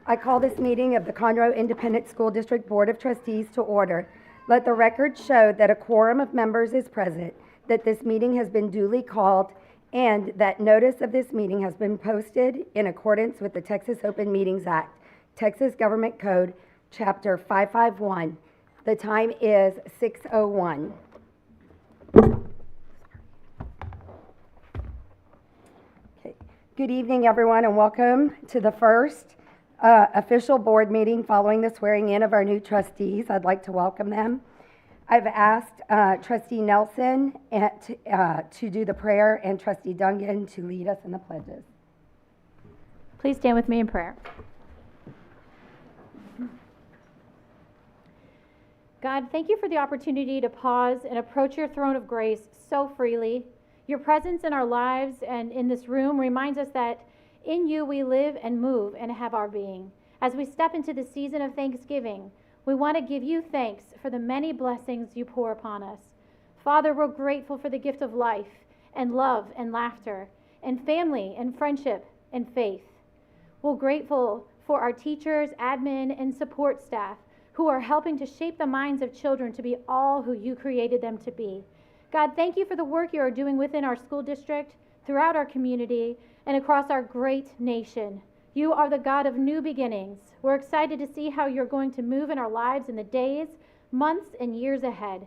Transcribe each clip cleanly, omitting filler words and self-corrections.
I call this meeting of the Conroe Independent School District Board of Trustees to order. Let the record show that a quorum of members is present, that this meeting has been duly called, and that notice of this meeting has been posted in accordance with the Texas Open Meetings Act, Texas Government Code, Chapter 551. The time is 6:01. Okay. Good evening, everyone, and welcome to the first official board meeting following the swearing in of our new trustees. I'd like to welcome them. I've asked Trustee Nelson to do the prayer and Trustee Dungan to lead us in the pledges. Please stand with me in prayer. God, thank you for the opportunity to pause and approach your throne of grace so freely. Your presence in our lives and in this room reminds us that in you we live and move and have our being. As we step into the season of Thanksgiving, we want to give you thanks for the many blessings you pour upon us. Father, we're grateful for the gift of life and love and laughter and family and friendship and faith. We're grateful for our teachers, admin, and support staff who are helping to shape the minds of children to be all who you created them to be. God, thank you for the work you are doing within our school district, throughout our community, and across our great nation. You are the God of new beginnings. We're excited to see how you're going to move in our lives in the days, months, and years ahead.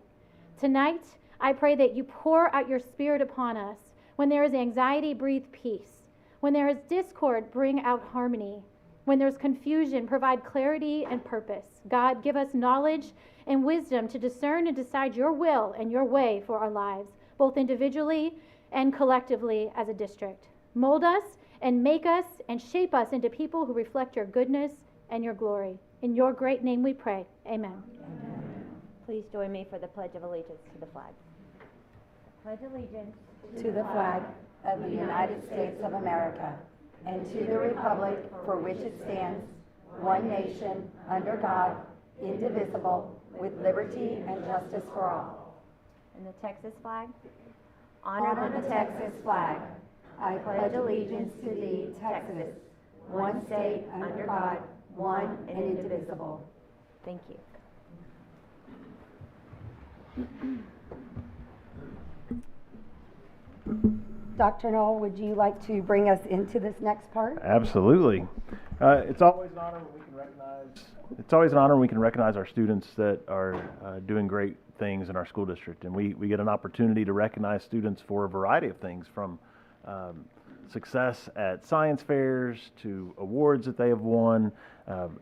Tonight, I pray that you pour out your spirit upon us. When there is anxiety, breathe peace. When there is discord, bring out harmony. When there's confusion, provide clarity and purpose. God, give us knowledge and wisdom to discern and decide your will and your way for our lives, both individually and collectively as a district. Mold us and make us and shape us into people who reflect your goodness and your glory. In your great name we pray. Amen. Amen. Please join me for the Pledge of Allegiance to the flag. Pledge allegiance To the flag of the United States of America and to the republic for which it stands, one nation, under God, indivisible, with liberty and justice for all. And the Texas flag. Honor the Texas flag. I pledge allegiance to thee, Texas, one state under God, one and indivisible. Thank you. Dr. Knoll, would you like to bring us into this next part? Absolutely. It's always an honor when we can recognize. It's always an honor when we can recognize our students that are doing great things in our school district, and we get an opportunity to recognize students for a variety of things, from success at science fairs to awards that they have won,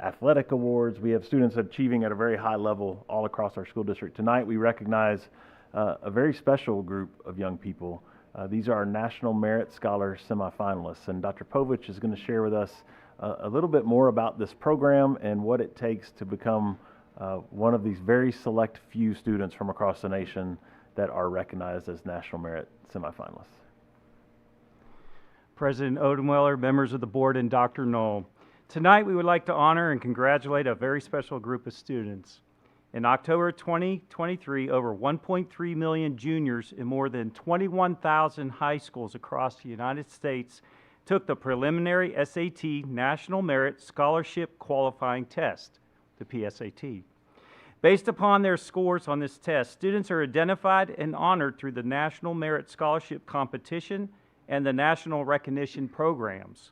athletic awards. We have students achieving at a very high level all across our school district. Tonight we recognize a very special group of young people. These are our National Merit Scholar semifinalists, and Dr. Povich is going to share with us a little bit more about this program and what it takes to become one of these very select few students from across the nation that are recognized as National Merit semifinalists. President Odenweller, members of the board, and Dr. Knoll. Tonight we would like to honor and congratulate a very special group of students. In October 2023, over 1.3 million juniors in more than 21,000 high schools across the United States took the preliminary SAT National Merit Scholarship Qualifying Test, the PSAT. Based upon their scores on this test, students are identified and honored through the National Merit Scholarship Competition and the National Recognition Programs.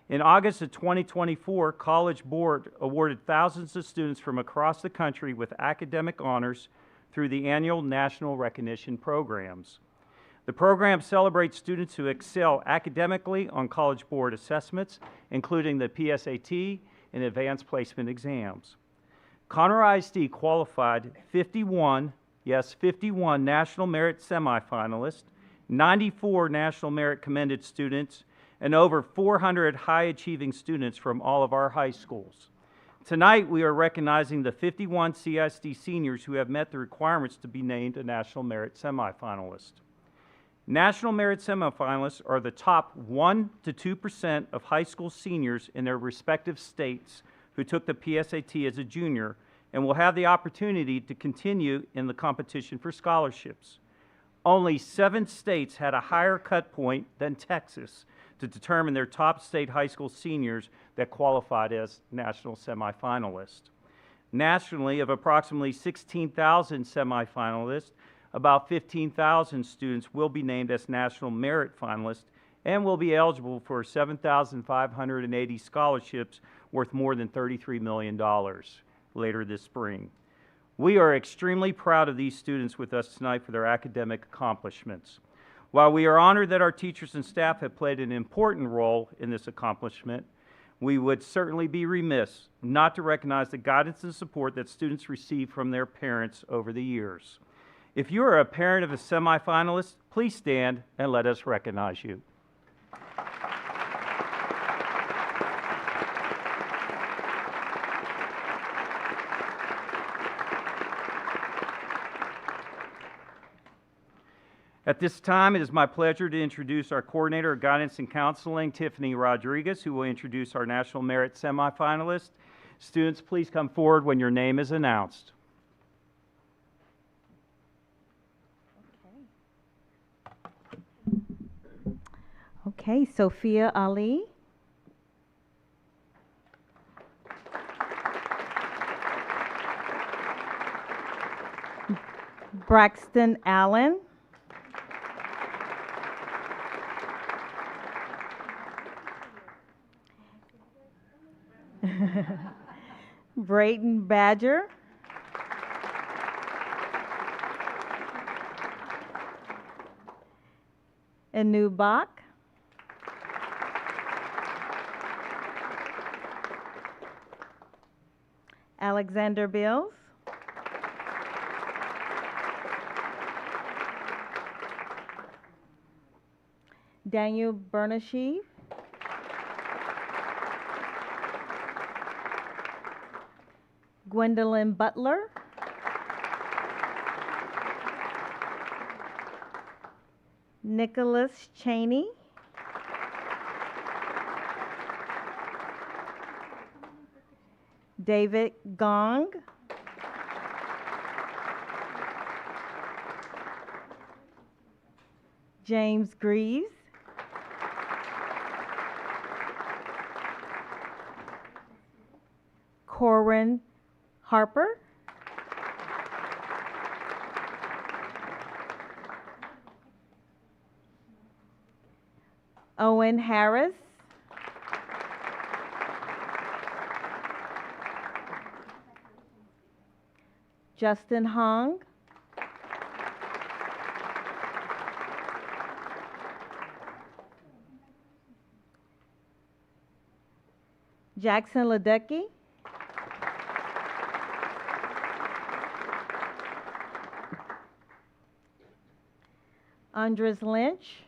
In August of 2024, College Board awarded thousands of students from across the country with academic honors through the annual National Recognition Programs. The program celebrates students who excel academically on College Board assessments, including the PSAT and advanced placement exams. Conroe ISD qualified 51 National Merit semifinalists, 94 National Merit commended students, and over 400 high-achieving students from all of our high schools. Tonight, we are recognizing the 51 CISD seniors who have met the requirements to be named a National Merit semifinalist. National Merit semifinalists are the top 1% to 2% of high school seniors in their respective states who took the PSAT as a junior and will have the opportunity to continue in the competition for scholarships. Only 7 states had a higher cut point than Texas to determine their top state high school seniors that qualified as national semifinalists. Nationally, of approximately 16,000 semifinalists, about 15,000 students will be named as national merit finalists and will be eligible for 7,580 scholarships worth more than $33 million later this spring. We are extremely proud of these students with us tonight for their academic accomplishments. While we are honored that our teachers and staff have played an important role in this accomplishment, we would certainly be remiss not to recognize the guidance and support that students receive from their parents over the years. If you are a parent of a semifinalist, please stand and let us recognize you. At this time, it is my pleasure to introduce our Coordinator of Guidance and Counseling, Tiffany Rodriguez, who will introduce our National Merit semifinalists. Students, please come forward when your name is announced. Okay, Sophia Ali. Braxton Allen. Brayden Badger. Anu Bach. Alexander Bills. Daniel Bernashev. Gwendolyn Butler. Nicholas Cheney. David Gong. James Greaves. Corin Harper. Owen Harris. Justin Hong. Jackson Ledecky. Andres Lynch.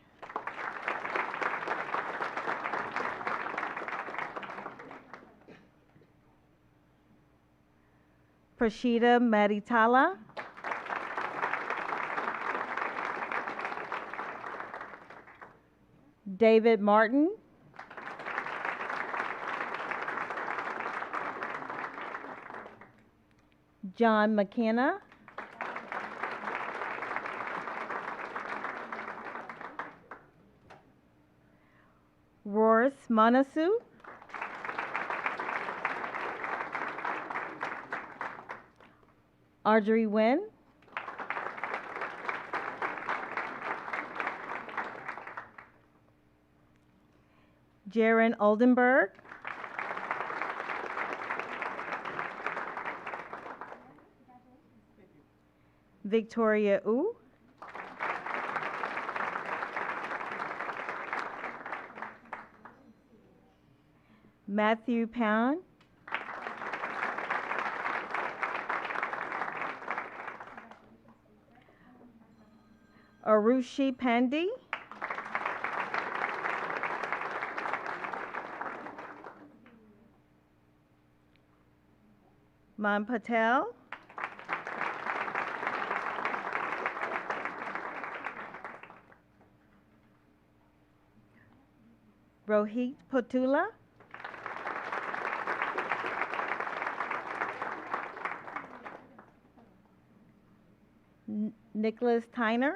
Prashida Maditala. David Martin. John McKenna. Roris Manasu. Audrey Nguyen. Jaron Oldenburg. Victoria Wu. Matthew Pound. Arushi Pandey. Man Patel. Rohit Potula. Nicholas Tyner.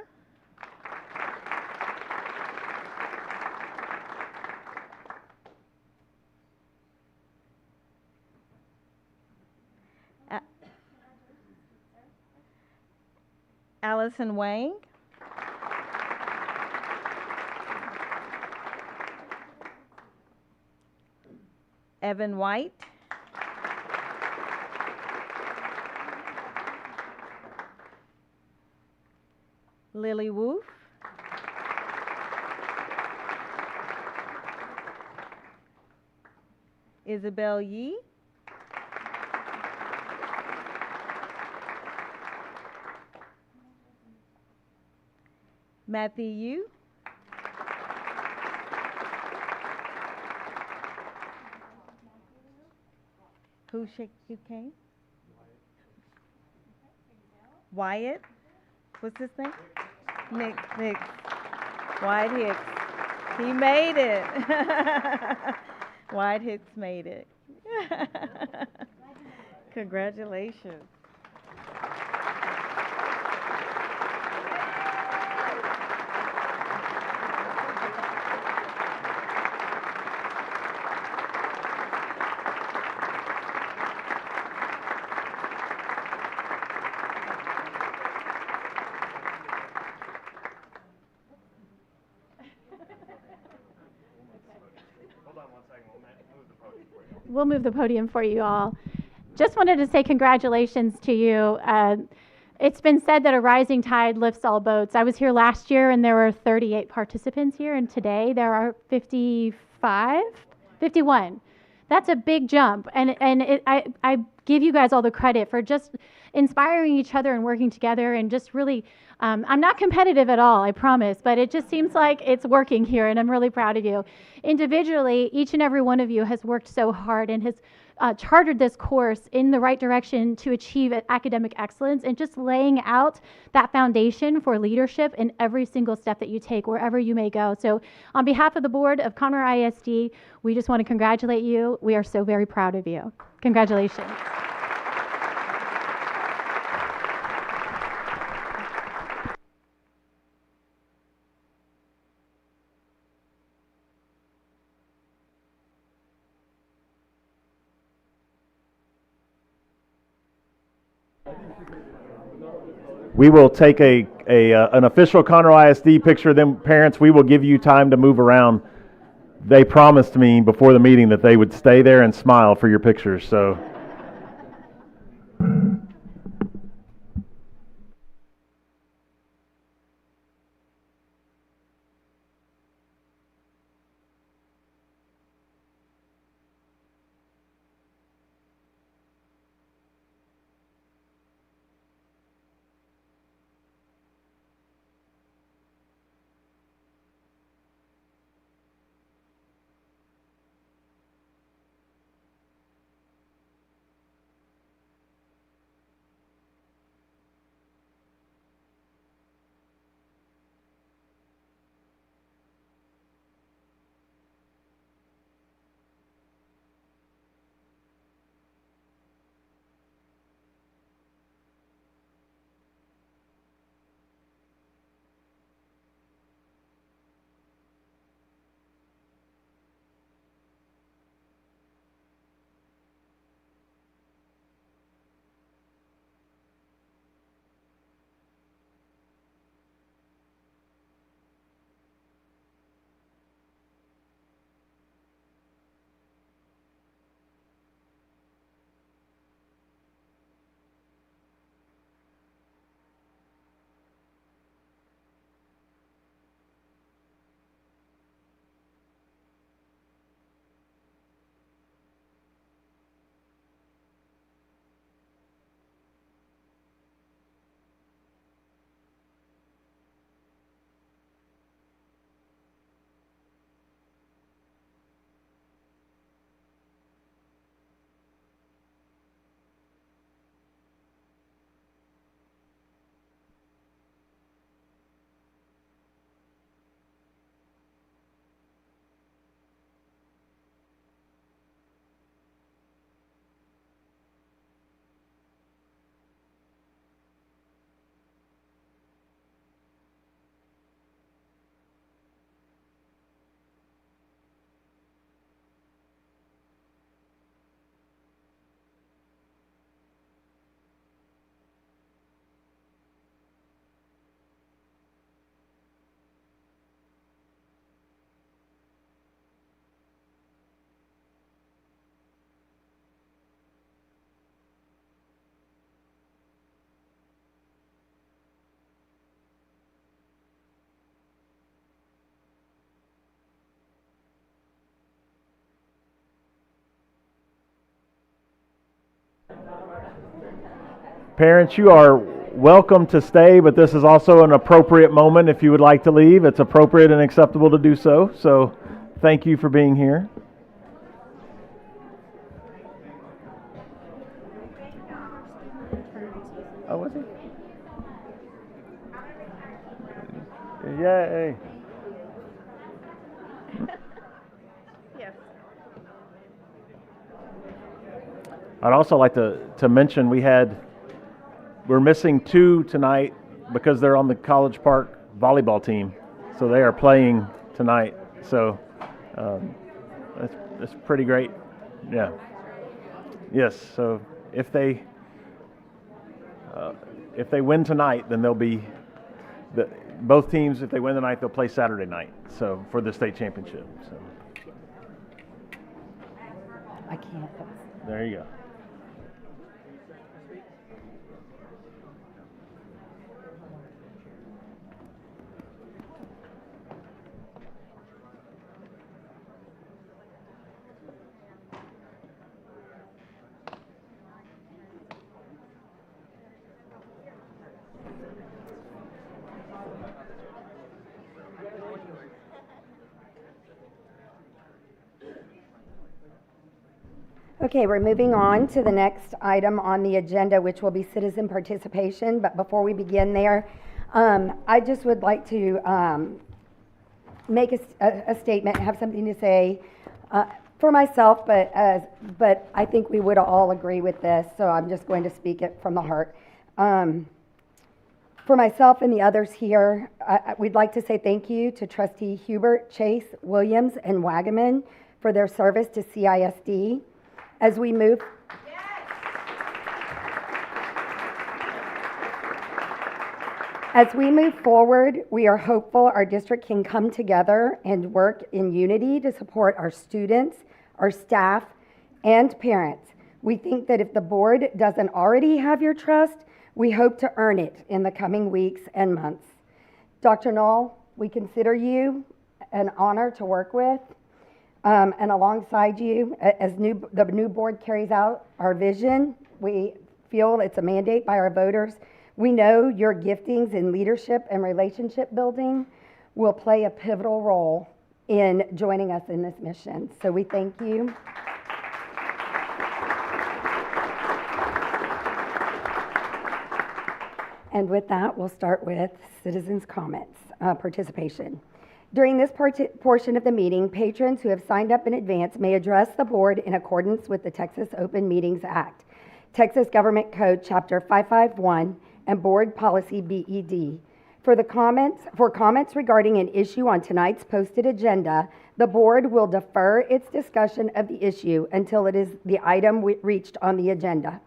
Allison Wang. Evan White. Lily Woof. Isabel Yee. Matthew Yu. Who came? Wyatt. What's his name? Nick. Wyatt Hicks. He made it. Wyatt Hicks made it. Congratulations. We'll move the podium for you all. Just wanted to say congratulations to you. It's been said that a rising tide lifts all boats. I was here last year and there were 38 participants here, and today there are 51. That's a big jump, and I give you guys all the credit for just inspiring each other and working together, and just really, I'm not competitive at all, I promise, but it just seems like it's working here, and I'm really proud of you. Individually, each and every one of you has worked so hard and has chartered this course in the right direction to achieve academic excellence, and just laying out that foundation for leadership in every single step that you take wherever you may go. So on behalf of the board of Conroe ISD, we just want to congratulate you. We are so very proud of you. Congratulations. We will take an official Conroe ISD picture. Then parents, we will give you time to move around. They promised me before the meeting that they would stay there and smile for your pictures. So. Parents, you are welcome to stay, but this is also an appropriate moment if you would like to leave. It's appropriate and acceptable to do so. So thank you for being here. Oh, was he? Yay. Yes. I'd also like to mention we're missing 2 tonight because they're on the College Park volleyball team. So they are playing tonight. So that's pretty great. Yeah. Yes. So if they win tonight, then they'll be both teams. If they win tonight, they'll play Saturday night. So for the state championship. So I can't. there you go. Okay, we're moving on to the next item on the agenda, which will be citizen participation. But before we begin there, I just would like to make a statement, have something to say for myself, but I think we would all agree with this, so I'm just going to speak it from the heart. For myself and the others here, we'd like to say thank you to Trustee Hubert, Chase, Williams, and Wagaman for their service to CISD. As we move forward, we are hopeful our district can come together and work in unity to support our students, our staff, and parents. We think that if the board doesn't already have your trust, we hope to earn it in the coming weeks and months. Dr. Knoll, we consider you an honor to work with. And alongside you, as the new board carries out our vision, we feel it's a mandate by our voters. We know your giftings in leadership and relationship building will play a pivotal role in joining us in this mission. So we thank you. And with that, we'll start with citizens' comments, participation. During this portion of the meeting, patrons who have signed up in advance may address the board in accordance with the Texas Open Meetings Act, Texas Government Code Chapter 551, and Board Policy BED. For comments regarding an issue on tonight's posted agenda, the board will defer its discussion of the issue until it is the item reached on the agenda.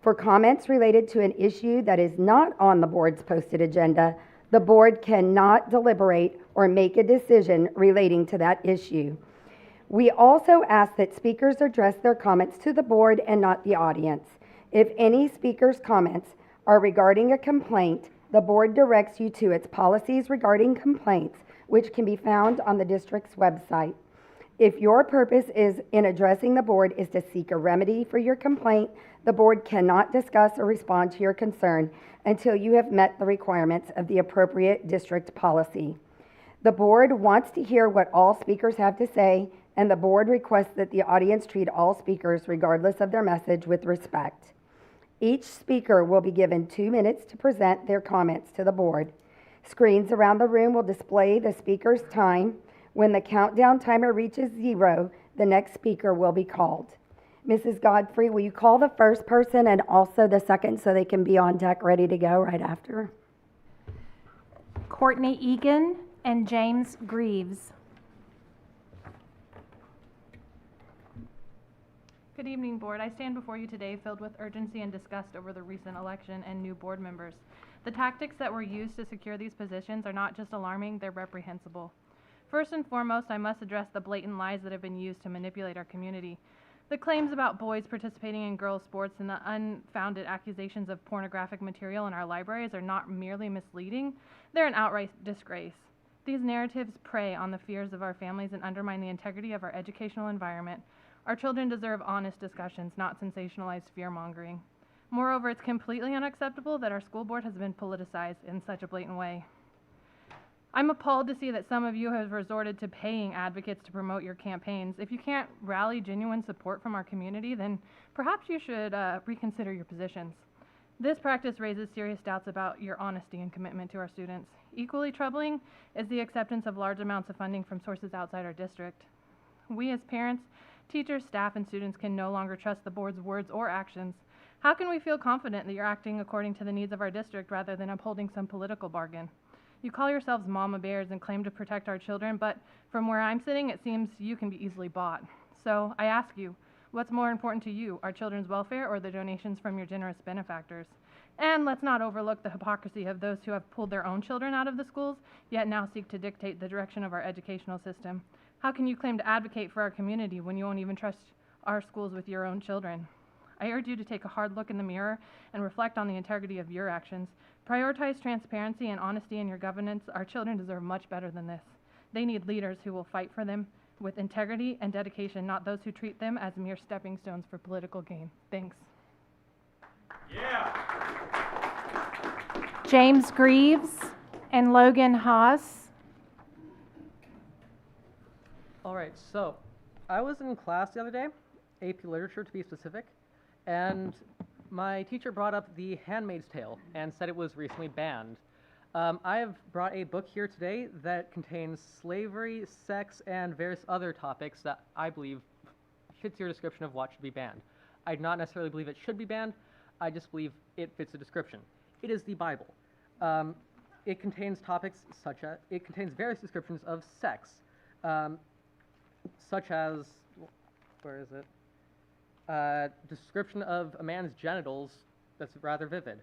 For comments related to an issue that is not on the board's posted agenda, the board cannot deliberate or make a decision relating to that issue. We also ask that speakers address their comments to the board and not the audience. If any speaker's comments are regarding a complaint, the board directs you to its policies regarding complaints, which can be found on the district's website. If your purpose in addressing the board is to seek a remedy for your complaint, the board cannot discuss or respond to your concern until you have met the requirements of the appropriate district policy. The board wants to hear what all speakers have to say, and the board requests that the audience treat all speakers, regardless of their message, with respect. Each speaker will be given 2 minutes to present their comments to the board. Screens around the room will display the speaker's time. When the countdown timer reaches 0, the next speaker will be called. Mrs. Godfrey, will you call the first person and also the second so they can be on deck ready to go right after? Courtney Egan and James Greaves. Good evening, Board. I stand before you today filled with urgency and disgust over the recent election and new board members. The tactics that were used to secure these positions are not just alarming, they're reprehensible. First and foremost, I must address the blatant lies that have been used to manipulate our community. The claims about boys participating in girls' sports and the unfounded accusations of pornographic material in our libraries are not merely misleading, they're an outright disgrace. These narratives prey on the fears of our families and undermine the integrity of our educational environment. Our children deserve honest discussions, not sensationalized fear-mongering. Moreover, it's completely unacceptable that our school board has been politicized in such a blatant way. I'm appalled to see that some of you have resorted to paying advocates to promote your campaigns. If you can't rally genuine support from our community, then perhaps you should reconsider your positions. This practice raises serious doubts about your honesty and commitment to our students. Equally troubling is the acceptance of large amounts of funding from sources outside our district. We as parents, teachers, staff, and students can no longer trust the board's words or actions. How can we feel confident that you're acting according to the needs of our district rather than upholding some political bargain? You call yourselves mama bears and claim to protect our children, but from where I'm sitting, it seems you can be easily bought. So I ask you, what's more important to you, our children's welfare or the donations from your generous benefactors? And let's not overlook the hypocrisy of those who have pulled their own children out of the schools, yet now seek to dictate the direction of our educational system. How can you claim to advocate for our community when you won't even trust our schools with your own children? I urge you to take a hard look in the mirror and reflect on the integrity of your actions. Prioritize transparency and honesty in your governance. Our children deserve much better than this. They need leaders who will fight for them with integrity and dedication, not those who treat them as mere stepping stones for political gain. Thanks. James Greaves and Logan Haas. All right, so I was in class the other day, AP Literature to be specific, and my teacher brought up The Handmaid's Tale and said it was recently banned. I have brought a book here today that contains slavery, sex, and various other topics that I believe fits your description of what should be banned. I do not necessarily believe it should be banned, I just believe it fits the description. It is the Bible. It contains topics such as, it contains various descriptions of sex, such as, where is it? Description of a man's genitals that's rather vivid.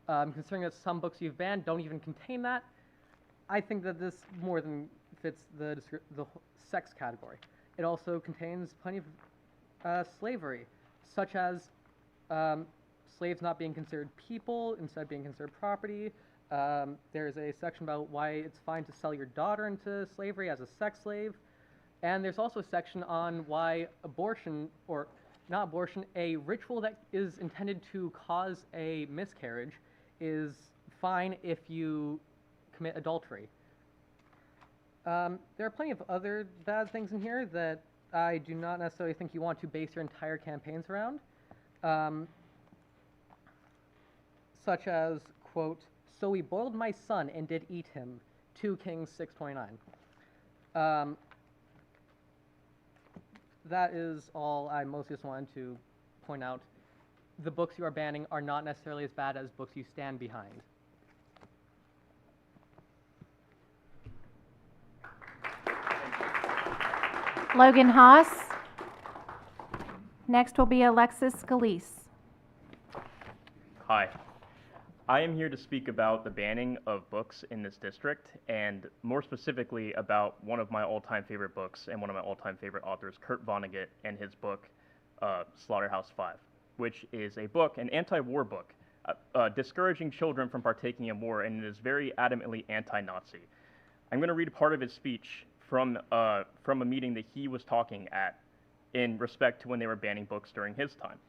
Considering that some books you've banned don't even contain that, I think that this more than fits the sex category. It also contains plenty of slavery, such as slaves not being considered people, instead being considered property. There's a section about why it's fine to sell your daughter into slavery as a sex slave. And there's also a section on why abortion, or not abortion, a ritual that is intended to cause a miscarriage is fine if you commit adultery. There are plenty of other bad things in here that I do not necessarily think you want to base your entire campaigns around. Such as, quote, "So we boiled my son and did eat him," 2 Kings 6:29. That is all I mostly just wanted to point out. The books you are banning are not necessarily as bad as books you stand behind. Logan Haas. Next will be Alexis Scalise. Hi. I am here to speak about the banning of books in this district, and more specifically about one of my all-time favorite books and one of my all-time favorite authors, Kurt Vonnegut, and his book, Slaughterhouse-Five, which is a book, an anti-war book, discouraging children from partaking in war, and it is very adamantly anti-Nazi. I'm going to read part of his speech from a meeting that he was talking at in respect to when they were banning books during his time.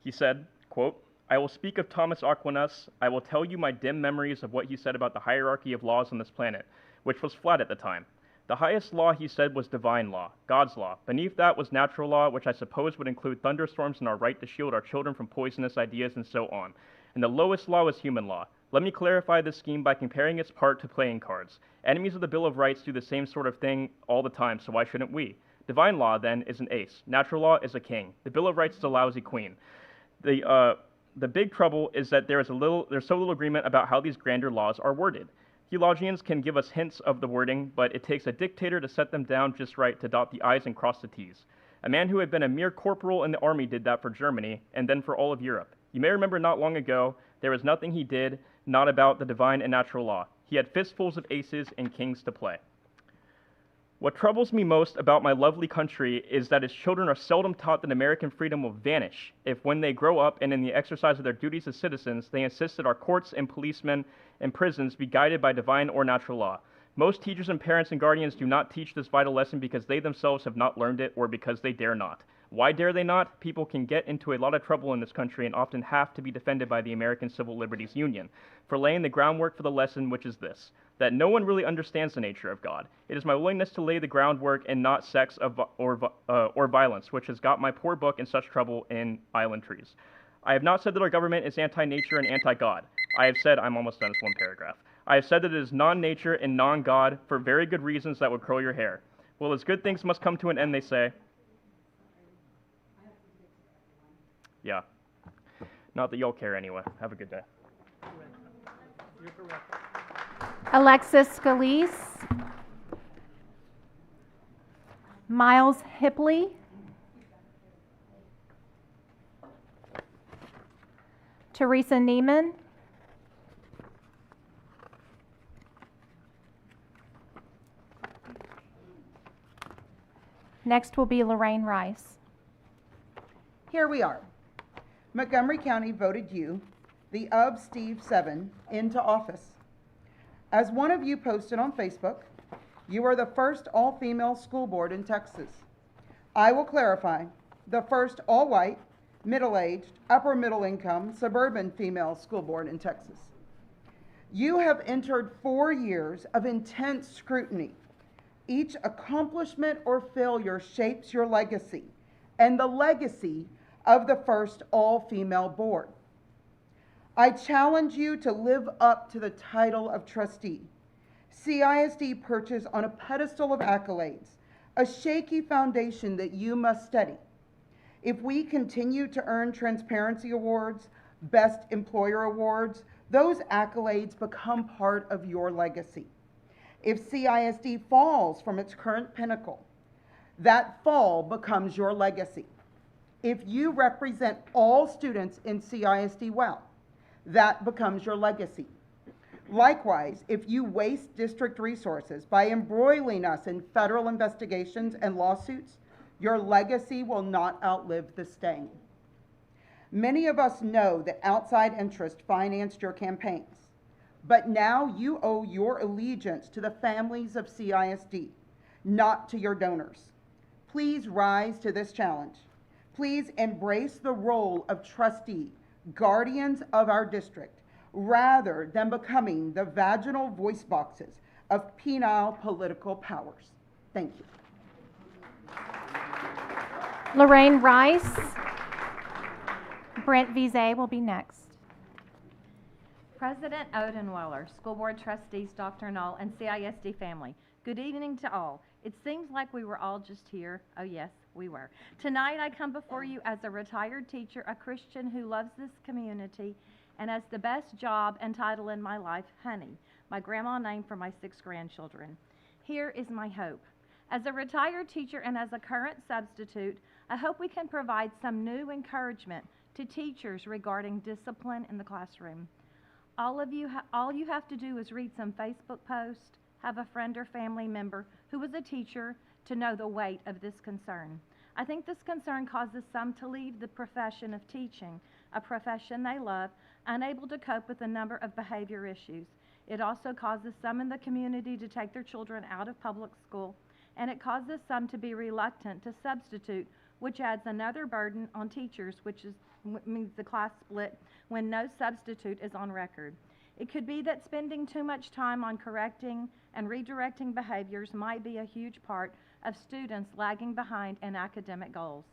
He said, quote, "I will speak of Thomas Aquinas. I will tell you my dim memories of what he said about the hierarchy of laws on this planet, which was flat at the time. The highest law, he said, was divine law, God's law. Beneath that was natural law, which I suppose would include thunderstorms and our right to shield our children from poisonous ideas and so on. And the lowest law was human law. Let me clarify this scheme by comparing its part to playing cards. Enemies of the Bill of Rights do the same sort of thing all the time, so why shouldn't we? Divine law, then, is an ace. Natural law is a king. The Bill of Rights is a lousy queen. The big trouble is that there's so little agreement about how these grander laws are worded. Theologians can give us hints of the wording, but it takes a dictator to set them down just right to dot the I's and cross the T's. A man who had been a mere corporal in the army did that for Germany, and then for all of Europe. You may remember not long ago, there was nothing he did not about the divine and natural law. He had fistfuls of aces and kings to play. What troubles me most about my lovely country is that its children are seldom taught that American freedom will vanish if, when they grow up and in the exercise of their duties as citizens, they insist that our courts and policemen and prisons be guided by divine or natural law. Most teachers and parents and guardians do not teach this vital lesson because they themselves have not learned it or because they dare not. Why dare they not? People can get into a lot of trouble in this country and often have to be defended by the American Civil Liberties Union for laying the groundwork for the lesson, which is this, that no one really understands the nature of God. It is my willingness to lay the groundwork and not sex or violence, which has got my poor book in such trouble in Island Trees. I have not said that our government is anti-nature and anti-God. I have said, I'm almost done, it's one paragraph. I have said that it is non-nature and non-God for very good reasons that would curl your hair. Well, as good things must come to an end, they say. Yeah. Not that y'all care anyway. Have a good day. You're correct. Alexis Scalise, Miles Hipley, Teresa Neiman, next will be Lorraine Rice. Here we are. Montgomery County voted you, the Steve 7, into office. As one of you posted on Facebook, you are the first all-female school board in Texas. I will clarify, the first all-white, middle-aged, upper-middle-income, suburban female school board in Texas. You have entered 4 years of intense scrutiny. Each accomplishment or failure shapes your legacy and the legacy of the first all-female board. I challenge you to live up to the title of trustee. CISD perches on a pedestal of accolades, a shaky foundation that you must study. If we continue to earn transparency awards, best employer awards, those accolades become part of your legacy. If CISD falls from its current pinnacle, that fall becomes your legacy. If you represent all students in CISD well, that becomes your legacy. Likewise, if you waste district resources by embroiling us in federal investigations and lawsuits, your legacy will not outlive the stain. Many of us know that outside interest financed your campaigns, but now you owe your allegiance to the families of CISD, not to your donors. Please rise to this challenge. Please embrace the role of trustee, guardians of our district, rather than becoming the vaginal voice boxes of penile political powers. Thank you. Lorraine Rice, Brent Vizet will be next. President Odenweiler, School Board Trustees, Dr. Knoll, and CISD family, good evening to all. It seems like we were all just here. Oh yes, we were. Tonight I come before you as a retired teacher, a Christian who loves this community, and as the best job and title in my life, Honey, my grandma name for my 6 grandchildren. Here is my hope. As a retired teacher and as a current substitute, I hope we can provide some new encouragement to teachers regarding discipline in the classroom. All you have to do is read some Facebook post, have a friend or family member who was a teacher to know the weight of this concern. I think this concern causes some to leave the profession of teaching, a profession they love, unable to cope with a number of behavior issues. It also causes some in the community to take their children out of public school, and it causes some to be reluctant to substitute, which adds another burden on teachers, which means the class split when no substitute is on record. It could be that spending too much time on correcting and redirecting behaviors might be a huge part of students lagging behind in academic goals.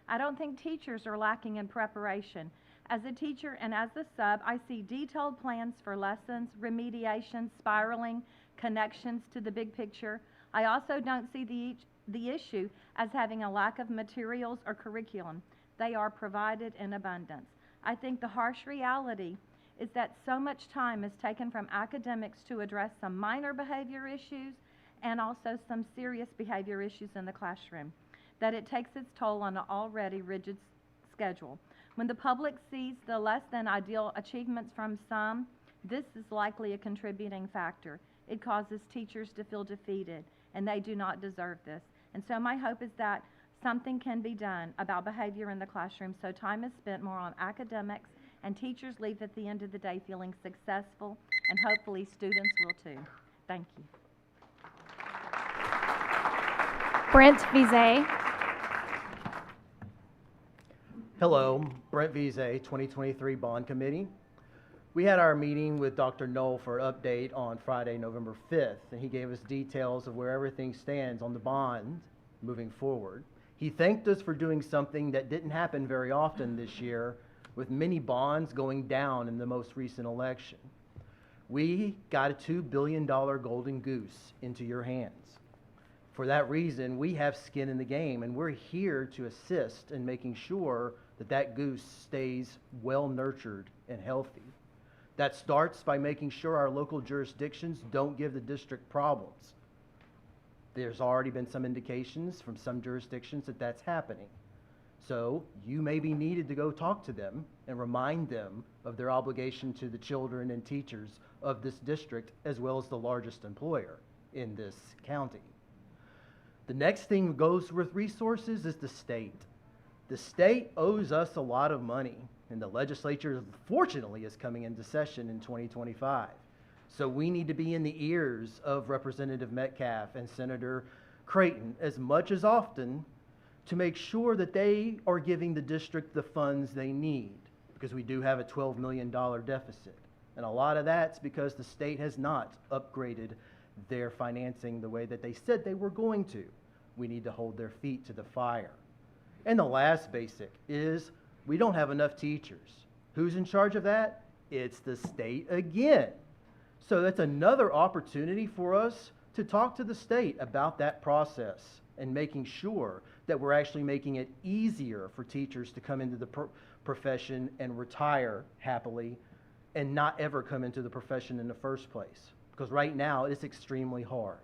I don't think teachers are lacking in preparation. As a teacher and as a sub, I see detailed plans for lessons, remediation, spiraling, connections to the big picture. I also don't see the issue as having a lack of materials or curriculum. They are provided in abundance. I think the harsh reality is that so much time is taken from academics to address some minor behavior issues and also some serious behavior issues in the classroom, that it takes its toll on an already rigid schedule. When the public sees the less than ideal achievements from some, this is likely a contributing factor. It causes teachers to feel defeated, and they do not deserve this. And so my hope is that something can be done about behavior in the classroom so time is spent more on academics and teachers leave at the end of the day feeling successful, and hopefully students will too. Thank you. Brent Vizet. Hello, Brent Vise, 2023 Bond Committee. We had our meeting with Dr. Knoll for an update on Friday, November 5th, and he gave us details of where everything stands on the bond moving forward. He thanked us for doing something that didn't happen very often this year, with many bonds going down in the most recent election. We got a $2 billion golden goose into your hands. For that reason, we have skin in the game, and we're here to assist in making sure that that goose stays well nurtured and healthy. That starts by making sure our local jurisdictions don't give the district problems. There's already been some indications from some jurisdictions that that's happening. So you may be needed to go talk to them and remind them of their obligation to the children and teachers of this district, as well as the largest employer in this county. The next thing that goes with resources is the state. The state owes us a lot of money, and the legislature, fortunately, is coming into session in 2025. So we need to be in the ears of Representative Metcalf and Senator Creighton as much as often to make sure that they are giving the district the funds they need, because we do have a $12 million deficit. And a lot of that's because the state has not upgraded their financing the way that they said they were going to. We need to hold their feet to the fire. And the last basic is we don't have enough teachers. Who's in charge of that? It's the state again. So that's another opportunity for us to talk to the state about that process and making sure that we're actually making it easier for teachers to come into the profession and retire happily and not ever come into the profession in the first place. Because right now it's extremely hard.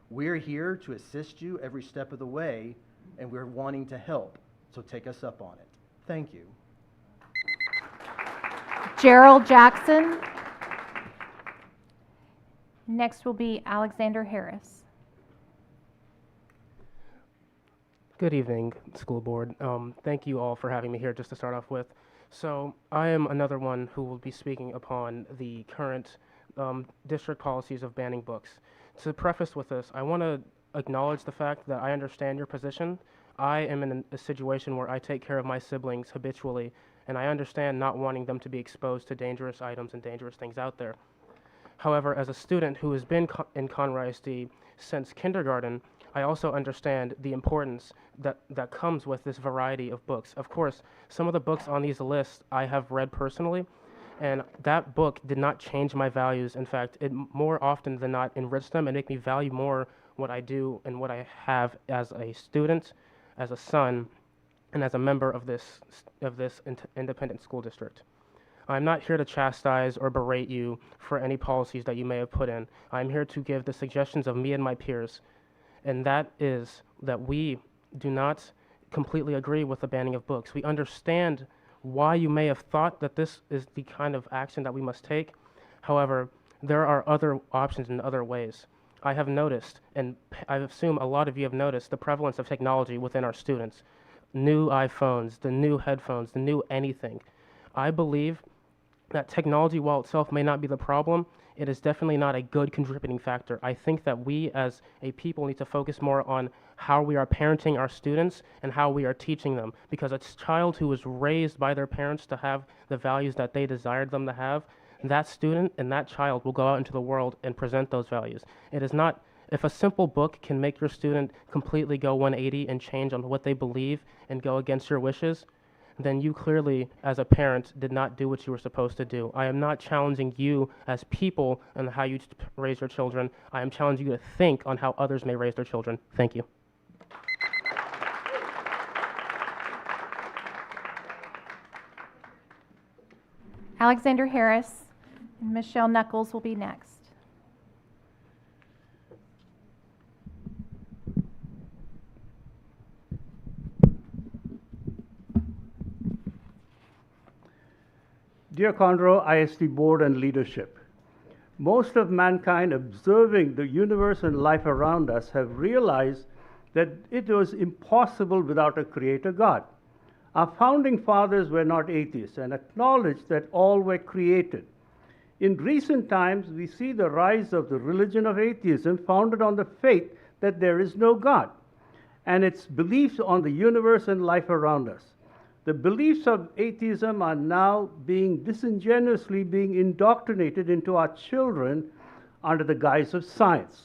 We're here to assist you every step of the way, and we're wanting to help. So take us up on it. Thank you. Gerald Jackson. Next will be Alexander Harris. Good evening, school board. Thank you all for having me here just to start off with. So I am another one who will be speaking upon the current district policies of banning books. To preface with this, I want to acknowledge the fact that I understand your position. I am in a situation where I take care of my siblings habitually, and I understand not wanting them to be exposed to dangerous items and dangerous things out there. However, as a student who has been in Conroe ISD since kindergarten, I also understand the importance that comes with this variety of books. Of course, some of the books on these lists I have read personally, and that book did not change my values. In fact, it more often than not enriched them and make me value more what I do and what I have as a student, as a son, and as a member of this independent school district. I'm not here to chastise or berate you for any policies that you may have put in. I'm here to give the suggestions of me and my peers, and that is that we do not completely agree with the banning of books. We understand why you may have thought that this is the kind of action that we must take. However, there are other options in other ways. I have noticed, and I assume a lot of you have noticed, the prevalence of technology within our students. New iPhones, the new headphones, the new anything. I believe that technology, while itself may not be the problem, it is definitely not a good contributing factor. I think that we as a people need to focus more on how we are parenting our students and how we are teaching them. Because a child who was raised by their parents to have the values that they desired them to have, that student and that child will go out into the world and present those values. It is not, if a simple book can make your student completely go 180 and change on what they believe and go against your wishes, then you clearly, as a parent, did not do what you were supposed to do. I am not challenging you as people and how you raise your children. I am challenging you to think on how others may raise their children. Thank you. Alexander Harris and Michelle Knuckles will be next. Dear Conroe ISD Board and leadership, most of mankind observing the universe and life around us have realized that it was impossible without a creator God. Our founding fathers were not atheists and acknowledged that all were created. In recent times, we see the rise of the religion of atheism founded on the faith that there is no God and its beliefs on the universe and life around us. the beliefs of atheism are now being disingenuously being indoctrinated into our children under the guise of science.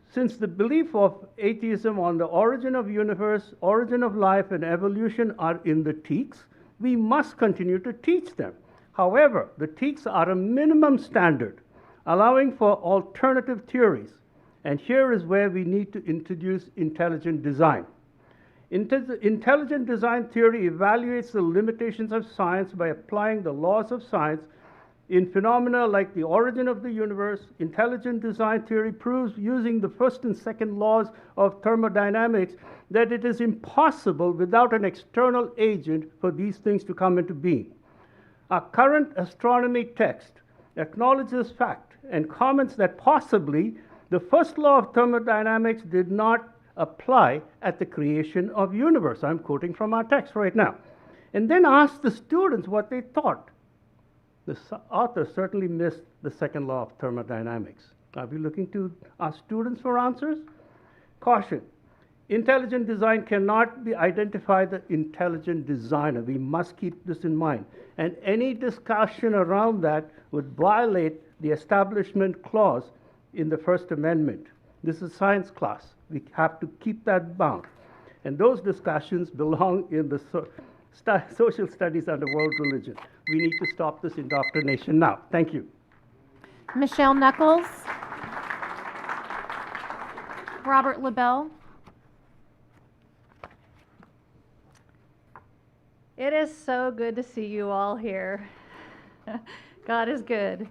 Since the belief of atheism on the origin of universe, origin of life, and evolution are in the TEKS, we must continue to teach them. However, the TEKS are a minimum standard, allowing for alternative theories. And here is where we need to introduce intelligent design. Intelligent design theory evaluates the limitations of science by applying the laws of science in phenomena like the origin of the universe. Intelligent design theory proves, using the first and second laws of thermodynamics, that it is impossible without an external agent for these things to come into being. Our current astronomy text acknowledges this fact and comments that possibly the first law of thermodynamics did not apply at the creation of universe. I'm quoting from our text right now. And then asked the students what they thought. The author certainly missed the second law of thermodynamics. Are we looking to our students for answers? Caution. Intelligent design cannot be identified the intelligent designer. We must keep this in mind. And any discussion around that would violate the Establishment Clause in the First Amendment. This is science class. We have to keep that bound. And those discussions belong in the social studies under world religion. We need to stop this indoctrination now. Thank you. Michelle Knuckles. Robert LaBelle. It is so good to see you all here. God is good.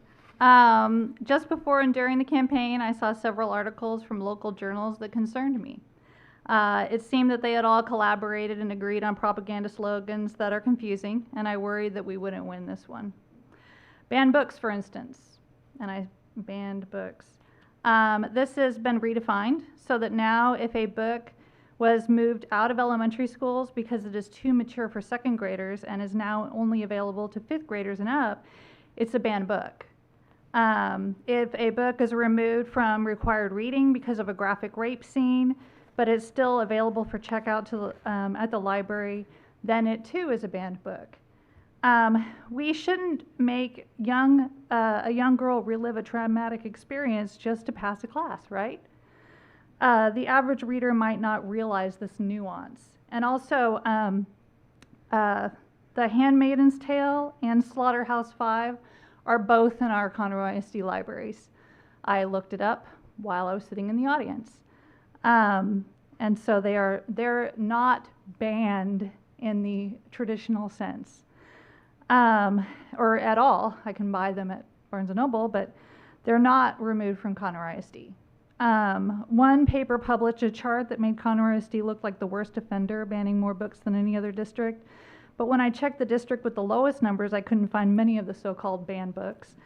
Just before and during the campaign, I saw several articles from local journals that concerned me. It seemed that they had all collaborated and agreed on propaganda slogans that are confusing, and I worried that we wouldn't win this one. Ban books, for instance, and I banned books. This has been redefined so that now if a book was moved out of elementary schools because it is too mature for second graders and is now only available to fifth graders and up, it's a banned book. If a book is removed from required reading because of a graphic rape scene, but it's still available for checkout at the library, then it too is a banned book. We shouldn't make a young girl relive a traumatic experience just to pass a class, right? The average reader might not realize this nuance. And also, The Handmaid's Tale and Slaughterhouse-Five are both in our Conroe ISD libraries. I looked it up while I was sitting in the audience. And so they're not banned in the traditional sense, or at all. I can buy them at Barnes & Noble, but they're not removed from Conroe ISD. One paper published a chart that made Conroe ISD look like the worst offender, banning more books than any other district. But when I checked the district with the lowest numbers, I couldn't find many of the so-called banned books.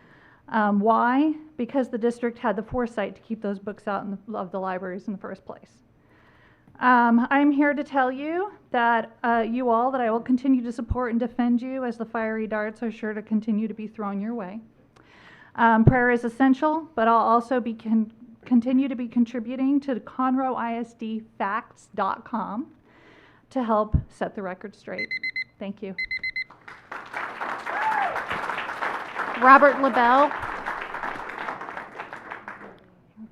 Why? Because the district had the foresight to keep those books out of the libraries in the first place. I'm here to tell you that that I will continue to support and defend you as the fiery darts are sure to continue to be thrown your way. Prayer is essential, but I'll also continue to be contributing to ConroeISDFacts.com to help set the record straight. Thank you. Robert LaBelle.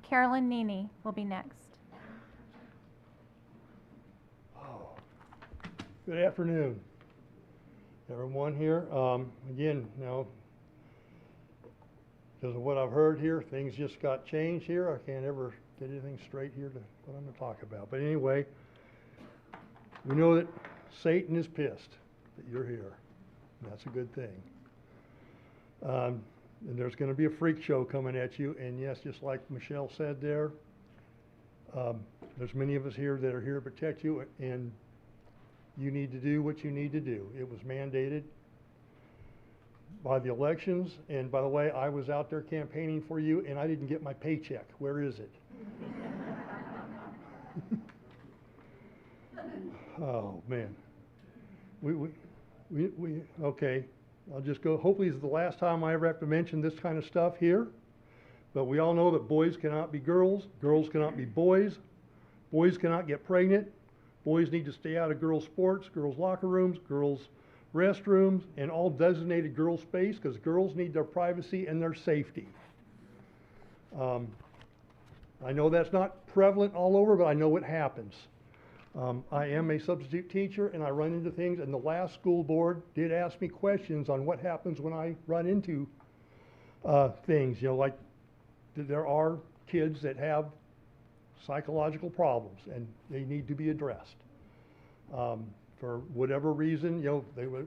Carolyn Nini will be next. Good afternoon, everyone here. Again, now, because of what I've heard here, things just got changed here. I can't ever get anything straight here to what I'm going to talk about. But anyway, we know that Satan is pissed that you're here. And that's a good thing. And there's going to be a freak show coming at you. And yes, just like Michelle said there, there's many of us here that are here to protect you, and you need to do what you need to do. It was mandated by the elections. And by the way, I was out there campaigning for you, and I didn't get my paycheck. Where is it? Oh, man. Okay. I'll just go. Hopefully this is the last time I ever have to mention this kind of stuff here. But we all know that boys cannot be girls. Girls cannot be boys. Boys cannot get pregnant. Boys need to stay out of girls' sports, girls' locker rooms, girls' restrooms, and all designated girl space, because girls need their privacy and their safety. I know that's not prevalent all over, but I know it happens. I am a substitute teacher, and I run into things, and the last school board did ask me questions on what happens when I run into things, you know, like there are kids that have psychological problems, and they need to be addressed. For whatever reason, you know,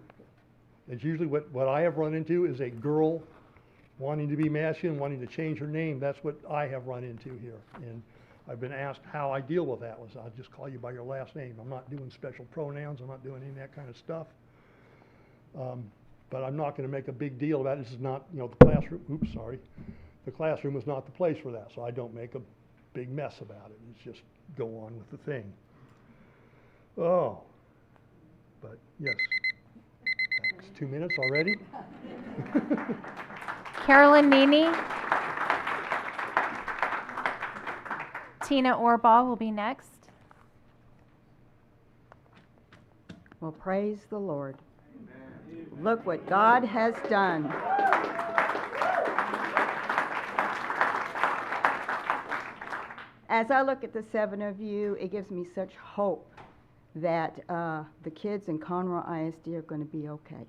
it's usually what I have run into is a girl wanting to be masculine, wanting to change her name. That's what I have run into here. And I've been asked how I deal with that. I'll just call you by your last name. I'm not doing special pronouns. I'm not doing any of that kind of stuff. But I'm not going to make a big deal about it. This is not, you know, the classroom. Oops, sorry. The classroom is not the place for that, so I don't make a big mess about it. It's just go on with the thing. Oh, but yes. It's 2 minutes already. Carolyn Nini. Tina Orbaugh will be next. Well, praise the Lord. Look what God has done. As I look at the 7 of you, it gives me such hope that the kids in Conroe ISD are going to be okay.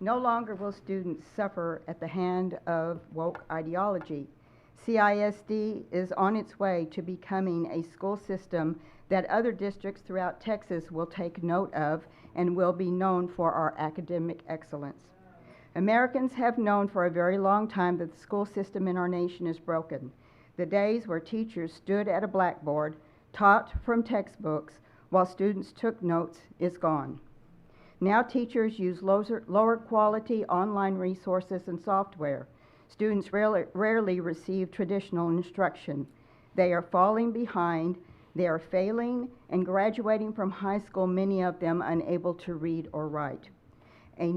No longer will students suffer at the hand of woke ideology. CISD is on its way to becoming a school system that other districts throughout Texas will take note of and will be known for our academic excellence. Americans have known for a very long time that the school system in our nation is broken. The days where teachers stood at a blackboard, taught from textbooks, while students took notes is gone. Now teachers use lower quality online resources and software. Students rarely receive traditional instruction. They are falling behind, they are failing, and graduating from high school, many of them unable to read or write. A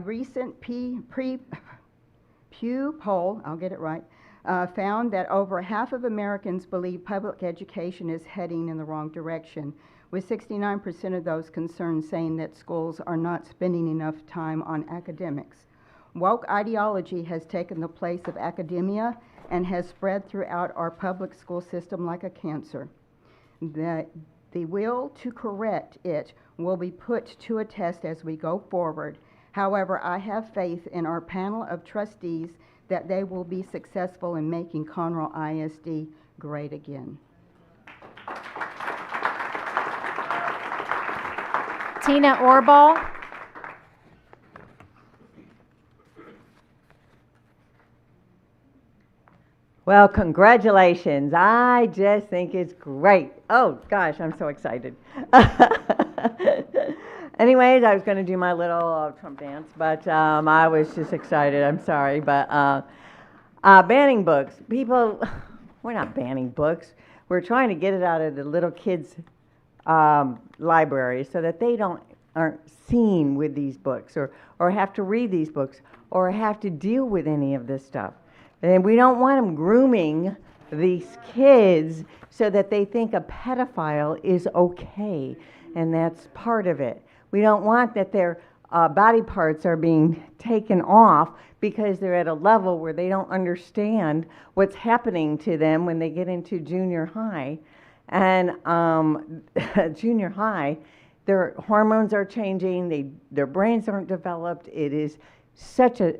recent Pew poll, I'll get it right, found that over half of Americans believe public education is heading in the wrong direction, with 69% of those concerned saying that schools are not spending enough time on academics. Woke ideology has taken the place of academia and has spread throughout our public school system like a cancer. The will to correct it will be put to a test as we go forward. However, I have faith in our panel of trustees that they will be successful in making Conroe ISD great again. Tina Orbaugh. Well, congratulations. I just think it's great. Oh, gosh, I'm so excited. Anyways, I was going to do my little Trump dance, but I was just excited. I'm sorry. But banning books. People, we're not banning books. We're trying to get it out of the little kids' libraries so that they aren't seen with these books or have to read these books or have to deal with any of this stuff. And we don't want them grooming these kids so that they think a pedophile is okay, and that's part of it. We don't want that their body parts are being taken off because they're at a level where they don't understand what's happening to them when they get into junior high. And junior high, their hormones are changing, their brains aren't developed. It is such a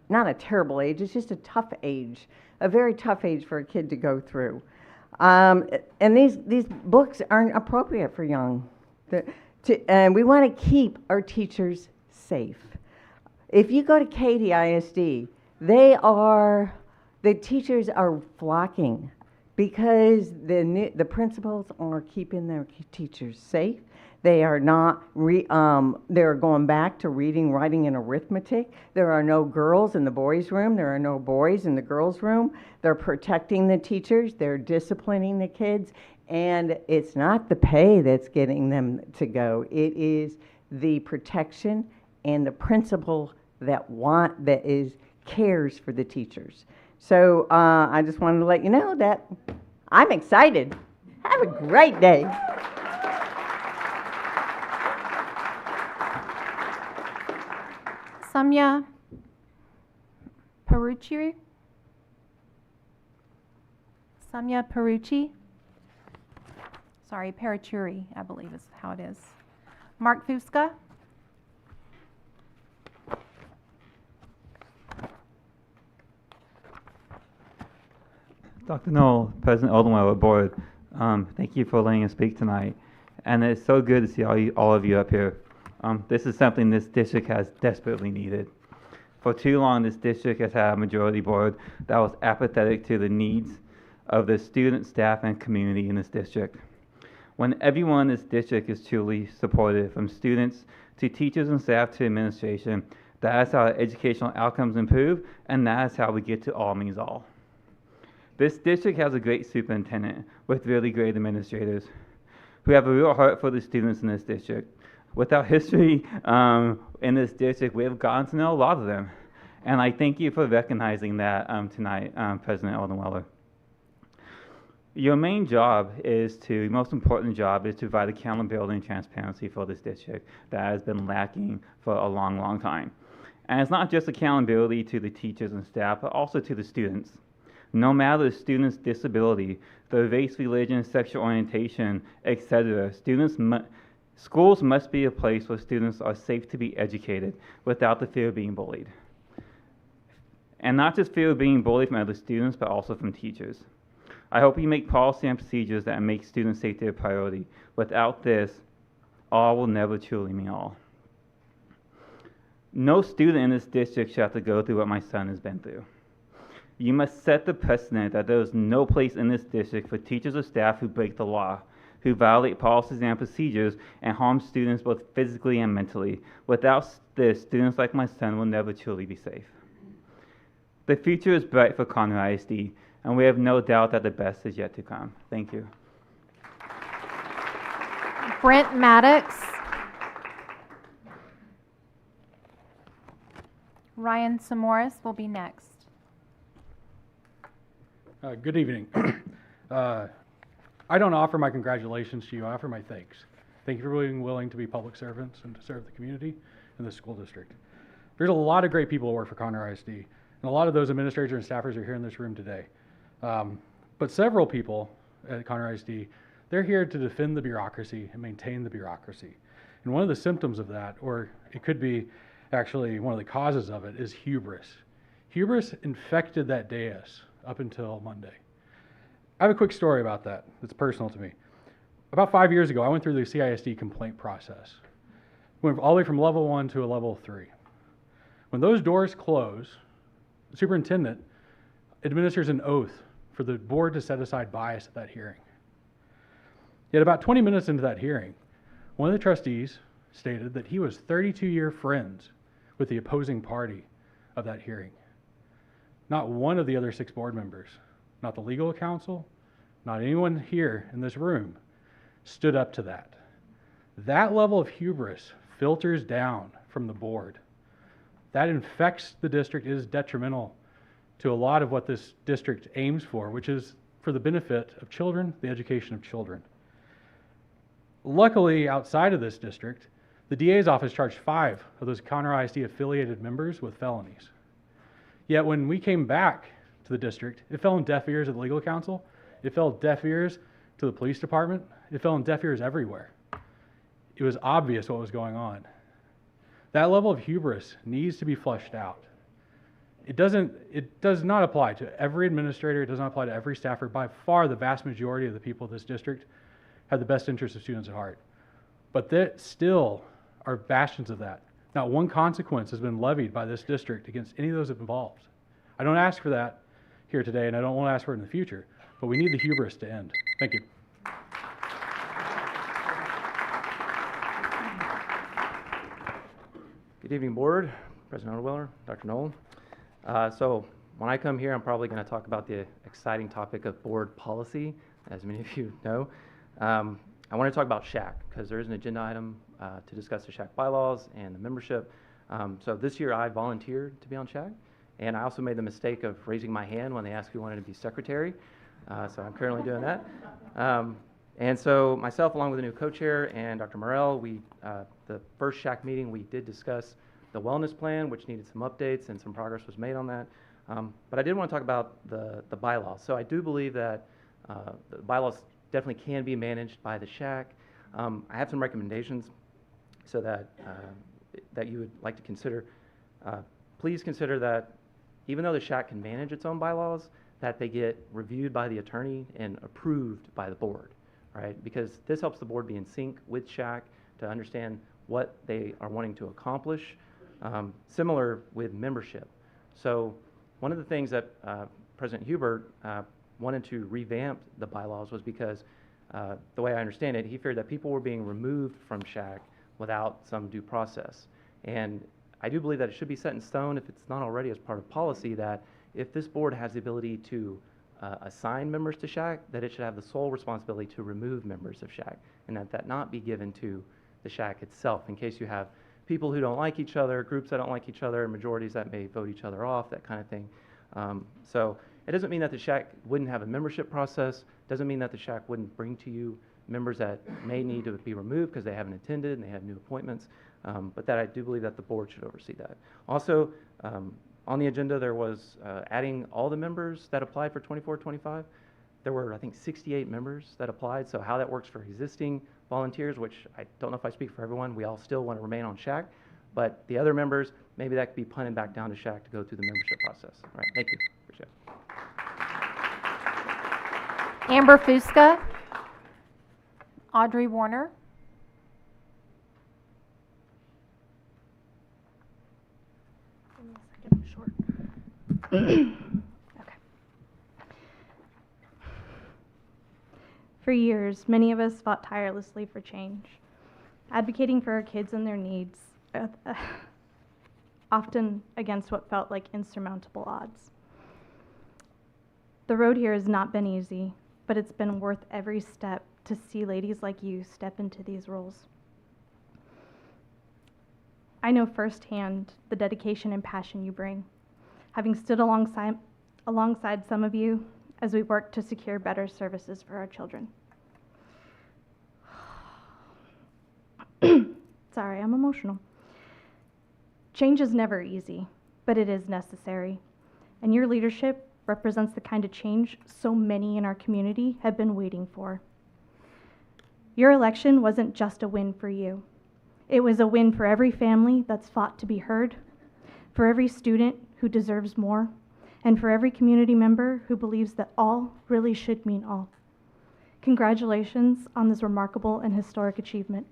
not a terrible age, it's just a tough age, a very tough age for a kid to go through. And these books aren't appropriate for young. And we want to keep our teachers safe. If you go to Katy ISD, the teachers are flocking because the principals are keeping their teachers safe. They are not, they're going back to reading, writing, and arithmetic. There are no girls in the boys' room. There are no boys in the girls' room. They're protecting the teachers. They're disciplining the kids. And it's not the pay that's getting them to go. It is the protection and the principal that cares for the teachers. So I just wanted to let you know that I'm excited. Have a great day. Samya Perucci. Samya Perucci. Sorry, Perachuri, I believe is how it is. Mark Fuska. Dr. Knoll, President Oldwell Board, thank you for letting us speak tonight. And it's so good to see all of you up here. This is something this district has desperately needed. For too long, this district has had a majority board that was apathetic to the needs of the student, staff, and community in this district. When everyone in this district is truly supported, from students to teachers and staff to administration, that is how educational outcomes improve, and that is how we get to all means all. This district has a great superintendent with really great administrators who have a real heart for the students in this district. With our history in this district, we have gotten to know a lot of them. And I thank you for recognizing that tonight, President Aldenweller. Your main job most important job is to provide accountability and transparency for this district that has been lacking for a long, long time. And it's not just accountability to the teachers and staff, but also to the students. No matter the student's disability, their race, religion, sexual orientation, etc., schools must be a place where students are safe to be educated without the fear of being bullied. And not just fear of being bullied from other students, but also from teachers. I hope you make policy and procedures that make student safety a priority. Without this, all will never truly mean all. No student in this district should have to go through what my son has been through. You must set the precedent that there is no place in this district for teachers or staff who break the law, who violate policies and procedures, and harm students both physically and mentally. Without this, students like my son will never truly be safe. The future is bright for Conroe ISD, and we have no doubt that the best is yet to come. Thank you. Brent Maddox. Ryan Samoris will be next. Good evening. I don't offer my congratulations to you, I offer my thanks. Thank you for being willing to be public servants and to serve the community and the school district. There's a lot of great people who work for Conroe ISD, and a lot of those administrators and staffers are here in this room today. But several people at Conroe ISD, they're here to defend the bureaucracy and maintain the bureaucracy. And one of the symptoms of that, or it could be actually one of the causes of it, is hubris. Hubris infected that dais up until Monday. I have a quick story about that that's personal to me. About 5 years ago, I went through the CISD complaint process. Went all the way from level 1 to a level 3. When those doors close, the superintendent administers an oath for the board to set aside bias at that hearing. Yet about 20 minutes into that hearing, one of the trustees stated that he was 32-year friends with the opposing party of that hearing. Not one of the other 6 board members, not the legal counsel, not anyone here in this room, stood up to that. That level of hubris filters down from the board. That infects the district. It is detrimental to a lot of what this district aims for, which is for the benefit of children, the education of children. Luckily, outside of this district, the DA's office charged 5 of those Conroe ISD affiliated members with felonies. Yet when we came back to the district, it fell on deaf ears at the legal counsel, it fell deaf ears to the police department, it fell on deaf ears everywhere. It was obvious what was going on. That level of hubris needs to be flushed out. It does not apply to every administrator, it does not apply to every staffer. By far, the vast majority of the people in this district have the best interests of students at heart. But there still are bastions of that. Not one consequence has been levied by this district against any of those involved. I don't ask for that here today, and I don't want to ask for it in the future, but we need the hubris to end. Thank you. Good evening, board, President Oldweller, Dr. Nolan. So when I come here, I'm probably going to talk about the exciting topic of board policy, as many of you know. I want to talk about SHAC, because there is an agenda item to discuss the SHAC bylaws and the membership. So this year I volunteered to be on SHAC, and I also made the mistake of raising my hand when they asked who wanted to be secretary. So I'm currently doing that. And so myself, along with the new co-chair and Dr. Morrell, the first SHAC meeting, we did discuss the wellness plan, which needed some updates and some progress was made on that. But I did want to talk about the bylaws. So I do believe that the bylaws definitely can be managed by the SHAC. I have some recommendations so that you would like to consider. Please consider that even though the SHAC can manage its own bylaws, that they get reviewed by the attorney and approved by the board, right? Because this helps the board be in sync with SHAC to understand what they are wanting to accomplish. Similar with membership. So one of the things that President Hubert wanted to revamp the bylaws was because the way I understand it, he feared that people were being removed from SHAC without some due process. And I do believe that it should be set in stone, if it's not already as part of policy, that if this board has the ability to assign members to SHAC, that it should have the sole responsibility to remove members of SHAC, and that not be given to the SHAC itself, in case you have people who don't like each other, groups that don't like each other, majorities that may vote each other off, that kind of thing. So it doesn't mean that the SHAC wouldn't have a membership process, doesn't mean that the SHAC wouldn't bring to you members that may need to be removed because they haven't attended and they have new appointments, but that I do believe that the board should oversee that. Also, on the agenda there was adding all the members that applied for 24-25. There were, I think, 68 members that applied, so how that works for existing volunteers, which I don't know if I speak for everyone, we all still want to remain on SHAC, but the other members, maybe that could be punted back down to SHAC to go through the membership process. All right, thank you. Appreciate it. Amber Fuska. Audrey Warner. Okay. For years, many of us fought tirelessly for change, advocating for our kids and their needs, often against what felt like insurmountable odds. The road here has not been easy, but it's been worth every step to see ladies like you step into these roles. I know firsthand the dedication and passion you bring, having stood alongside some of you as we work to secure better services for our children. Sorry, I'm emotional. Change is never easy, but it is necessary, and your leadership represents the kind of change so many in our community have been waiting for. Your election wasn't just a win for you. It was a win for every family that's fought to be heard, for every student who deserves more, and for every community member who believes that all really should mean all. Congratulations on this remarkable and historic achievement.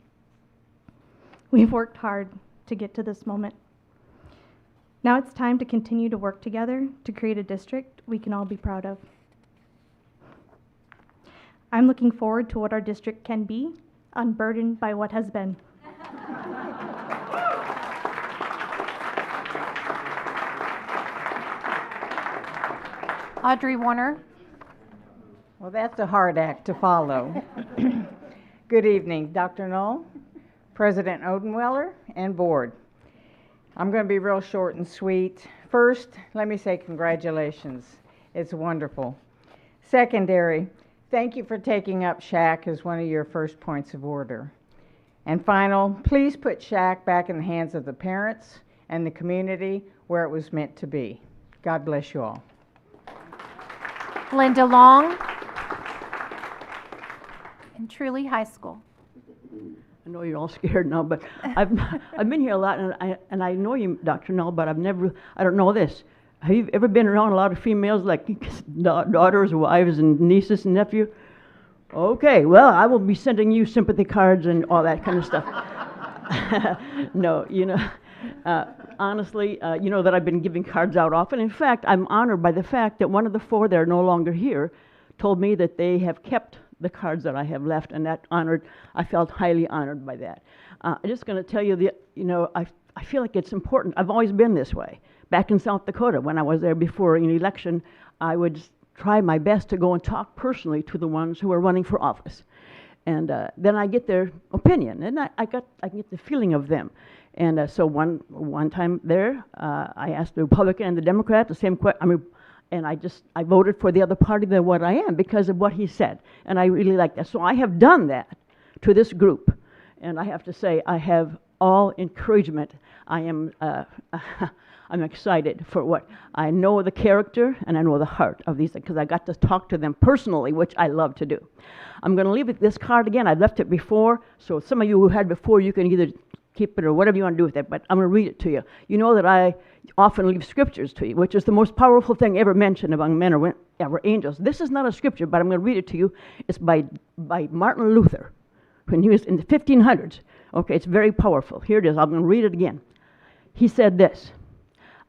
We've worked hard to get to this moment. Now it's time to continue to work together to create a district we can all be proud of. I'm looking forward to what our district can be, unburdened by what has been. Audrey Warner. Well, that's a hard act to follow. Good evening, Dr. Knoll, President Odenweller, and board. I'm going to be real short and sweet. First, let me say congratulations. It's wonderful. Secondary, thank you for taking up SHAC as one of your first points of order. And final, please put SHAC back in the hands of the parents and the community where it was meant to be. God bless you all. Linda Long. And Truly High School. I know you're all scared now, but I've been here a lot, and I know you, Dr. Null, but I don't know this. Have you ever been around a lot of females, like daughters, wives, and nieces and nephews? Okay, well, I will be sending you sympathy cards and all that kind of stuff. No, honestly, you know that I've been giving cards out often. In fact, I'm honored by the fact that one of the four that are no longer here told me that they have kept the cards that I have left, and I felt highly honored by that. I'm just going to tell you, I feel like it's important. I've always been this way. Back in South Dakota, when I was there before an election, I would try my best to go and talk personally to the ones who are running for office. And then I get their opinion, and I get the feeling of them. And so one time there, I asked the Republican and the Democrat the same question. And I voted for the other party than what I am because of what he said. And I really like that. So I have done that to this group. And I have to say, I have all encouragement. I am, I'm excited for what I know the character and I know the heart of these, because I got to talk to them personally, which I love to do. I'm going to leave this card again. I've left it before, so some of you who had before, you can either keep it or whatever you want to do with it, but I'm going to read it to you. You know that I often leave scriptures to you, which is the most powerful thing ever mentioned among men or ever angels. This is not a scripture, but I'm going to read it to you. It's by Martin Luther, when he was in the 1500s. Okay, it's very powerful. Here it is. I'm going to read it again. He said this: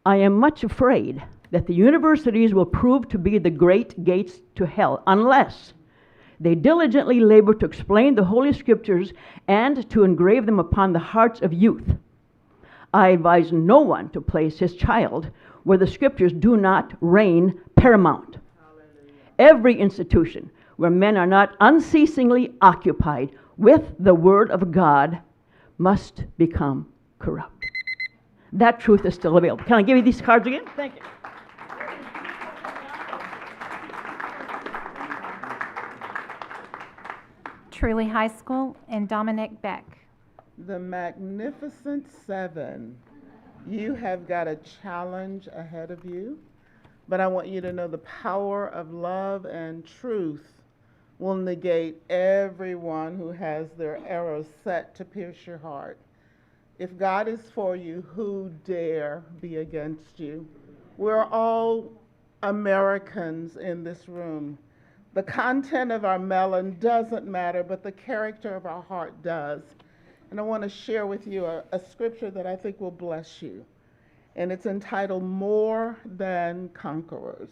I am much afraid that the universities will prove to be the great gates to hell unless they diligently labor to explain the Holy Scriptures and to engrave them upon the hearts of youth. I advise no one to place his child where the Scriptures do not reign paramount. Every institution where men are not unceasingly occupied with the Word of God must become corrupt. That truth is still available. Can I give you these cards again? Thank you. Truly High School and Dominic Beck. The Magnificent Seven. You have got a challenge ahead of you, but I want you to know the power of love and truth will negate everyone who has their arrows set to pierce your heart. If God is for you, who dare be against you? We're all Americans in this room. The content of our melon doesn't matter, but the character of our heart does. And I want to share with you a scripture that I think will bless you. And it's entitled, More Than Conquerors.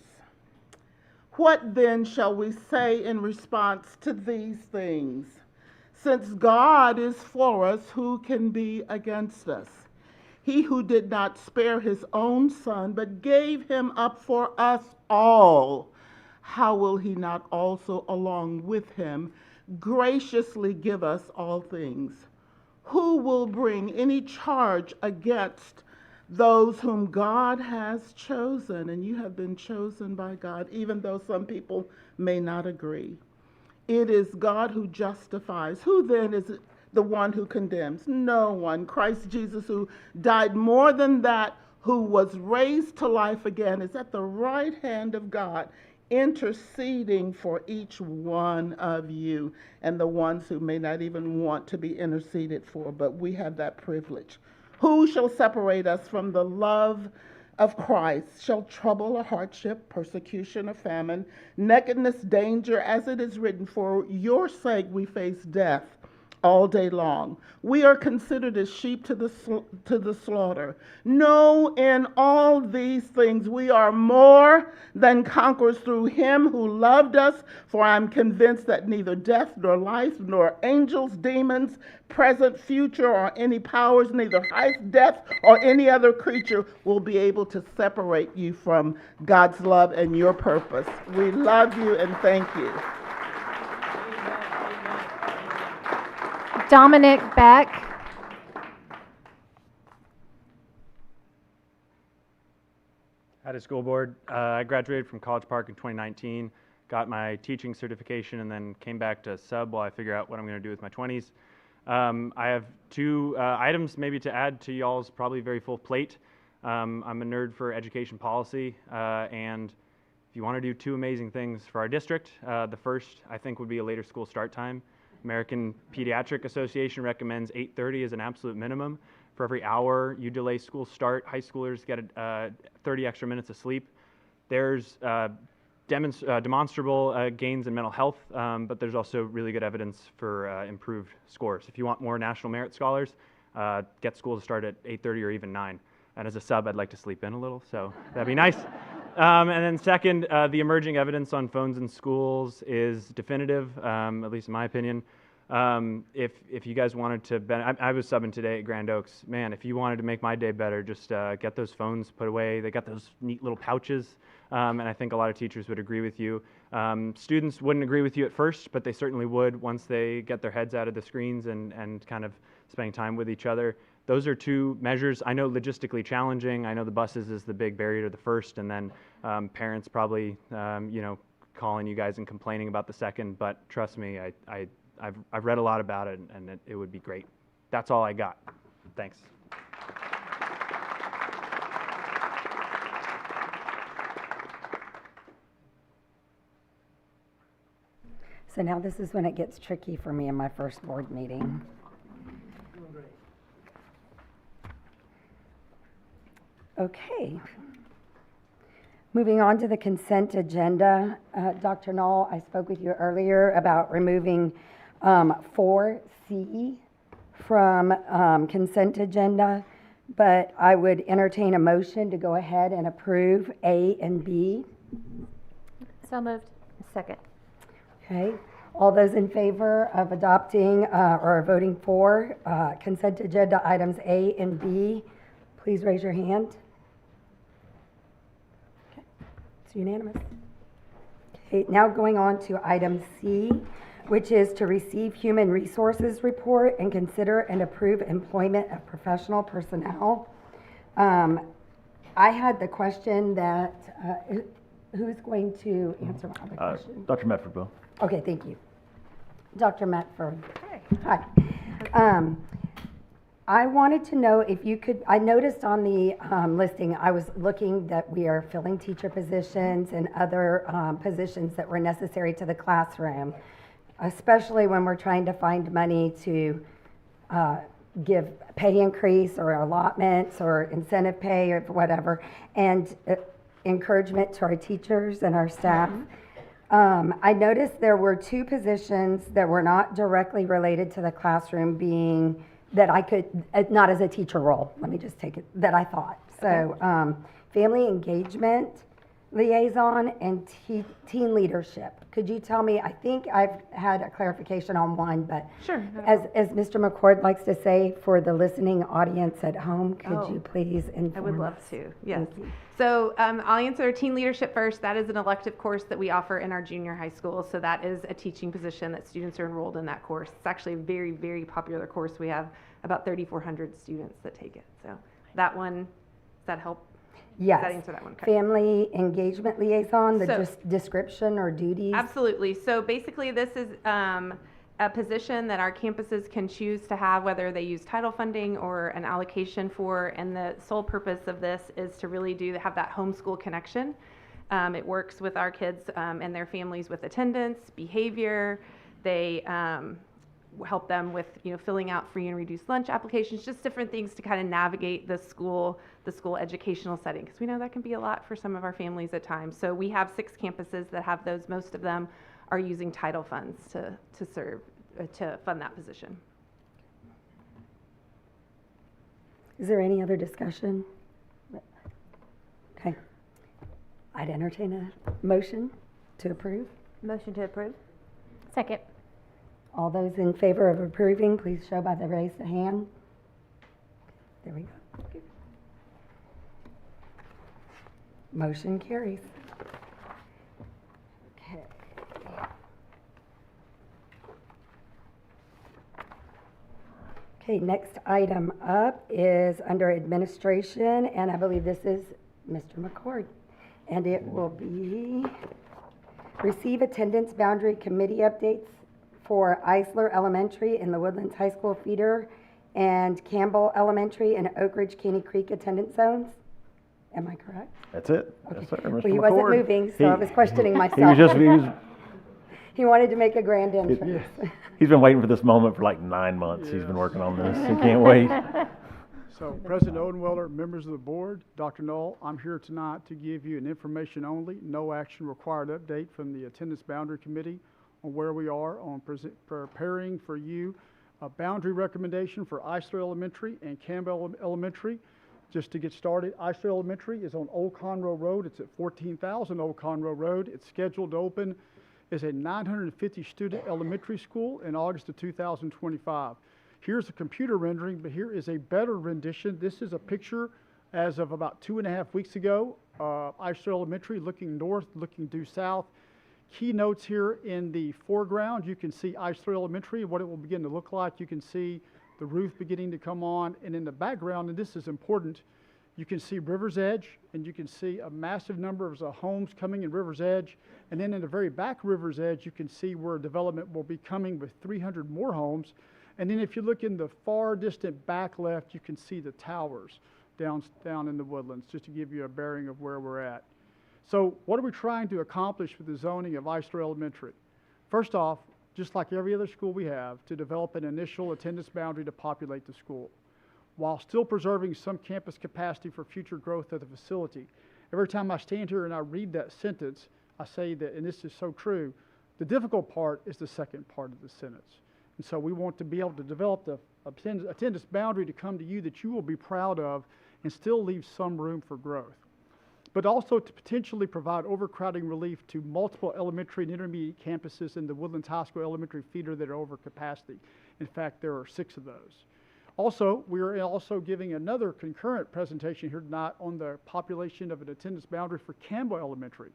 What then shall we say in response to these things? Since God is for us, who can be against us? He who did not spare his own son, but gave him up for us all, how will he not also along with him graciously give us all things? Who will bring any charge against those whom God has chosen? And you have been chosen by God, even though some people may not agree. It is God who justifies. Who then is the one who condemns? No one. Christ Jesus, who died more than that, who was raised to life again, is at the right hand of God, interceding for each one of you and the ones who may not even want to be interceded for, but we have that privilege. Who shall separate us from the love of Christ? Shall trouble or hardship, persecution or famine, nakedness, danger, as it is written, for your sake we face death all day long. We are considered as sheep to the slaughter. No, in all these things we are more than conquerors through him who loved us, for I am convinced that neither death nor life, nor angels, demons, present, future, or any powers, neither height, depth, or any other creature will be able to separate you from God's love and your purpose. We love you and thank you. Dominic Beck. At a school board, I graduated from College Park in 2019, got my teaching certification, and then came back to sub while I figure out what I'm going to do with my 20s. I have two items maybe to add to y'all's probably very full plate. I'm a nerd for education policy, and if you want to do two amazing things for our district, the first I think would be a later school start time. American Pediatric Association recommends 8:30 as an absolute minimum. For every hour you delay school start, high schoolers get 30 extra minutes of sleep. There's demonstrable gains in mental health, but there's also really good evidence for improved scores. If you want more national merit scholars, get school to start at 8:30 or even 9. And as a sub, I'd like to sleep in a little, so that'd be nice. And then second, the emerging evidence on phones in schools is definitive, at least in my opinion. If you guys wanted to, I was subbing today at Grand Oaks. Man, if you wanted to make my day better, just get those phones put away. They got those neat little pouches, and I think a lot of teachers would agree with you. Students wouldn't agree with you at first, but they certainly would once they get their heads out of the screens and kind of spending time with each other. those are two measures. I know logistically challenging. I know the buses is the big barrier to the first, and then parents probably, calling you guys and complaining about the second. But trust me, I've read a lot about it, and it would be great. That's all I got. Thanks. So now this is when it gets tricky for me in my first board meeting. Okay. Moving on to the consent agenda. Dr. Knoll, I spoke with you earlier about removing 4C from consent agenda, but I would entertain a motion to go ahead and approve A and B. So moved. Second. Okay. All those in favor of adopting or voting for consent agenda items A and B, please raise your hand. Okay. It's unanimous. Okay. Now going on to item C, which is to receive human resources report and consider and approve employment of professional personnel. I had the question that, who's going to answer my question? Dr. Medford will. Okay, thank you. Dr. Medford. Hi. I wanted to know if you could, I noticed on the listing, I was looking that we are filling teacher positions and other positions that were necessary to the classroom, especially when we're trying to find money to give pay increase or allotments or incentive pay or whatever, and encouragement to our teachers and our staff. I noticed there were 2 positions that were not directly related to the classroom being, that I could, not as a teacher role, let me just take it, that I thought. So, family engagement liaison and teen leadership. Could you tell me, I think I've had a clarification on one, but sure. As Mr. McCord likes to say, for the listening audience at home, could you please inform I would love us? to, yes. Thank you. So I'll answer teen leadership first. That is an elective course that we offer in our junior high school. So that is a teaching position that students are enrolled in that course. It's actually a very, very popular course. We have about 3,400 students that take it. So that one, does that help? Yes. Does that answer that one? Okay. Family engagement liaison, the So- description or duties? Absolutely. So basically, this is a position that our campuses can choose to have, whether they use title funding or an allocation for, and the sole purpose of this is to really have that homeschool connection. It works with our kids and their families with attendance, behavior. They help them with filling out free and reduced lunch applications, just different things to kind of navigate the school educational setting, because we know that can be a lot for some of our families at times. So we have 6 campuses that have those. Most of them are using title funds to fund that position. Is there any other discussion? Okay. I'd entertain a motion to approve. Motion to approve. Second. All those in favor of approving, please show by the raised hand. There we go. Motion carries. Okay. Okay, next item up is under administration, and I believe this is Mr. McCord. And it will be receive attendance boundary committee updates for Eisler Elementary in the Woodlands High School feeder and Campbell Elementary and Oak Ridge Caney Creek attendance zones. Am I correct? That's it. Okay. Yes, sir, Mr. Well, he wasn't McCord. moving, so I was questioning myself. He wanted to make a grand entrance. He's been waiting for this moment for like 9 months. He's been working on this. He can't wait. So President Odenwelder, members of the board, Dr. Knoll, I'm here tonight to give you an information only, no action required update from the Attendance Boundary Committee on where we are on preparing for you a boundary recommendation for Eisler Elementary and Campbell Elementary. Just to get started, Eisler Elementary is on Old Conroe Road. It's at 14,000 Old Conroe Road. It's scheduled to open as a 950 student elementary school in August of 2025. Here's a computer rendering, but here is a better rendition. This is a picture as of about 2.5 weeks ago. Eisler Elementary looking north, looking due south. Key notes here in the foreground, you can see Eisler Elementary, what it will begin to look like. You can see the roof beginning to come on, and in the background, and this is important, you can see River's Edge, and you can see a massive number of homes coming in River's Edge. And then in the very back River's Edge, you can see where development will be coming with 300 more homes. And then if you look in the far distant back left, you can see the towers down in the woodlands, just to give you a bearing of where we're at. So what are we trying to accomplish with the zoning of Ister Elementary? First off, just like every other school we have, to develop an initial attendance boundary to populate the school, while still preserving some campus capacity for future growth of the facility. Every time I stand here and I read that sentence, I say that, and this is so true, the difficult part is the second part of the sentence. And so we want to be able to develop the attendance boundary to come to you that you will be proud of and still leave some room for growth. But also to potentially provide overcrowding relief to multiple elementary and intermediate campuses in the Woodlands High School elementary feeder that are over capacity. In fact, there are 6 of those. Also, we are also giving another concurrent presentation here tonight on the population of an attendance boundary for Campbell Elementary.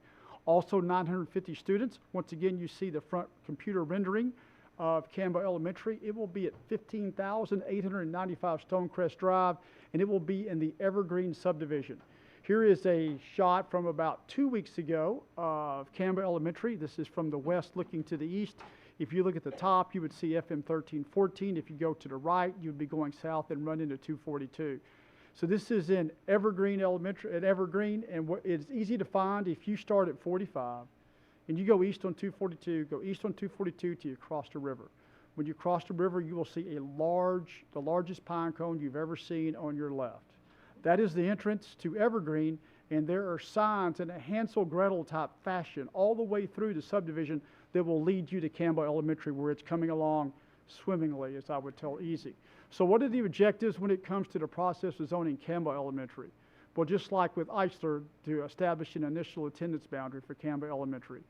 Also 950 students. Once again, you see the front computer rendering of Campbell Elementary. It will be at 15,895 Stonecrest Drive, and it will be in the Evergreen subdivision. Here is a shot from about 2 weeks ago of Campbell Elementary. This is from the west looking to the east. If you look at the top, you would see FM 1314. If you go to the right, you'd be going south and run into 242. So this is in Evergreen Elementary, at Evergreen, and it's easy to find. If you start at 45 and you go east on 242, go east on 242 till you cross the river. When you cross the river, you will see the largest pine cone you've ever seen on your left. That is the entrance to Evergreen, and there are signs in a Hansel Gretel type fashion all the way through the subdivision that will lead you to Campbell Elementary, where it's coming along swimmingly, as I would tell easy. So what are the objectives when it comes to the process of zoning Campbell Elementary? Well, just like with Ister, to establish an initial attendance boundary for Campbell Elementary,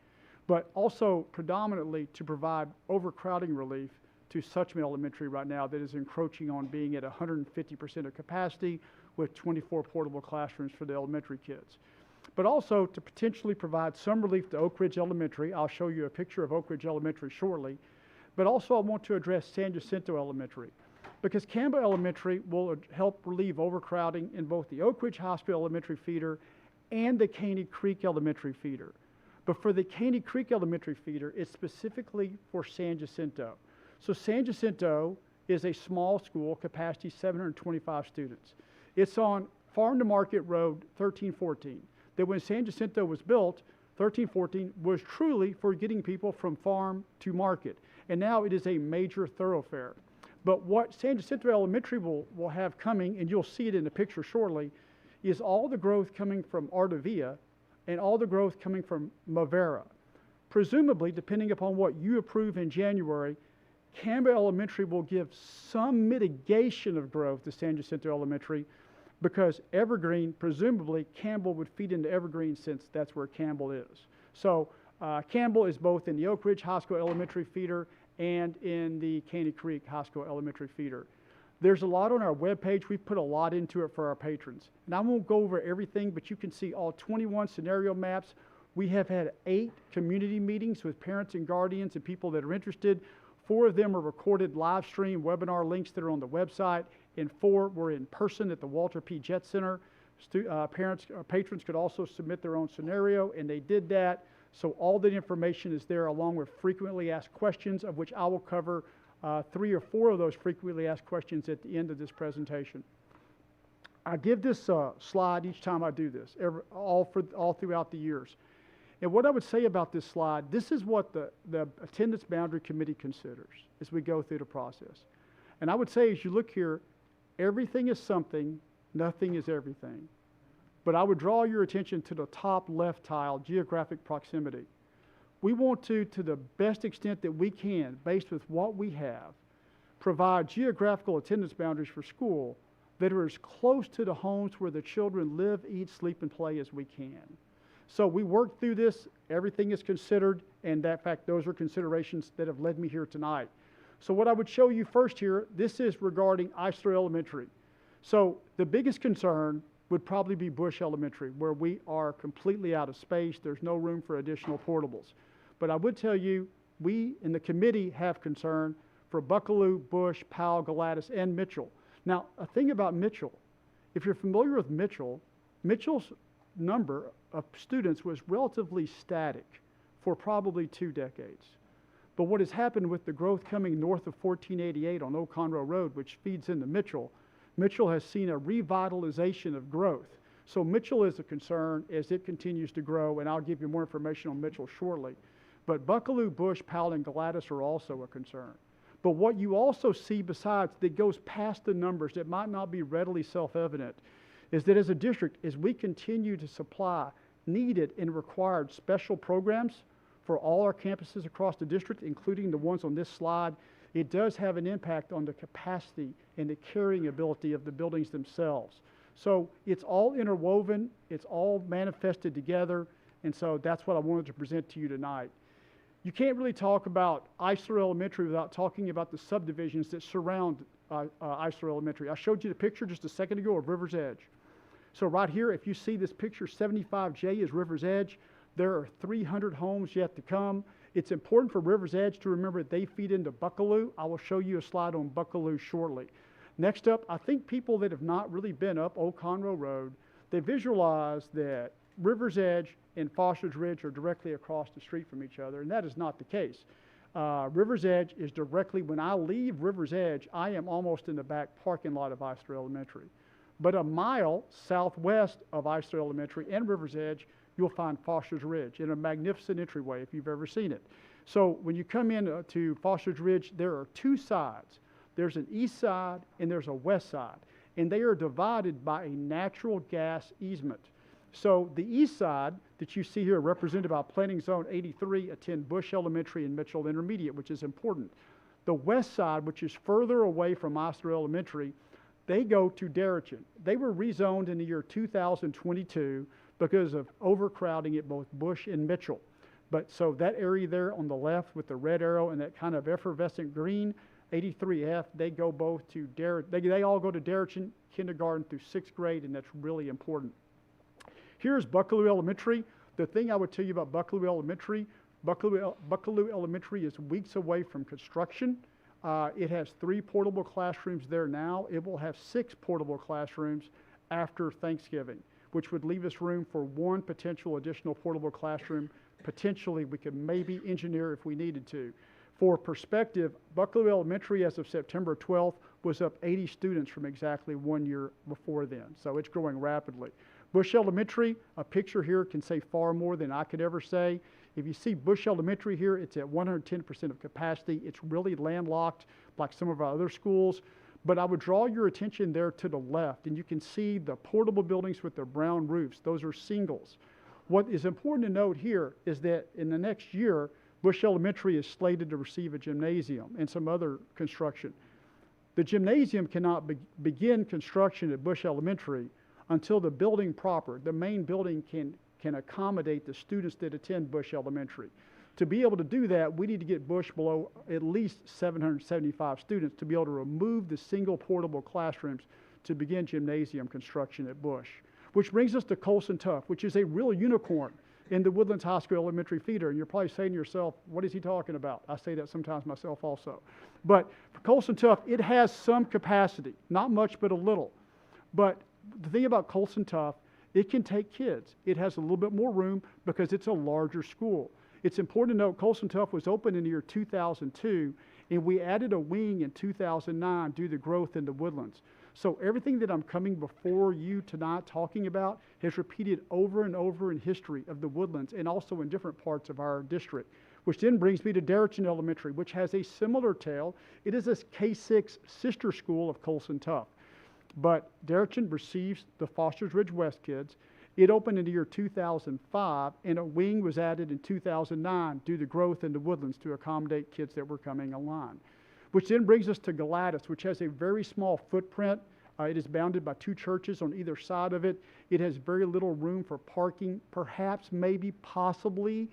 but also predominantly to provide overcrowding relief to Suchman Elementary right now that is encroaching on being at 150% of capacity with 24 portable classrooms for the elementary kids. But also to potentially provide some relief to Oak Ridge Elementary. I'll show you a picture of Oak Ridge Elementary shortly. But also I want to address San Jacinto Elementary, because Campbell Elementary will help relieve overcrowding in both the Oak Ridge Hospital Elementary feeder and the Caney Creek Elementary feeder. But for the Caney Creek Elementary feeder, it's specifically for San Jacinto. So San Jacinto is a small school, capacity 725 students. It's on Farm to Market Road 1314. That when San Jacinto was built, 1314 was truly for getting people from farm to market. And now it is a major thoroughfare. But what San Jacinto Elementary will have coming, and you'll see it in the picture shortly, is all the growth coming from Ardavia and all the growth coming from Mavera. Presumably, depending upon what you approve in January, Campbell Elementary will give some mitigation of growth to San Jacinto Elementary, because Evergreen, presumably Campbell would feed into Evergreen since that's where Campbell is. So Campbell is both in the Oak Ridge High School Elementary feeder and in the Caney Creek High School Elementary feeder. There's a lot on our webpage. We've put a lot into it for our patrons. And I won't go over everything, but you can see all 21 scenario maps. We have had 8 community meetings with parents and guardians and people that are interested. 4 of them are recorded live stream webinar links that are on the website, and 4 were in person at the Walter P. Jet Center. Patrons could also submit their own scenario, and they did that. So all that information is there, along with frequently asked questions, of which I will cover 3 or 4 of those frequently asked questions at the end of this presentation. I give this slide each time I do this, all throughout the years. And what I would say about this slide, this is what the Attendance Boundary Committee considers as we go through the process. And I would say, as you look here, everything is something, nothing is everything. But I would draw your attention to the top left tile, geographic proximity. We want to the best extent that we can, based with what we have, provide geographical attendance boundaries for school that are as close to the homes where the children live, eat, sleep, and play as we can. So we worked through this, everything is considered, and in fact, those are considerations that have led me here tonight. So what I would show you first here, this is regarding Ister Elementary. So the biggest concern would probably be Bush Elementary, where we are completely out of space. There's no room for additional portables. But I would tell you, we in the committee have concern for Buckaloo, Bush, Powell, Galatas, and Mitchell. Now, a thing about Mitchell, if you're familiar with Mitchell, Mitchell's number of students was relatively static for probably 2 decades. But what has happened with the growth coming north of 1488 on Old Conroe Road, which feeds into Mitchell, Mitchell has seen a revitalization of growth. So Mitchell is a concern as it continues to grow, and I'll give you more information on Mitchell shortly. But Buckaloo, Bush, Powell, and Galatas are also a concern. But what you also see besides that goes past the numbers that might not be readily self-evident is that as a district, as we continue to supply needed and required special programs for all our campuses across the district, including the ones on this slide, it does have an impact on the capacity and the carrying ability of the buildings themselves. So it's all interwoven, it's all manifested together, and so that's what I wanted to present to you tonight. You can't really talk about Eisler Elementary without talking about the subdivisions that surround Eisler Elementary. I showed you the picture just a second ago of River's Edge. So right here, if you see this picture, 75J is River's Edge. There are 300 homes yet to come. It's important for River's Edge to remember they feed into Buckaloo. I will show you a slide on Buckaloo shortly. Next up, I think people that have not really been up Old Conroe Road, they visualize that River's Edge and Foster's Ridge are directly across the street from each other, and that is not the case. River's Edge is directly, when I leave River's Edge, I am almost in the back parking lot of Eisler Elementary. But a mile southwest of Eisler Elementary and River's Edge, you'll find Foster's Ridge in a magnificent entryway if you've ever seen it. So when you come in to Foster's Ridge, there are 2 sides. There's an east side and there's a west side, and they are divided by a natural gas easement. So the east side that you see here represented by Planning Zone 83 attend Bush Elementary and Mitchell Intermediate, which is important. The west side, which is further away from Eisler Elementary, they go to Darrichin. They were rezoned in the year 2022 because of overcrowding at both Bush and Mitchell. But so that area there on the left with the red arrow and that kind of effervescent green, 83F, they go both to they all go to Darrichin kindergarten through 6th grade, and that's really important. Here's Buckaloo Elementary. The thing I would tell you about Buckaloo Elementary, Buckaloo Elementary is weeks away from construction. It has 3 portable classrooms there now. It will have 6 portable classrooms after Thanksgiving, which would leave us room for 1 potential additional portable classroom. Potentially, we could maybe engineer if we needed to. For perspective, Buckaloo Elementary as of September 12th was up 80 students from exactly 1 year before then. So it's growing rapidly. Bush Elementary, a picture here can say far more than I could ever say. If you see Bush Elementary here, it's at 110% of capacity. It's really landlocked like some of our other schools. But I would draw your attention there to the left, and you can see the portable buildings with their brown roofs. Those are singles. What is important to note here is that in the next year, Bush Elementary is slated to receive a gymnasium and some other construction. The gymnasium cannot begin construction at Bush Elementary until the building proper, the main building, can accommodate the students that attend Bush Elementary. To be able to do that, we need to get Bush below at least 775 students to be able to remove the single portable classrooms to begin gymnasium construction at Bush. Which brings us to Colson Tough, which is a real unicorn in the Woodlands High School Elementary feeder. And you're probably saying to yourself, what is he talking about? I say that sometimes myself also. But for Colson Tough, it has some capacity, not much, but a little. But the thing about Colson Tough, it can take kids. It has a little bit more room because it's a larger school. It's important to note Colson Tough was opened in the year 2002, and we added a wing in 2009 due to growth in the Woodlands. So everything that I'm coming before you tonight talking about has repeated over and over in history of the Woodlands and also in different parts of our district, which then brings me to Darrichin Elementary, which has a similar tale. It is a K-6 sister school of Colson Tough. But Darrichin receives the Foster's Ridge West kids. It opened in the year 2005, and a wing was added in 2009 due to growth in the Woodlands to accommodate kids that were coming online. Which then brings us to Galatas, which has a very small footprint. It is bounded by 2 churches on either side of it. It has very little room for parking, perhaps, maybe, possibly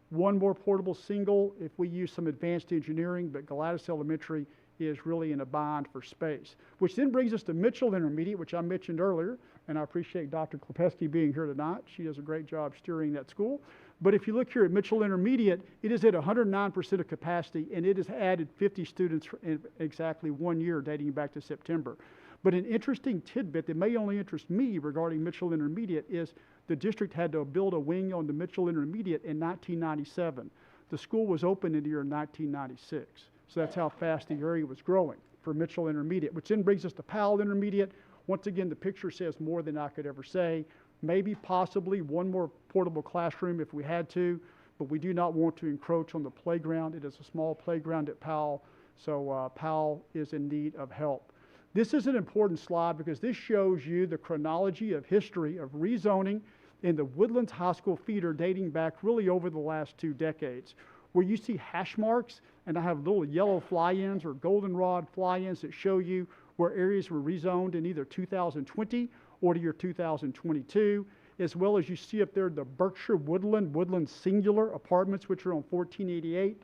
1 more portable single if we use some advanced engineering, but Galatas Elementary is really in a bind for space. Which then brings us to Mitchell Intermediate, which I mentioned earlier, and I appreciate Dr. Klepesky being here tonight. She does a great job steering that school. But if you look here at Mitchell Intermediate, it is at 109% of capacity, and it has added 50 students in exactly 1 year, dating back to September. But an interesting tidbit that may only interest me regarding Mitchell Intermediate is the district had to build a wing on the Mitchell Intermediate in 1997. The school was opened in the year 1996. So that's how fast the area was growing for Mitchell Intermediate, which then brings us to Powell Intermediate. Once again, the picture says more than I could ever say. Maybe possibly one more portable classroom if we had to, but we do not want to encroach on the playground. It is a small playground at Powell, so Powell is in need of help. This is an important slide because this shows you the chronology of history of rezoning in the Woodlands High School feeder dating back really over the last 2 decades, where you see hash marks, and I have little yellow fly-ins or goldenrod fly-ins that show you where areas were rezoned in either 2020 or the year 2022, as well as you see up there the Berkshire Woodland Singular Apartments, which are on 1488,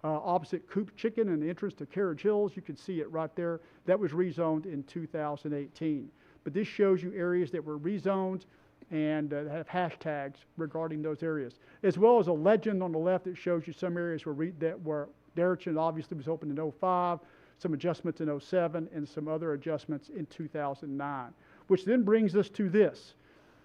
opposite Coop Chicken and the entrance to Carriage Hills. You can see it right there. That was rezoned in 2018. But this shows you areas that were rezoned and have hashtags regarding those areas, as well as a legend on the left that shows you some areas where Darrington obviously was opened in 05, some adjustments in 07, and some other adjustments in 2009. Which then brings us to this.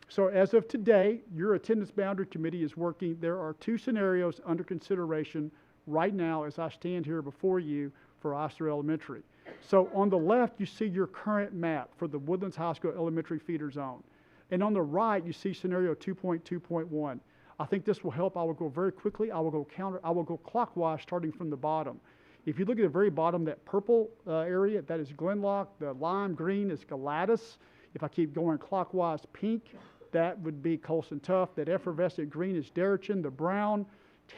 So as of today, your attendance boundary committee is working. There are 2 scenarios under consideration right now as I stand here before you for Eisler Elementary. So on the left, you see your current map for the Woodlands High School Elementary feeder zone. And on the right, you see scenario 2.2.1. I think this will help. I will go very quickly. I will go clockwise starting from the bottom. If you look at the very bottom, that purple area, that is Glenlock. The lime green is Galatas. If I keep going clockwise, pink, that would be Colson Tough. That effervescent green is Darrington. The brown,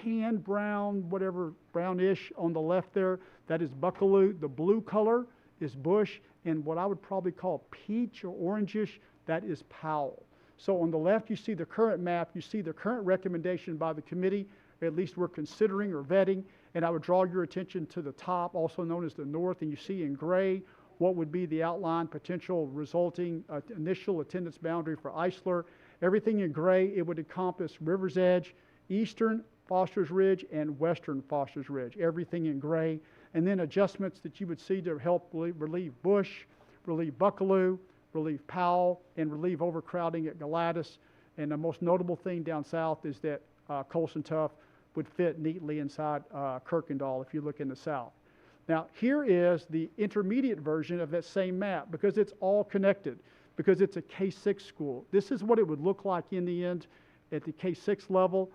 tan brown, whatever, brownish on the left there, that is Buckaloo. The blue color is Bush. And what I would probably call peach or orangish, that is Powell. So on the left, you see the current map. You see the current recommendation by the committee, or at least we're considering or vetting. And I would draw your attention to the top, also known as the north, and you see in gray what would be the outline potential resulting initial attendance boundary for Eisler. Everything in gray, it would encompass River's Edge, Eastern Foster's Ridge, and Western Foster's Ridge. Everything in gray. And then adjustments that you would see to help relieve Bush, relieve Buckaloo, relieve Powell, and relieve overcrowding at Galatas. And the most notable thing down south is that Colson Tough would fit neatly inside Kirkendall if you look in the south. Now, here is the intermediate version of that same map because it's all connected, because it's a K-6 school. This is what it would look like in the end at the K-6 level,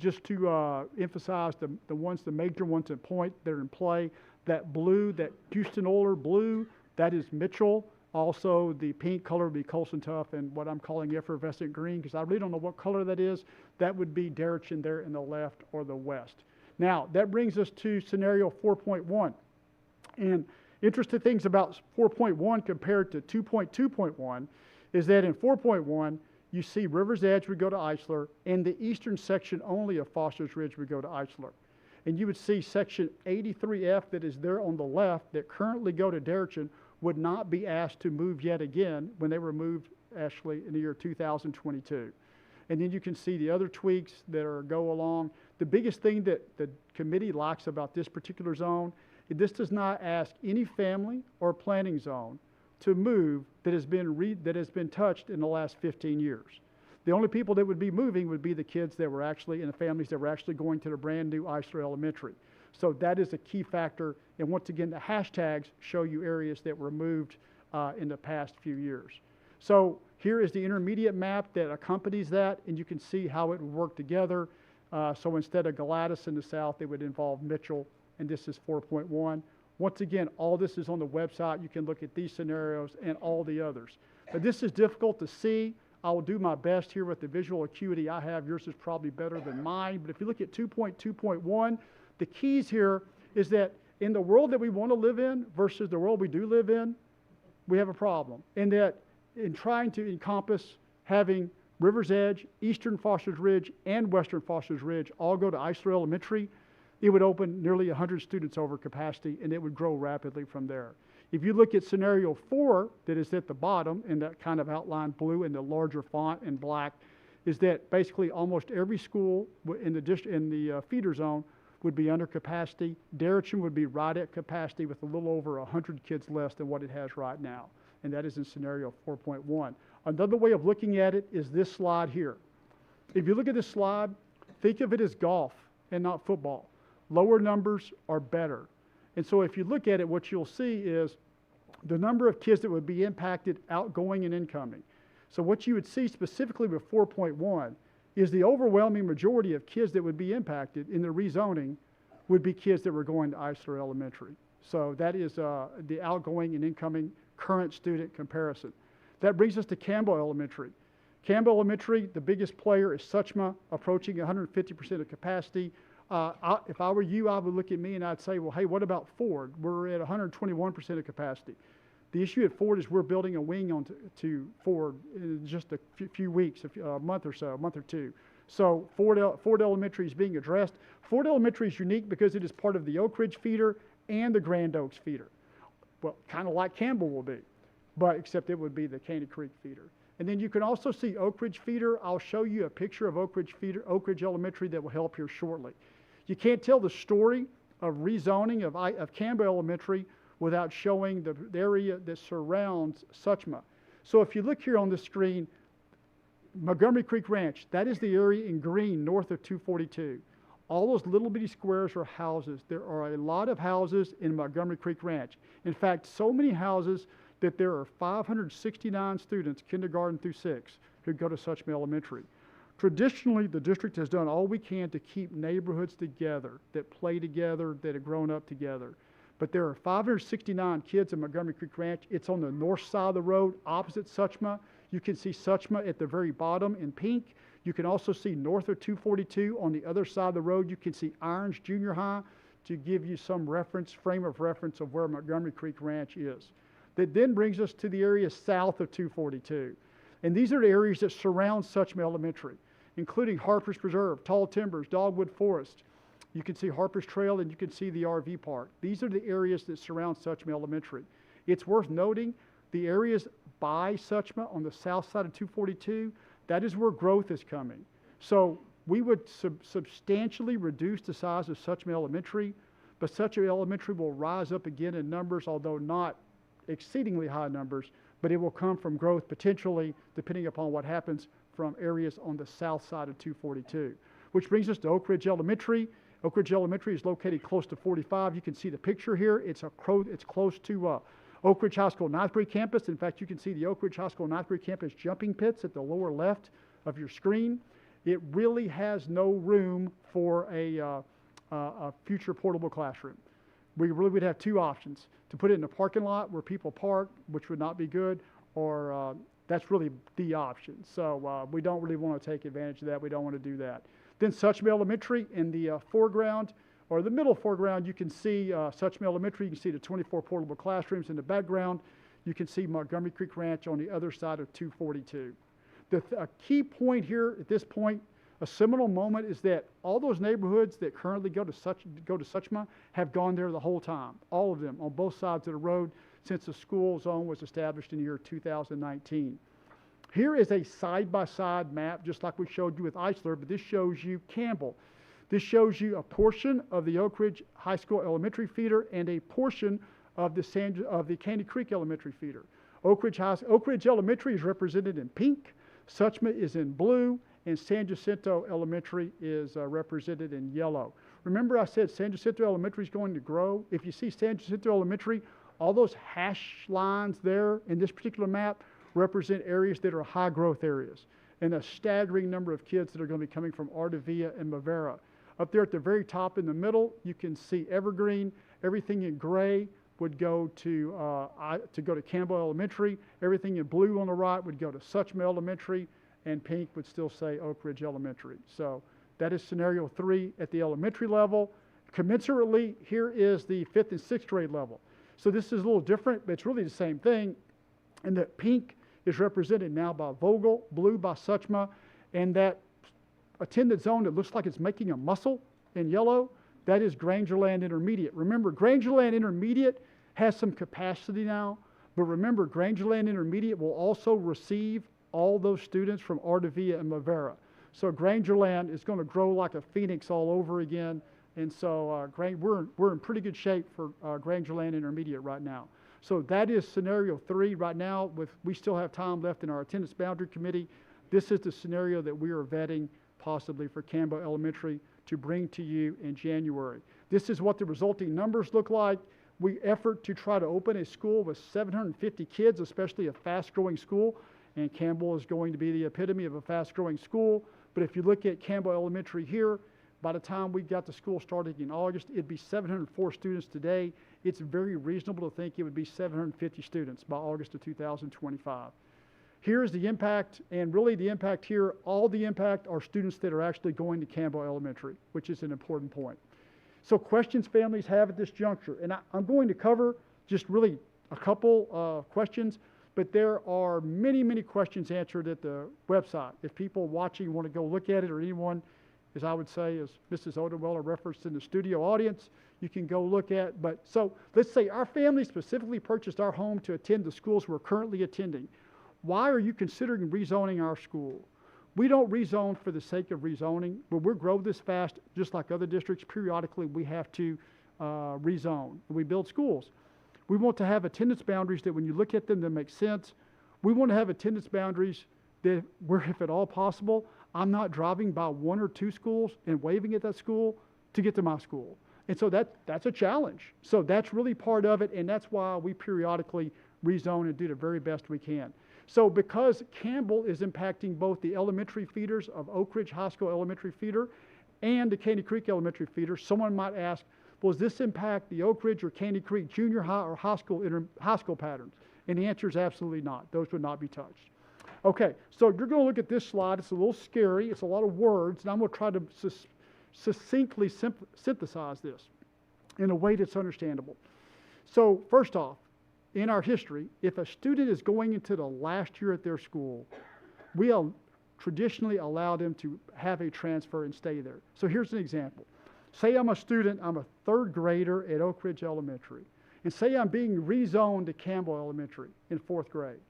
just to emphasize the major ones in point that are in play. That blue, that Houston-Oler blue, that is Mitchell. Also, the pink color would be Colson Tough, and what I'm calling effervescent green, because I really don't know what color that is, that would be Darrington there in the left or the west. Now, that brings us to scenario 4.1. And interesting things about 4.1 compared to 2.2.1 is that in 4.1, you see River's Edge would go to Eisler, and the eastern section only of Foster's Ridge would go to Eisler. And you would see section 83F that is there on the left that currently go to Darrington would not be asked to move yet again when they were moved actually in the year 2022. And then you can see the other tweaks that go along. The biggest thing that the committee likes about this particular zone, this does not ask any family or planning zone to move that has been touched in the last 15 years. The only people that would be moving would be the kids that were actually, and the families that were actually going to the brand new Eisler Elementary. So that is a key factor. And once again, the hashtags show you areas that were moved in the past few years. So here is the intermediate map that accompanies that, and you can see how it would work together. So instead of Galatas in the south, it would involve Mitchell, and this is 4.1. Once again, all this is on the website. You can look at these scenarios and all the others. But this is difficult to see. I will do my best here with the visual acuity I have. Yours is probably better than mine. But if you look at 2.2.1, the keys here is that in the world that we want to live in versus the world we do live in, we have a problem. And that in trying to encompass having River's Edge, Eastern Foster's Ridge, and Western Foster's Ridge all go to Eisler Elementary, it would open nearly 100 students over capacity, and it would grow rapidly from there. If you look at scenario 4, that is at the bottom in that kind of outlined blue and the larger font in black, is that basically almost every school in the feeder zone would be under capacity. Darrington would be right at capacity with a little over 100 kids less than what it has right now. And that is in scenario 4.1. Another way of looking at it is this slide here. If you look at this slide, think of it as golf and not football. Lower numbers are better. And so if you look at it, what you'll see is the number of kids that would be impacted outgoing and incoming. So what you would see specifically with 4.1 is the overwhelming majority of kids that would be impacted in the rezoning would be kids that were going to Eisler Elementary. So that is the outgoing and incoming current student comparison. That brings us to Campbell Elementary. Campbell Elementary, the biggest player is Suchma, approaching 150% of capacity. If I were you, I would look at me and I'd say, well, hey, what about Ford? We're at 121% of capacity. The issue at Ford is we're building a wing on to Ford in just a few weeks, a month or so, a month or two. So Ford Elementary is being addressed. Ford Elementary is unique because it is part of the Oak Ridge feeder and the Grand Oaks feeder. Well, kind of like Campbell will be, but except it would be the Caney Creek feeder. And then you can also see Oak Ridge feeder. I'll show you a picture of Oak Ridge feeder, Oak Ridge Elementary that will help here shortly. You can't tell the story of rezoning of Campbell Elementary without showing the area that surrounds Suchma. So if you look here on the screen, Montgomery Creek Ranch, that is the area in green north of 242. All those little bitty squares are houses. There are a lot of houses in Montgomery Creek Ranch. In fact, so many houses that there are 569 students, kindergarten through 6, who go to Suchma Elementary. Traditionally, the district has done all we can to keep neighborhoods together, that play together, that have grown up together. But there are 569 kids in Montgomery Creek Ranch. It's on the north side of the road, opposite Suchma. You can see Suchma at the very bottom in pink. You can also see north of 242 on the other side of the road. You can see Irons Junior High to give you some frame of reference of where Montgomery Creek Ranch is. That then brings us to the area south of 242. And these are the areas that surround Suchma Elementary, including Harper's Preserve, Tall Timbers, Dogwood Forest. You can see Harper's Trail and you can see the RV park. These are the areas that surround Suchma Elementary. It's worth noting the areas by Suchma on the south side of 242, that is where growth is coming. So we would substantially reduce the size of Suchma Elementary, but Suchma Elementary will rise up again in numbers, although not exceedingly high numbers, but it will come from growth potentially, depending upon what happens, from areas on the south side of 242. Which brings us to Oak Ridge Elementary. Oak Ridge Elementary is located close to 45. You can see the picture here. It's close to Oak Ridge High School Ninthbury campus. In fact, you can see the Oak Ridge High School Ninthbury campus jumping pits at the lower left of your screen. It really has no room for a future portable classroom. We really would have two options: to put it in a parking lot where people park, which would not be good, or that's really the option. So we don't really want to take advantage of that. We don't want to do that. Then Suchma Elementary in the foreground, or the middle foreground, you can see Suchma Elementary. You can see the 24 portable classrooms in the background. You can see Montgomery Creek Ranch on the other side of 242. A key point here at this point, a seminal moment, is that all those neighborhoods that currently go to Suchma have gone there the whole time. All of them on both sides of the road since the school zone was established in the year 2019. Here is a side-by-side map, just like we showed you with Eisler, but this shows you Campbell. This shows you a portion of the Oak Ridge High School Elementary feeder and a portion of the Caney Creek Elementary feeder. Oak Ridge Elementary is represented in pink, Suchma is in blue, and San Jacinto Elementary is represented in yellow. Remember I said San Jacinto Elementary is going to grow? If you see San Jacinto Elementary, all those hash lines there in this particular map represent areas that are high growth areas, and a staggering number of kids that are going to be coming from Ardavia and Mavera. Up there at the very top in the middle, you can see Evergreen. Everything in gray would go to Campbell Elementary. Everything in blue on the right would go to Suchma Elementary, and pink would still say Oak Ridge Elementary. So that is scenario 3 at the elementary level. Commensurately, here is the 5th and 6th grade level. So this is a little different, but it's really the same thing, and that pink is represented now by Vogel, blue by Suchma, and that attendance zone that looks like it's making a muscle in yellow, that is Grangerland Intermediate. Remember, Grangerland Intermediate has some capacity now, but remember, Grangerland Intermediate will also receive all those students from Ardavia and Mavera. So Grangerland is going to grow like a phoenix all over again. And so we're in pretty good shape for Grangerland Intermediate right now. So that is scenario 3 right now. We still have time left in our attendance boundary committee. This is the scenario that we are vetting possibly for Campbell Elementary to bring to you in January. This is what the resulting numbers look like. We effort to try to open a school with 750 kids, especially a fast-growing school, and Campbell is going to be the epitome of a fast-growing school. But if you look at Campbell Elementary here, by the time we got the school started in August, it'd be 704 students today. It's very reasonable to think it would be 750 students by August of 2025. Here's the impact, and really the impact here, all the impact are students that are actually going to Campbell Elementary, which is an important point. So questions families have at this juncture, and I'm going to cover just really a couple questions, but there are many, many questions answered at the website. If people watching want to go look at it, or anyone, as I would say, as Mrs. Odenweller referenced in the studio audience, you can go look at. But so let's say our family specifically purchased our home to attend the schools we're currently attending. Why are you considering rezoning our school? We don't rezone for the sake of rezoning. When we grow this fast, just like other districts, periodically we have to rezone. We build schools. We want to have attendance boundaries that when you look at them, that make sense. We want to have attendance boundaries that where, if at all possible, I'm not driving by 1 or 2 schools and waving at that school to get to my school. And so that's a challenge. So that's really part of it, and that's why we periodically rezone and do the very best we can. So because Campbell is impacting both the elementary feeders of Oak Ridge High School Elementary Feeder and the Caney Creek Elementary Feeder, someone might ask, well, does this impact the Oak Ridge or Caney Creek junior high or high school patterns? And the answer is absolutely not. Those would not be touched. Okay, so you're going to look at this slide. It's a little scary. It's a lot of words, and I'm going to try to succinctly synthesize this in a way that's understandable. So first off, in our history, if a student is going into the last year at their school, we traditionally allow them to have a transfer and stay there. So here's an example. Say I'm a student, I'm a 3rd grader at Oak Ridge Elementary, and say I'm being rezoned to Campbell Elementary in 4th grade.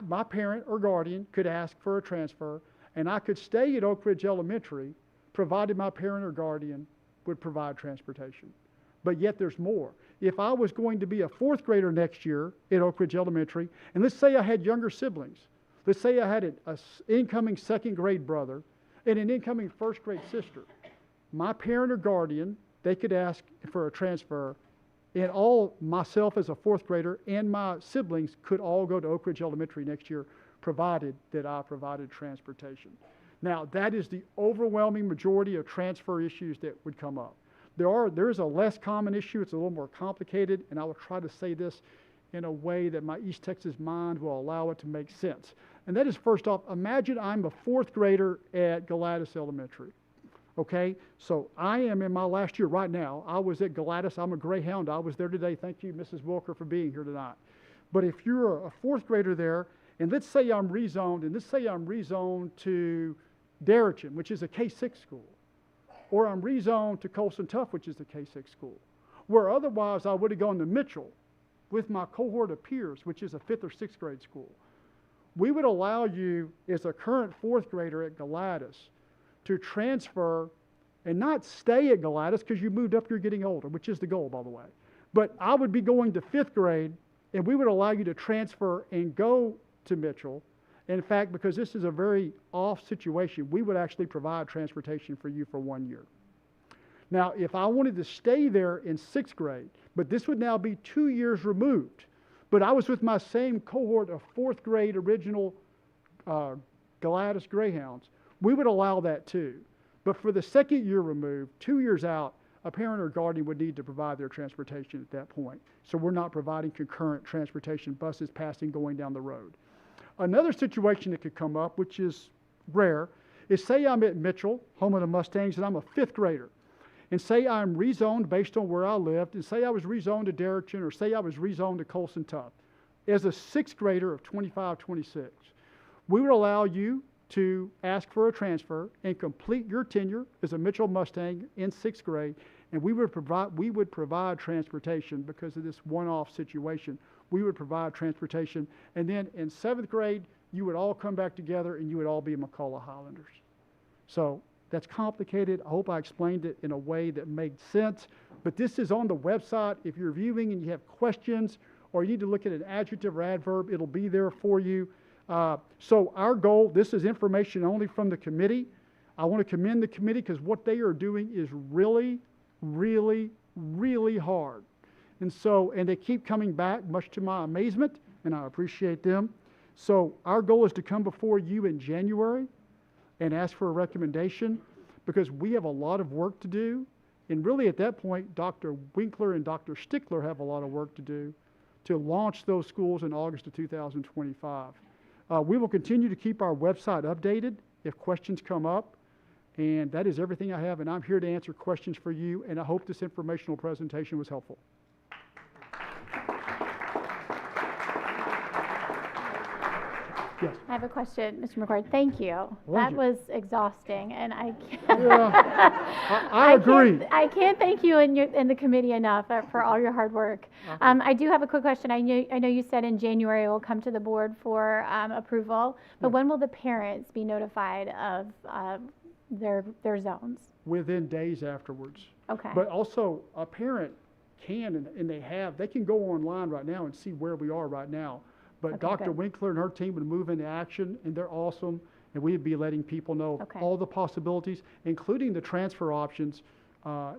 My parent or guardian could ask for a transfer, and I could stay at Oak Ridge Elementary, provided my parent or guardian would provide transportation. But yet there's more. If I was going to be a 4th grader next year at Oak Ridge Elementary, and let's say I had younger siblings, let's say I had an incoming 2nd grade brother and an incoming 1st grade sister, my parent or guardian, they could ask for a transfer, and myself as a 4th grader and my siblings could all go to Oak Ridge Elementary next year, provided that I provided transportation. Now, that is the overwhelming majority of transfer issues that would come up. There is a less common issue. It's a little more complicated, and I will try to say this in a way that my East Texas mind will allow it to make sense. And that is, first off, imagine I'm a 4th grader at Galatas Elementary. Okay, so I am in my last year right now. I was at Galatas. I'm a Greyhound. I was there today. Thank you, Mrs. Wilker, for being here tonight. But if you're a 4th grader there, and let's say I'm rezoned, to Darrington, which is a K-6 school, or I'm rezoned to Colson Tough, which is a K-6 school, where otherwise I would have gone to Mitchell with my cohort of peers, which is a 5th or 6th grade school. We would allow you, as a current 4th grader at Galatas, to transfer and not stay at Galatas because you moved up, you're getting older, which is the goal, by the way. But I would be going to 5th grade, and we would allow you to transfer and go to Mitchell. In fact, because this is a very off situation, we would actually provide transportation for you for 1 year. Now, if I wanted to stay there in 6th grade, but this would now be 2 years removed, but I was with my same cohort of 4th grade original Galatas Greyhounds, we would allow that too. But for the 2nd year removed, 2 years out, a parent or guardian would need to provide their transportation at that point. So we're not providing concurrent transportation, buses passing, going down the road. Another situation that could come up, which is rare, is say I'm at Mitchell, home of the Mustangs, and I'm a 5th grader. And say I'm rezoned based on where I lived, and say I was rezoned to Darrington, or say I was rezoned to Colson Tough. As a 6th grader of 25, 26, we would allow you to ask for a transfer and complete your tenure as a Mitchell Mustang in 6th grade, and we would provide transportation because of this one-off situation. We would provide transportation, and then in 7th grade, you would all come back together and you would all be McCullough Highlanders. So that's complicated. I hope I explained it in a way that made sense. But this is on the website. If you're viewing and you have questions or you need to look at an adjective or adverb, it'll be there for you. So our goal, this is information only from the committee. I want to commend the committee because what they are doing is really, really, really hard. And they keep coming back, much to my amazement, and I appreciate them. So our goal is to come before you in January and ask for a recommendation because we have a lot of work to do. And really at that point, Dr. Winkler and Dr. Stickler have a lot of work to do to launch those schools in August of 2025. We will continue to keep our website updated if questions come up. And that is everything I have, and I'm here to answer questions for you, and I hope this informational presentation was helpful. Yes. I have a question, Mr. McCord. Thank you. Thank That you. was exhausting, and I can't. Yeah, I agree. I can't thank you and the committee enough for all your hard work. Okay. I do have a quick question. I know you said in January it will come to the board for approval, but when will the parents be notified of their zones? Within days afterwards. Okay. But also, a parent can, and they can go online right now and see where we are right now. But Okay, Dr. good. Winkler and her team would move into action, and they're awesome, and we'd be letting people know Okay. all the possibilities, including the transfer options,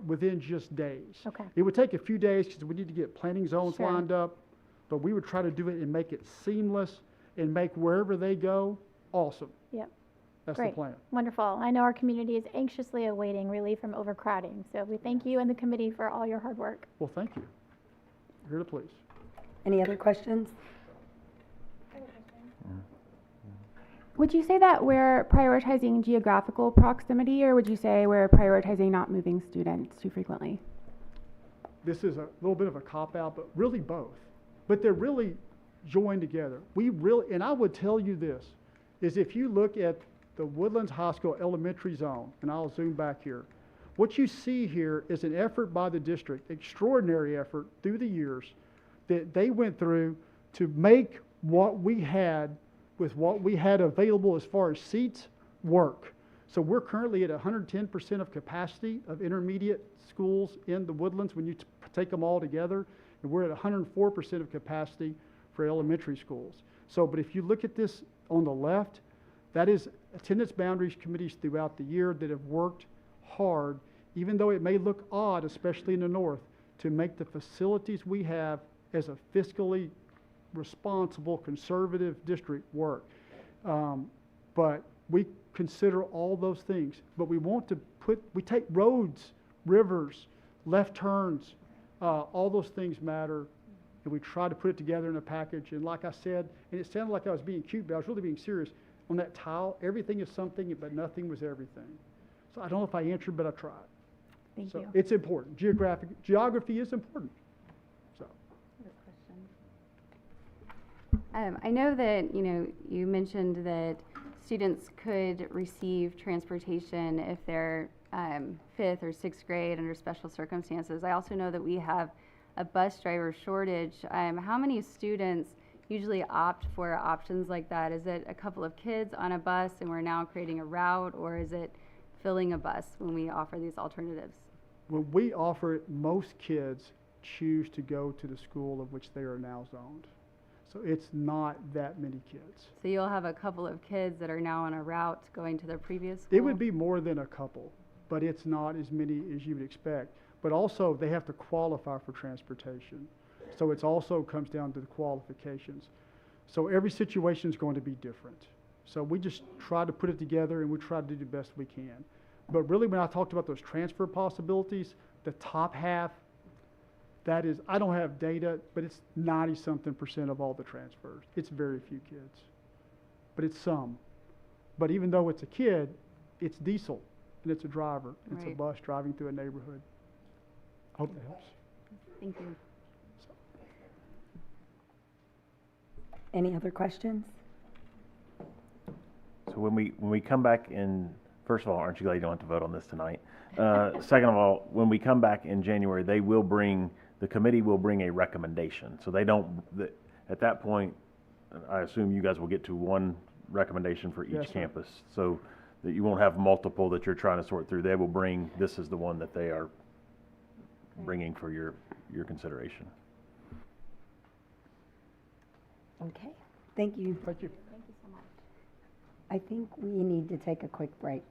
within just days. Okay. It would take a few days because we need to get planning zones Sure. lined up, but we would try to do it and make it seamless and make wherever they go awesome. Yep. That's Great. the plan. Wonderful. I know our community is anxiously awaiting relief from overcrowding, so we thank you and the committee for all your hard work. Well, thank you. Here to please. Any other questions? Would you say that we're prioritizing geographical proximity, or would you say we're prioritizing not moving students too frequently? This is a little bit of a cop-out, but really both. But they're really joined together. And I would tell you this, is if you look at the Woodlands High School elementary zone, and I'll zoom back here, what you see here is an effort by the district, extraordinary effort through the years, that they went through to make what we had with what we had available as far as seats work. So we're currently at 110% of capacity of intermediate schools in the Woodlands when you take them all together, and we're at 104% of capacity for elementary schools. So, but if you look at this on the left, that is attendance boundaries committees throughout the year that have worked hard, even though it may look odd, especially in the north, to make the facilities we have as a fiscally responsible conservative district work. But we consider all those things, but we want to we take roads, rivers, left turns, all those things matter, and we try to put it together in a package. And like I said, and it sounded like I was being cute, but I was really being serious. On that tile, everything is something, but nothing was everything. So I don't know if I answered, but I tried. Thank So you. it's important. Geography is important. So. I know that, you mentioned that students could receive transportation if they're 5th or 6th grade under special circumstances. I also know that we have a bus driver shortage. How many students usually opt for options like that? Is it a couple of kids on a bus and we're now creating a route, or is it filling a bus when we offer these alternatives? When we offer it, most kids choose to go to the school of which they are now zoned. So it's not that many kids. So you'll have a couple of kids that are now on a route going to their previous school? It would be more than a couple, but it's not as many as you would expect. But also, they have to qualify for transportation. So it also comes down to the qualifications. So every situation is going to be different. So we just try to put it together, and we try to do the best we can. But really, when I talked about those transfer possibilities, the top half, that is, I don't have data, but it's 90-something% of all the transfers. It's very few kids, but it's some. But even though it's a kid, it's diesel, and it's a driver. It's a Right. bus driving through a neighborhood. Hope that helps. Thank you. Any other questions? So when we come back in, first of all, aren't you glad you don't have to vote on this tonight? Second of all, when we come back in January, the committee will bring a recommendation. So they don't, at that point, I assume you guys will get to one recommendation for Yes, each sir. campus, so that you won't have multiple that you're trying to sort through. They will bring, this is the one that they are bringing for your consideration. Okay, thank you. Thank you. Thank you so much. I think we need to take a quick break.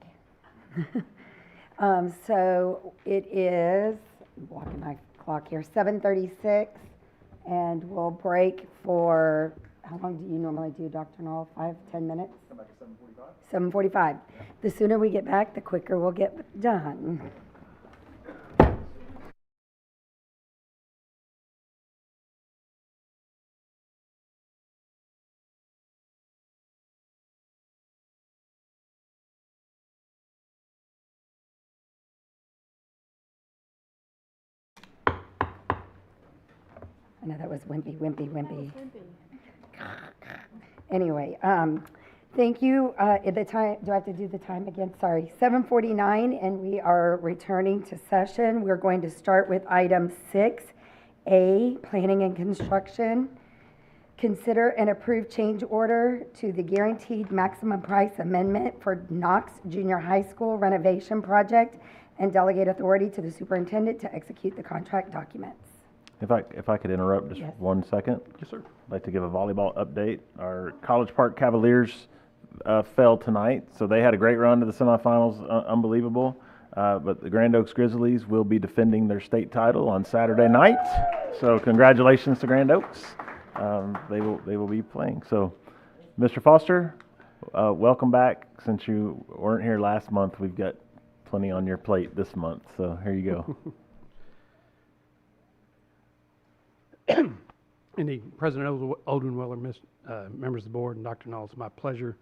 So it is, I'm blocking my clock here, 7:36, and we'll break for, how long do you normally do, Dr. Knoll? 5, 10 minutes? Come back at 7:45. 7:45. The sooner we get back, the quicker we'll get done. I know that was wimpy, wimpy, wimpy. Anyway, thank you. The time, do I have to do the time again? Sorry, 7:49, and we are returning to session. We're going to start with item 6A, planning and construction. Consider and approve change order to the guaranteed maximum price amendment for Knox Junior High School renovation project and delegate authority to the superintendent to execute the contract documents. If I could interrupt just Yes. 1 second. Yes, sir. I'd like to give a volleyball update. Our College Park Cavaliers fell tonight, so they had a great run to the semifinals, unbelievable. But the Grand Oaks Grizzlies will be defending their state title on Saturday night. So congratulations to Grand Oaks. They will be playing. So, Mr. Foster, welcome back. Since you weren't here last month, we've got plenty on your plate this month. So here you go. Indeed, President Odenwiller, members of the board, and Dr. Knoll, it's my pleasure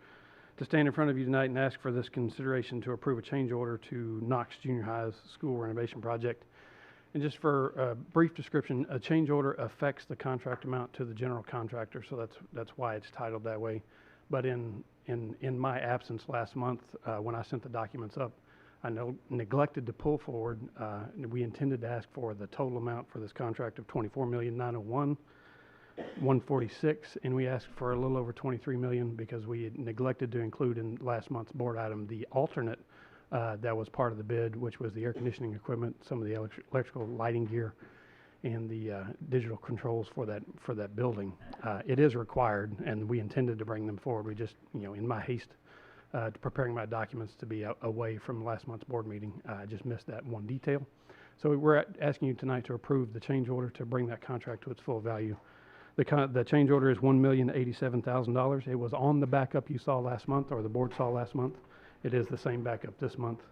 to stand in front of you tonight and ask for this consideration to approve a change order to Knox Junior High's school renovation project. And just for a brief description, a change order affects the contract amount to the general contractor, so that's why it's titled that way. But in my absence last month, when I sent the documents up, I neglected to pull forward. We intended to ask for the total amount for this contract of $24,901,146, and we asked for a little over $23 million because we had neglected to include in last month's board item the alternate that was part of the bid, which was the air conditioning equipment, some of the electrical lighting gear, and the digital controls for that building. It is required, and we intended to bring them forward. We just, in my haste, preparing my documents to be away from last month's board meeting, I just missed that one detail. So we're asking you tonight to approve the change order to bring that contract to its full value. The change order is $1,087,000. It was on the backup you saw last month, or the board saw last month. It is the same backup this month.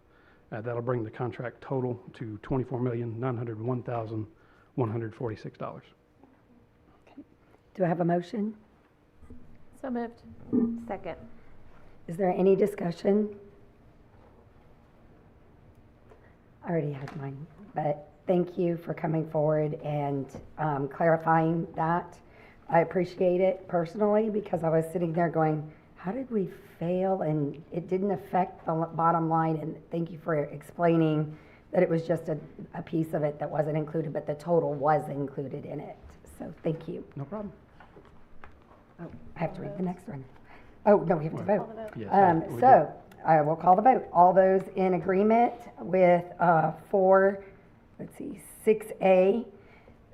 That'll bring the contract total to $24,901,146. Do I have a motion? So moved. Second. Is there any discussion? I already had mine, but thank you for coming forward and clarifying that. I appreciate it personally because I was sitting there going, how did we fail? And it didn't affect the bottom line. And thank you for explaining that it was just a piece of it that wasn't included, but the total was included in it. So thank you. No problem. Oh, I have to read the next one. Oh, no, we have to vote. Yes, So I will call the vote. All those in agreement with 6A,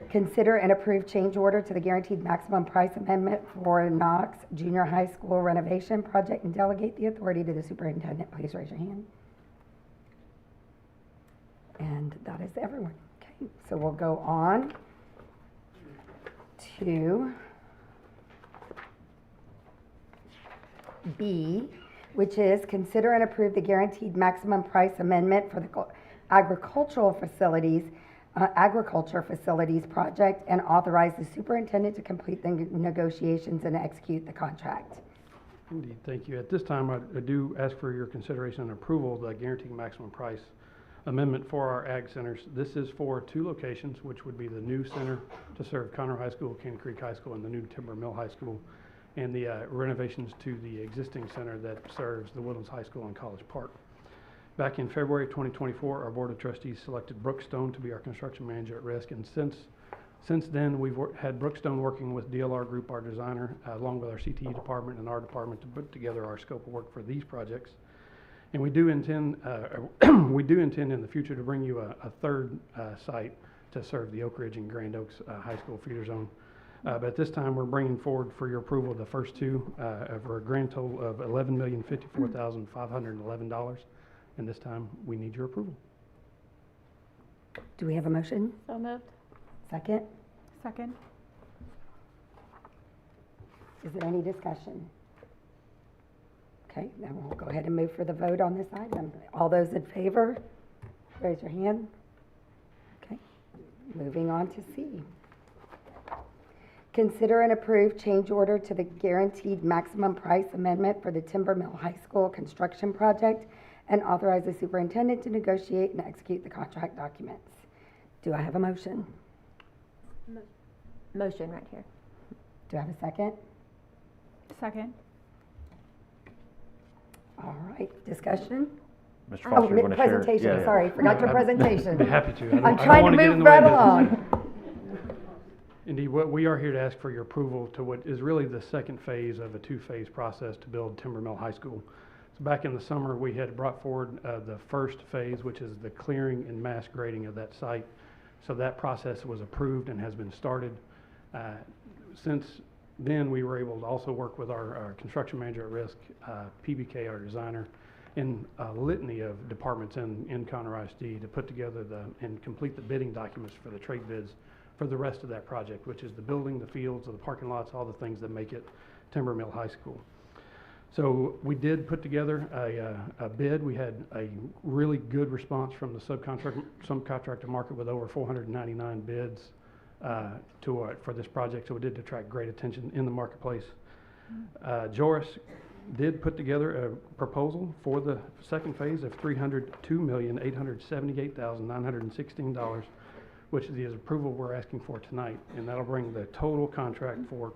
consider and approve change order to the guaranteed maximum price amendment for Knox Junior High School renovation project and delegate the authority to the superintendent. Please raise your hand. And that is everyone. Okay, so we'll go on to B, which is consider and approve the guaranteed maximum price amendment for the agriculture facilities project and authorize the superintendent to complete the negotiations and execute the contract. Indeed, thank you. At this time, I do ask for your consideration and approval of the guaranteed maximum price amendment for our ag centers. This is for 2 locations, which would be the new center to serve Conroe High School, Caney Creek High School, and the new Timber Mill High School, and the renovations to the existing center that serves the Woodlands High School and College Park. Back in February of 2024, our Board of Trustees selected Brookstone to be our construction manager at risk, and since Since then, we've had Brookstone working with DLR Group, our designer, along with our CTE department and our department to put together our scope of work for these projects. And we do intend in the future to bring you a third site to serve the Oak Ridge and Grand Oaks High School feeder zone. But at this time, we're bringing forward for your approval the first two for a grand total of $11,054,511. And this time, we need your approval. Do we have a motion? So moved. Second? Second. Is there any discussion? Okay, then we'll go ahead and move for the vote on this item. All those in favor, raise your hand. Okay, moving on to C. Consider and approve change order to the guaranteed maximum price amendment for the Timber Mill High School construction project and authorize the superintendent to negotiate and execute the contract documents. Do I have a motion? Motion right here. Do I have a second? Second. All right, discussion? Mr. Foster, you want to share? Presentation, sorry, forgot your presentation. I'd be happy to. I'm trying to move right along. Indeed, what we are here to ask for your approval to what is really the second phase of a two-phase process to build Timber Mill High School. So back in the summer, we had brought forward the first phase, which is the clearing and mass grading of that site. So that process was approved and has been started. Since then, we were able to also work with our construction manager at risk, PBK, our designer, in a litany of departments in Conroe ISD to put together and complete the bidding documents for the trade bids for the rest of that project, which is the building, the fields, the parking lots, all the things that make it Timber Mill High School. So we did put together a bid. We had a really good response from the subcontractor market with over 499 bids for this project, so it did attract great attention in the marketplace. Joris did put together a proposal for the second phase of $302,878,916, which is the approval we're asking for tonight, and that'll bring the total contract for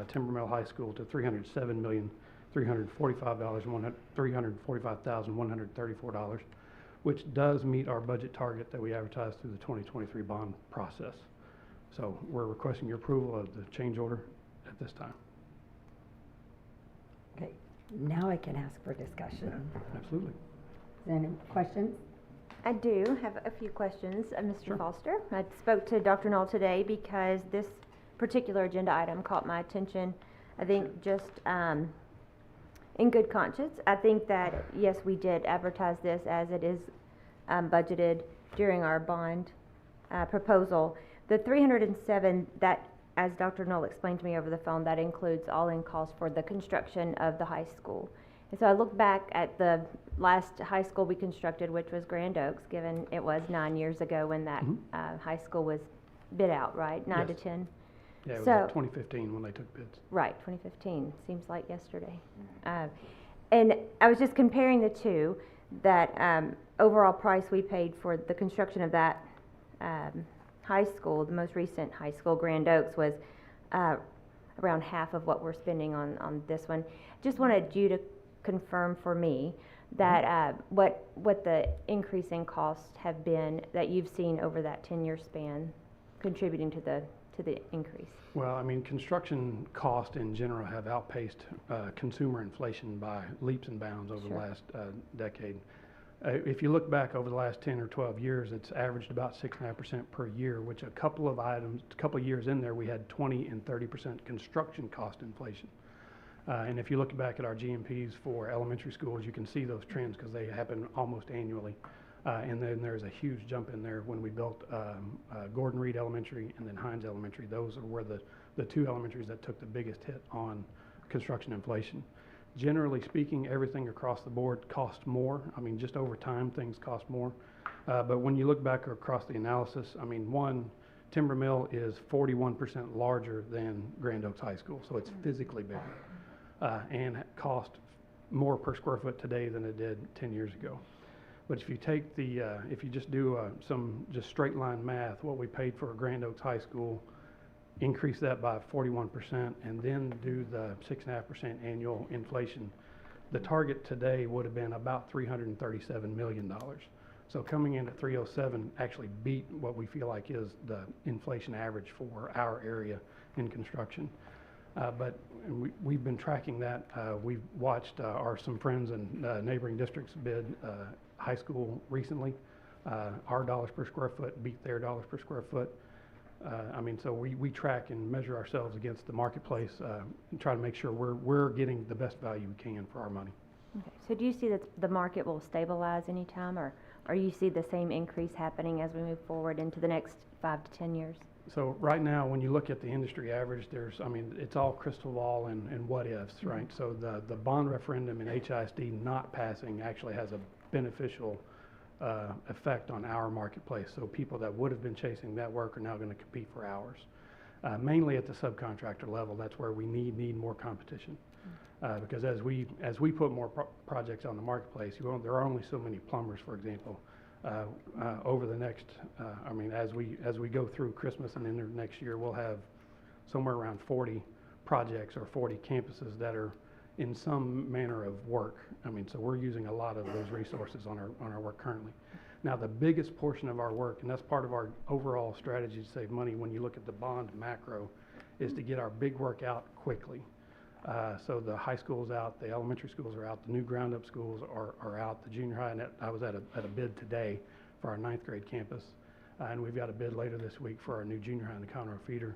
Timber Mill High School to $307,345,134, which does meet our budget target that we advertised through the 2023 bond process. So we're requesting your approval of the change order at this time. Okay, now I can ask for discussion. Absolutely. Is there any questions? I do have a few questions, Mr. Sure. Foster. I spoke to Dr. Knoll today because this particular agenda item caught my attention. I think just in good conscience, I think that, yes, we did advertise this as it is budgeted during our bond proposal. The 307, that, as Dr. Knoll explained to me over the phone, that includes all-in costs for the construction of the high school. And so I look back at the last high school we constructed, which was Grand Oaks, given it was 9 years ago when that high school was bid out, right? 9 to 10? Yeah, it was So- 2015 when they took bids. Right, 2015, seems like yesterday. And I was just comparing the two, that overall price we paid for the construction of that high school, the most recent high school, Grand Oaks, was around half of what we're spending on this one. Just wanted you to confirm for me that what the increase in costs have been that you've seen over that 10-year span contributing to the increase. Well, I mean, construction costs in general have outpaced consumer inflation by leaps and bounds over the last decade. If you look back over the last 10 or 12 years, it's averaged about 6.5% per year, which a couple of years in there, we had 20 and 30% construction cost inflation. And if you look back at our GMPs for elementary schools, you can see those trends because they happen almost annually. And then there's a huge jump in there when we built Gordon Reed Elementary and then Hines Elementary. Those were the two elementaries that took the biggest hit on construction inflation. Generally speaking, everything across the board costs more. I mean, just over time, things cost more. But when you look back across the analysis, I mean, one, Timber Mill is 41% larger than Grand Oaks High School, so it's physically bigger and cost more per square foot today than it did 10 years ago. But if you take if you just do some just straight line math, what we paid for Grand Oaks High School, increase that by 41%, and then do the 6.5% annual inflation, the target today would have been about $337 million. So coming in at 307 actually beat what we feel like is the inflation average for our area in construction. But we've been tracking that. We've watched some friends in neighboring districts bid high school recently. Our dollars per square foot beat their dollars per square foot. I mean, so we track and measure ourselves against the marketplace and try to make sure we're getting the best value we can for our money. Okay. So do you see that the market will stabilize anytime, or you see the same increase happening as we move forward into the next 5 to 10 years? So right now, when you look at the industry average, it's all crystal ball and what ifs, right? So the bond referendum in HISD not passing actually has a beneficial effect on our marketplace. So people that would have been chasing that work are now going to compete for ours. Mainly at the subcontractor level, that's where we need more competition. Because as we put more projects on the marketplace, there are only so many plumbers, for example. Over the next, as we go through Christmas and into next year, we'll have somewhere around 40 projects or 40 campuses that are in some manner of work. So we're using a lot of those resources on our work currently. Now, the biggest portion of our work, and that's part of our overall strategy to save money when you look at the bond macro, is to get our big work out quickly. So the high school's out, the elementary schools are out, the new ground-up schools are out, the junior high, and I was at a bid today for our 9th grade campus, and we've got a bid later this week for our new junior high in the Conroe feeder.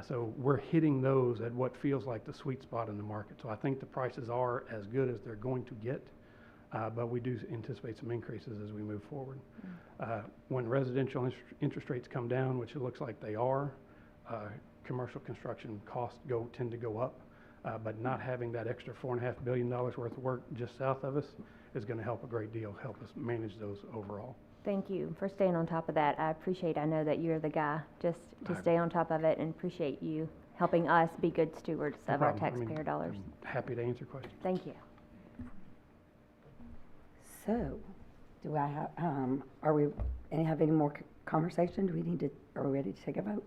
So we're hitting those at what feels like the sweet spot in the market. So I think the prices are as good as they're going to get, but we do anticipate some increases as we move forward. When residential interest rates come down, which it looks like they are, commercial construction costs tend to go up. But not having that extra $4.5 billion worth of work just south of us is going to help a great deal, help us manage those overall. Thank you for staying on top of that. I know that you're the guy just to stay on top of it, and appreciate you helping us be good stewards of our taxpayer dollars. I'm happy to answer questions. Thank you. So, do I have, have any more conversation? Are we ready to take a vote?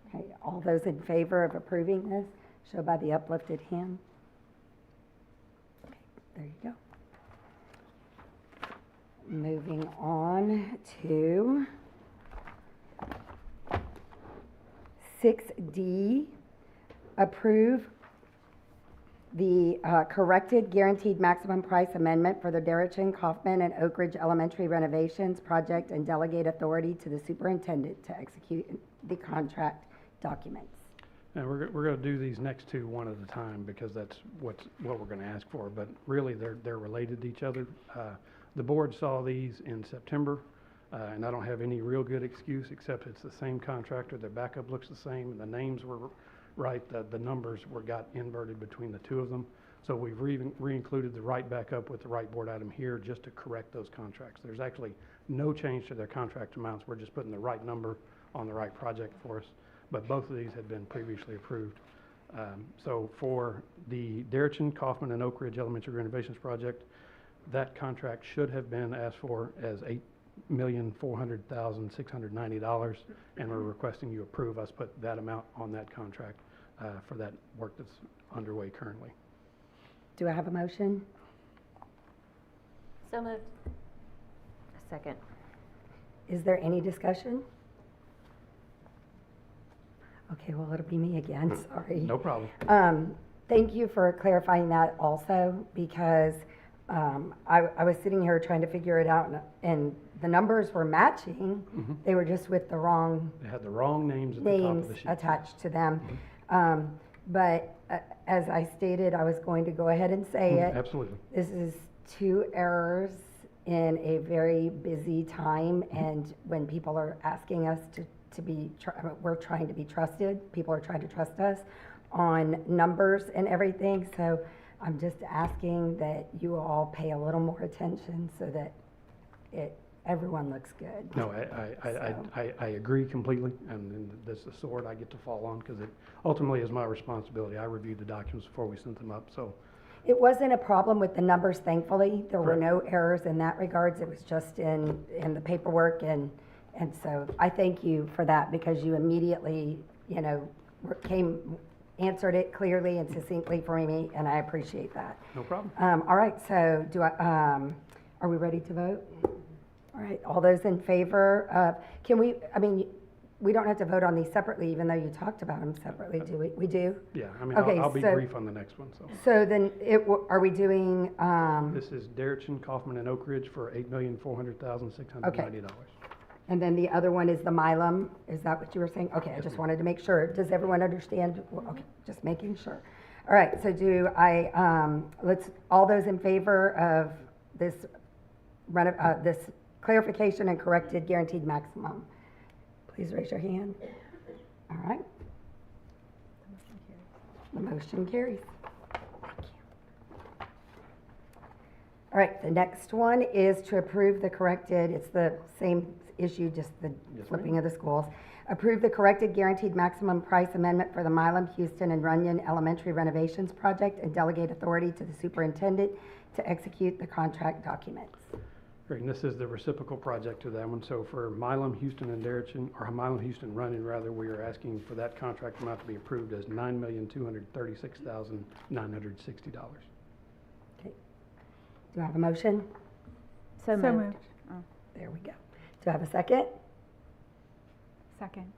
Okay, all those in favor of approving this, show by the uplifted hand. Okay, there you go. Moving on to 6D, approve the corrected guaranteed maximum price amendment for the Derrickson, Kaufman, and Oak Ridge Elementary renovations project and delegate authority to the superintendent to execute the contract documents. And we're going to do these next two one at a time because that's what we're going to ask for. But really, they're related to each other. The board saw these in September, and I don't have any real good excuse except it's the same contractor. Their backup looks the same, and the names were right. The numbers got inverted between the two of them. So we've re-included the right backup with the right board item here just to correct those contracts. There's actually no change to their contract amounts. We're just putting the right number on the right project for us. But both of these had been previously approved. So for the Derrickson, Kaufman, and Oak Ridge Elementary renovations project, that contract should have been asked for as $8,400,690, and we're requesting you approve us put that amount on that contract for that work that's underway currently. Do I have a motion? So moved. A second. Is there any discussion? Okay, well, it'll be me again, sorry. No problem. Thank you for clarifying that also, because I was sitting here trying to figure it out, and the numbers were matching. Mm-hmm. They were just with the wrong They had the wrong names at the top of the sheet. attached to them. Mm-hmm. But as I stated, I was going to go ahead and say it. Absolutely. This is 2 errors in a very busy time, and when people are asking us we're trying to be trusted. People are trying to trust us on numbers and everything. So I'm just asking that you all pay a little more attention so that everyone looks good. No, I agree completely, and that's the sword I get to fall on because it ultimately is my responsibility. I reviewed the documents before we sent them up, so. It wasn't a problem with the numbers, thankfully. There were Correct. no errors in that regards. It was just in the paperwork, and so I thank you for that because you immediately, answered it clearly and succinctly for me, and I appreciate that. No problem. All right, so are we ready to vote? All right, all those in favor of, can we, I mean, we don't have to vote on these separately, even though you talked about them separately, do we? We do? Yeah, I mean, Okay, I'll be so- brief on the next one, so. So then are we doing, This is Derrickson, Kaufman, and Oak Ridge for $8,400,690. and then the other one is the Milam, is that what you were saying? Okay, I just wanted to make sure. Does everyone understand? Well, okay, just making sure. All right, so do I, all those in favor of this, this clarification and corrected guaranteed maximum? Please raise your hand. All right. The motion carries. Thank you. All right, the next one is to approve the corrected, it's the same issue, just the flipping of the schools. Approve the corrected guaranteed maximum price amendment for the Milam, Houston, and Runyon Elementary renovations project and delegate authority to the superintendent to execute the contract documents. Great, and this is the reciprocal project to that one. So for Milam, Houston, and Derrickson, or Milam, Houston, Runyon, rather, we are asking for that contract amount to be approved as $9,236,960. Okay. Do I have a motion? So moved. Oh, there we go. Do I have a second? Second.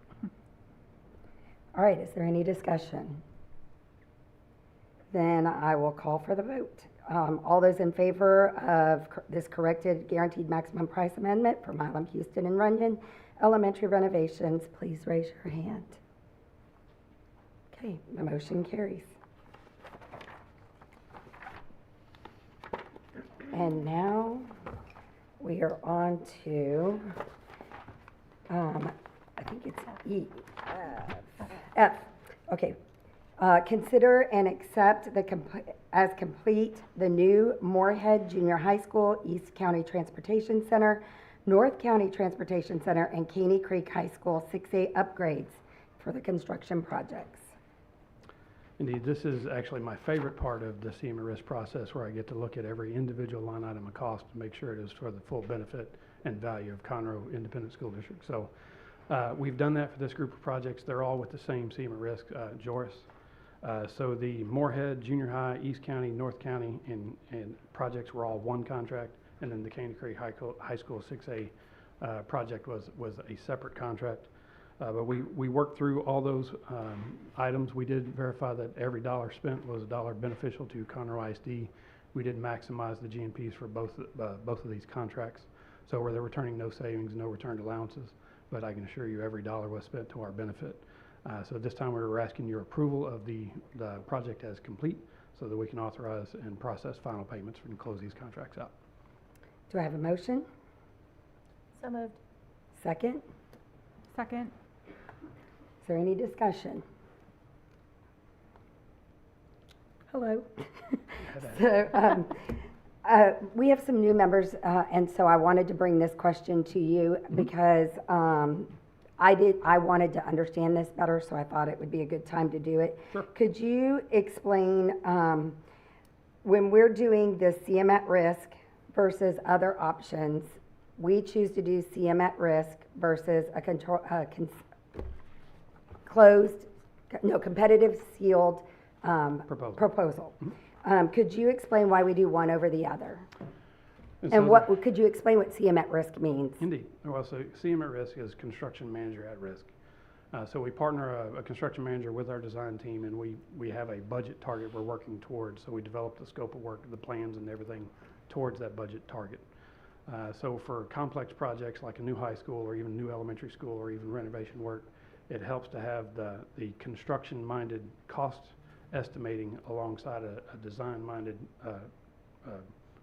All right, is there any discussion? Then I will call for the vote. All those in favor of this corrected guaranteed maximum price amendment for Milam, Houston, and Runyon elementary renovations, please raise your hand. Okay, the motion carries. And now we are on to, I think it's F. Okay. Consider and accept as complete the new Moorhead Junior High School, East County Transportation Center, North County Transportation Center, and Caney Creek High School 6A upgrades for the construction projects. Indeed, this is actually my favorite part of the CMA risk process, where I get to look at every individual line item of cost to make sure it is for the full benefit and value of Conroe Independent School District. So we've done that for this group of projects. They're all with the same CMA risk, Joris. So the Moorhead Junior High, East County, North County, and projects were all one contract, and then the Caney Creek High School 6A project was a separate contract. But we worked through all those items. We did verify that every dollar spent was a dollar beneficial to Conroe ISD. We did maximize the GNPs for both of these contracts. So where they're returning no savings, no returned allowances, but I can assure you every dollar was spent to our benefit. So at this time we were asking your approval of the project as complete so that we can authorize and process final payments and close these contracts out. Do I have a motion? So moved. Second? Second. Is there any discussion? Hello. So we have some new members, and so I wanted to bring this question to you because I wanted to understand this better, so I thought it would be a good time to do it. Sure. Could you explain when we're doing the CM at risk versus other options, we choose to do CM at risk versus a competitive sealed proposal. Could you explain why we do one over the other? And could you explain what CM at risk means? Indeed. Well, so CM at risk is construction manager at risk. So we partner a construction manager with our design team, and we have a budget target we're working towards. So we develop the scope of work, the plans, and everything towards that budget target. So for complex projects like a new high school or even new elementary school or even renovation work, it helps to have the construction-minded cost estimating alongside a design-minded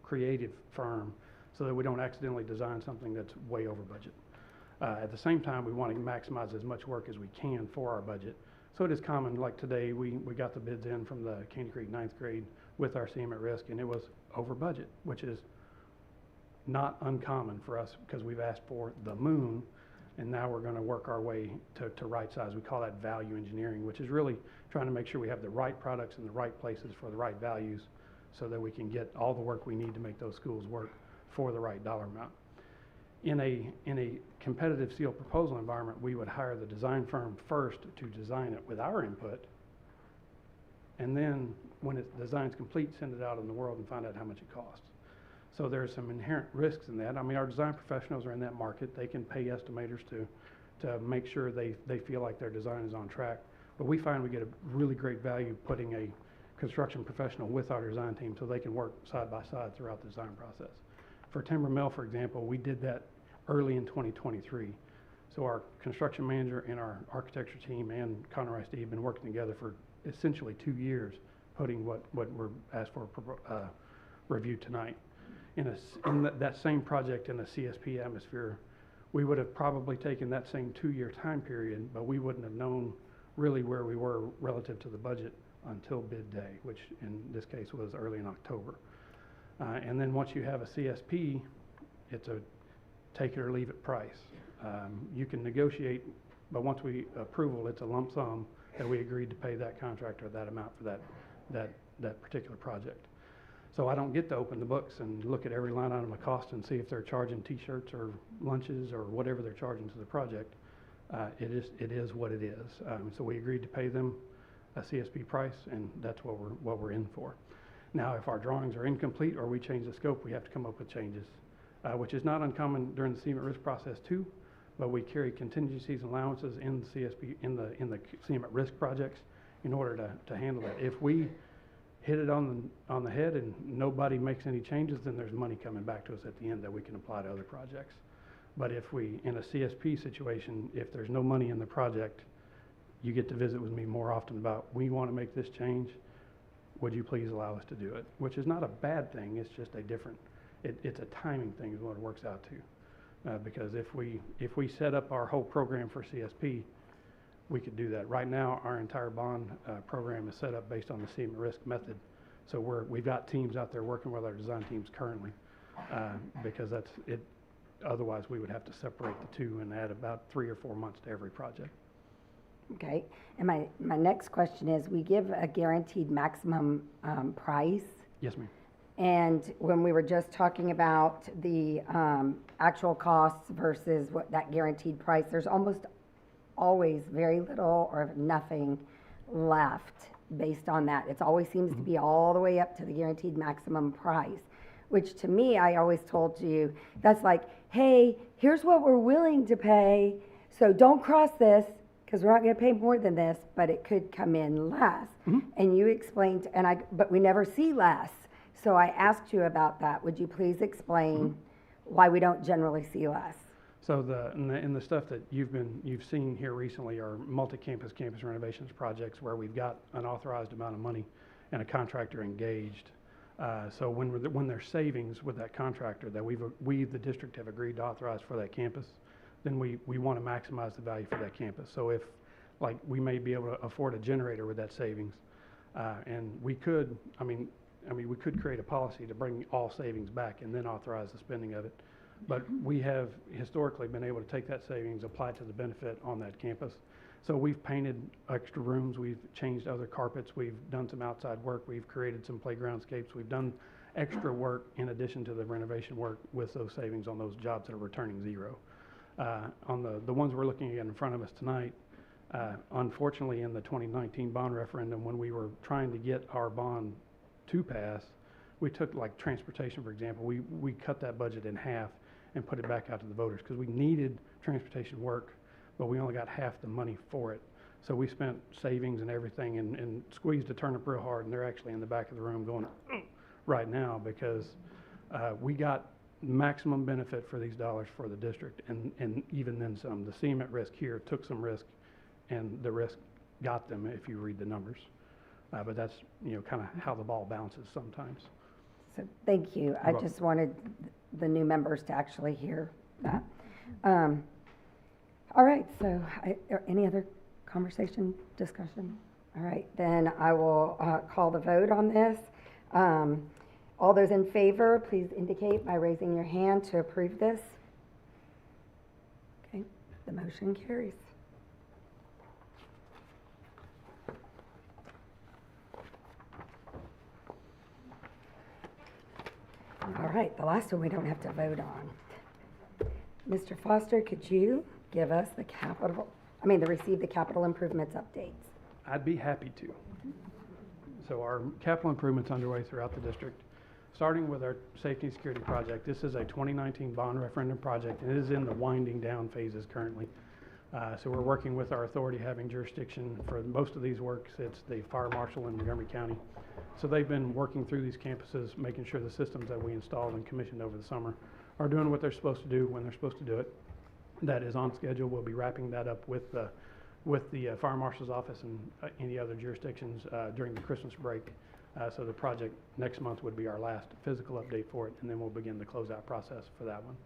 creative firm so that we don't accidentally design something that's way over budget. At the same time, we want to maximize as much work as we can for our budget. So it is common, like today, we got the bids in from the Caney Creek 9th grade with our CM at risk, and it was over budget, which is not uncommon for us because we've asked for the moon, and now we're going to work our way to right size. We call that value engineering, which is really trying to make sure we have the right products in the right places for the right values so that we can get all the work we need to make those schools work for the right dollar amount. In a competitive sealed proposal environment, we would hire the design firm first to design it with our input, and then when the design's complete, send it out in the world and find out how much it costs. So there's some inherent risks in that. I mean, our design professionals are in that market. They can pay estimators to make sure they feel like their design is on track. But we find we get a really great value putting a construction professional with our design team so they can work side by side throughout the design process. For Timber Mill, for example, we did that early in 2023. So our construction manager and our architecture team and Conroe ISD have been working together for essentially 2 years, putting what we're asked for review tonight. In that same project in a CSP atmosphere, we would have probably taken that same 2-year time period, but we wouldn't have known really where we were relative to the budget until bid day, which in this case was early in October. And then once you have a CSP, it's a take it or leave it price. You can negotiate, but once we approval, it's a lump sum that we agreed to pay that contractor that amount for that particular project. So I don't get to open the books and look at every line item of cost and see if they're charging T-shirts or lunches or whatever they're charging to the project. It is what it is. So we agreed to pay them a CSP price, and that's what we're in for. Now, if our drawings are incomplete or we change the scope, we have to come up with changes, which is not uncommon during the CMIT risk process too. But we carry contingencies and allowances in the CSP in the CMIT risk projects in order to handle that. If we hit it on the head and nobody makes any changes, then there's money coming back to us at the end that we can apply to other projects. But if we, in a CSP situation, if there's no money in the project, you get to visit with me more often about, we want to make this change, would you please allow us to do it? Which is not a bad thing, it's just a different, it's a timing thing is what it works out to. Because if we set up our whole program for CSP, we could do that. Right now, our entire bond program is set up based on the CMIT risk method. So we've got teams out there working with our design teams currently, because that's it. Otherwise, we would have to separate the two and add about 3 or 4 months to every project. Okay, and my next question is, we give a guaranteed maximum price. Yes, ma'am. And when we were just talking about the actual costs versus what that guaranteed price, there's almost always very little or nothing left based on that. It always seems to be all the way up to the guaranteed maximum price, which to me, I always told you, that's like, hey, here's what we're willing to pay, so don't cross this, because we're not going to pay more than this, but it could come in less. And you explained, but we never see less. So I asked you about that. Would you please explain why we don't generally see less? So in the stuff that you've seen here recently are multi-campus campus renovations projects where we've got an authorized amount of money and a contractor engaged. So when there's savings with that contractor that we the district have agreed to authorize for that campus, then we want to maximize the value for that campus. So if, like, we may be able to afford a generator with that savings, and we could, we could create a policy to bring all savings back and then authorize the spending of it. But we have historically been able to take that savings, apply it to the benefit on that campus. So we've painted extra rooms, we've changed other carpets, we've done some outside work, we've created some playgroundscapes, we've done extra work in addition to the renovation work with those savings on those jobs that are returning zero. On the ones we're looking at in front of us tonight, unfortunately in the 2019 bond referendum, when we were trying to get our bond to pass, we took, like, transportation, for example, we cut that budget in half and put it back out to the voters because we needed transportation work, but we only got half the money for it. So we spent savings and everything and squeezed a turnip real hard, and they're actually in the back of the room going right now because we got maximum benefit for these dollars for the district, and even then some. The CMIT risk here took some risk, and the risk got them if you read the numbers. But that's, kind of how the ball bounces sometimes. So thank you. I just wanted the new members to actually hear that. All right, so any other conversation, discussion? All right, then I will call the vote on this. All those in favor, please indicate by raising your hand to approve this. Okay, the motion carries. All right, the last one we don't have to vote on. Mr. Foster, could you give us receive the capital improvements updates? I'd be happy to. So our capital improvements underway throughout the district. starting with our safety and security project, this is a 2019 bond referendum project, and it is in the winding down phases currently. So we're working with our authority having jurisdiction for most of these works. It's the fire marshal in Montgomery County. So they've been working through these campuses, making sure the systems that we installed and commissioned over the summer are doing what they're supposed to do when they're supposed to do it. That is on schedule. We'll be wrapping that up with the fire marshal's office and any other jurisdictions during the Christmas break. So the project next month would be our last physical update for it, and then we'll begin the closeout process for that one.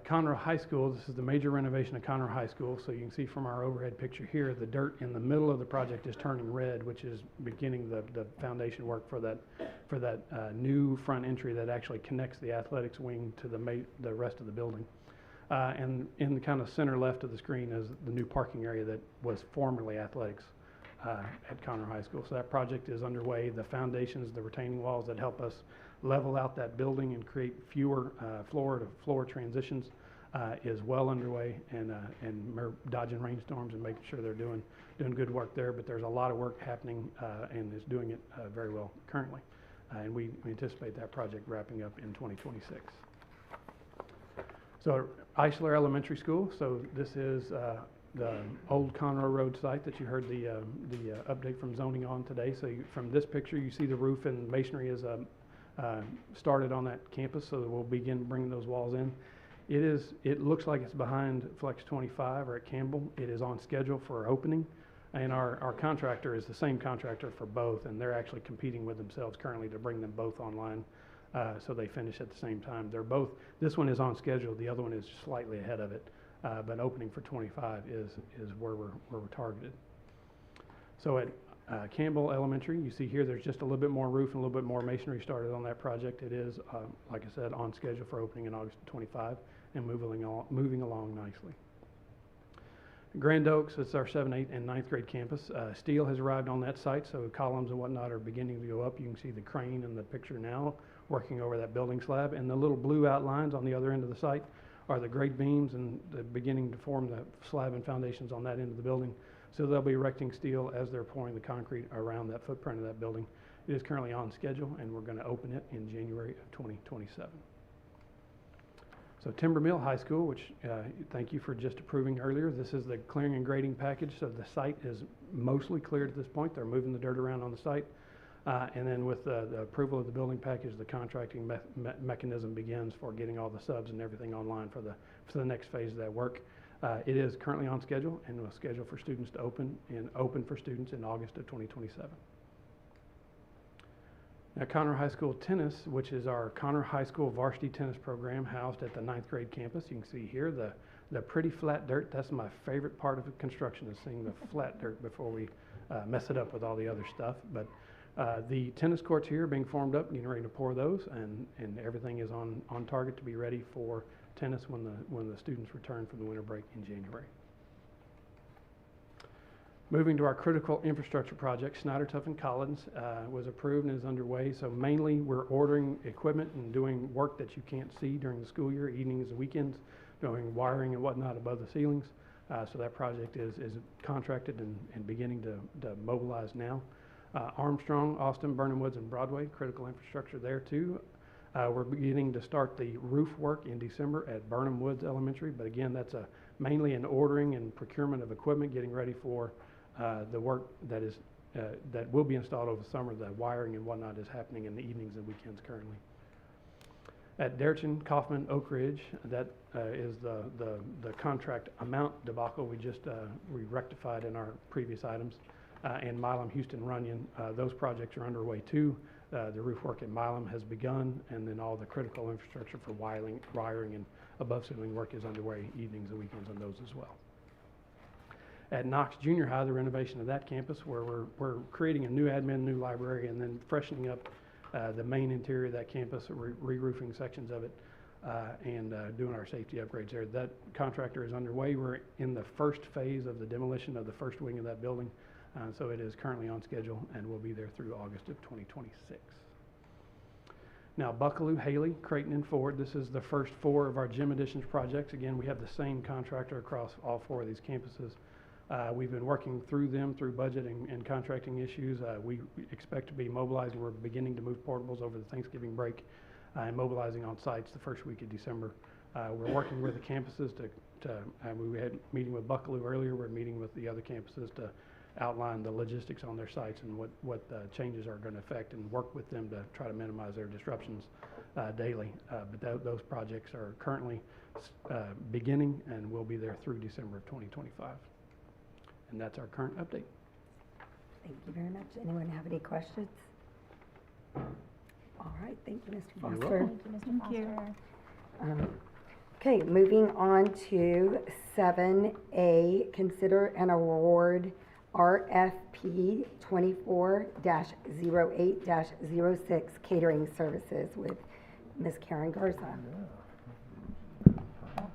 Conroe High School, this is the major renovation of Conroe High School. So you can see from our overhead picture here, the dirt in the middle of the project is turning red, which is beginning the foundation work for that new front entry that actually connects the athletics wing to the rest of the building. And in the kind of center left of the screen is the new parking area that was formerly athletics at Conroe High School. So that project is underway. The foundations, the retaining walls that help us level out that building and create fewer floor-to-floor transitions is well underway, and we're dodging rainstorms and making sure they're doing good work there. But there's a lot of work happening and is doing it very well currently. And we anticipate that project wrapping up in 2026. So Eisler Elementary School, so this is the old Conroe Road site that you heard the update from zoning on today. So from this picture, you see the roof and masonry is started on that campus, so that we'll begin bringing those walls in. It looks like it's behind Flex 25 or at Campbell. It is on schedule for opening, and our contractor is the same contractor for both, and they're actually competing with themselves currently to bring them both online, so they finish at the same time. They're both, this one is on schedule, the other one is slightly ahead of it, but opening for 25 is where we're targeted. So at Campbell Elementary, you see here there's just a little bit more roof and a little bit more masonry started on that project. It is, like I said, on schedule for opening in August 25 and moving along nicely. Grand Oaks, it's our 7th, 8th, and 9th grade campus. Steel has arrived on that site, so columns and whatnot are beginning to go up. You can see the crane in the picture now working over that building slab, and the little blue outlines on the other end of the site are the grade beams, and they're beginning to form the slab and foundations on that end of the building. So they'll be erecting steel as they're pouring the concrete around that footprint of that building. It is currently on schedule, and we're going to open it in January of 2027. So Timber Mill High School, which thank you for just approving earlier. This is the clearing and grading package. So the site is mostly cleared at this point. They're moving the dirt around on the site. And then with the approval of the building package, the contracting mechanism begins for getting all the subs and everything online for the next phase of that work. It is currently on schedule and will schedule for students to open for students in August of 2027. Now, Conroe High School tennis, which is our Conroe High School varsity tennis program housed at the 9th grade campus. You can see here the pretty flat dirt. That's my favorite part of the construction, is seeing the flat dirt before we mess it up with all the other stuff. But the tennis courts here are being formed up, getting ready to pour those, and everything is on target to be ready for tennis when the students return from the winter break in January. Moving to our critical infrastructure project, Snyder, Tuff, and Collins was approved and is underway. So mainly we're ordering equipment and doing work that you can't see during the school year, evenings and weekends, doing wiring and whatnot above the ceilings. So that project is contracted and beginning to mobilize now. Armstrong, Austin, Burnham Woods, and Broadway, critical infrastructure there too. We're beginning to start the roof work in December at Burnham Woods Elementary, but again, that's mainly an ordering and procurement of equipment, getting ready for the work that will be installed over the summer. The wiring and whatnot is happening in the evenings and weekends currently. At Derrickson, Kaufman, Oak Ridge, that is the contract amount debacle we rectified in our previous items. And Milam, Houston, Runyon, those projects are underway too. The roof work at Milam has begun, and then all the critical infrastructure for wiring and above ceiling work is underway evenings and weekends on those as well. At Knox Junior High, the renovation of that campus, where we're creating a new admin, new library, and then freshening up the main interior of that campus, re-roofing sections of it, and doing our safety upgrades there. That contractor is underway. We're in the first phase of the demolition of the first wing of that building. So it is currently on schedule and will be there through August of 2026. Now, Buckaloo, Haley, Creighton, and Ford. This is the first 4 of our gym additions projects. Again, we have the same contractor across all 4 of these campuses. We've been working through them through budget and contracting issues. We expect to be mobilizing. We're beginning to move portables over the Thanksgiving break and mobilizing on sites the first week of December. We're working with the campuses we had a meeting with Buckaloo earlier. We're meeting with the other campuses to outline the logistics on their sites and what changes are going to affect, and work with them to try to minimize their disruptions daily. But those projects are currently beginning and will be there through December of 2025. And that's our current update. Thank you very much. Anyone have any questions? All right, thank you, Mr. You're Foster. welcome. Thank you. Okay, moving on to 7A, consider and award RFP 24-08-06 catering services with Ms. Karen Garza.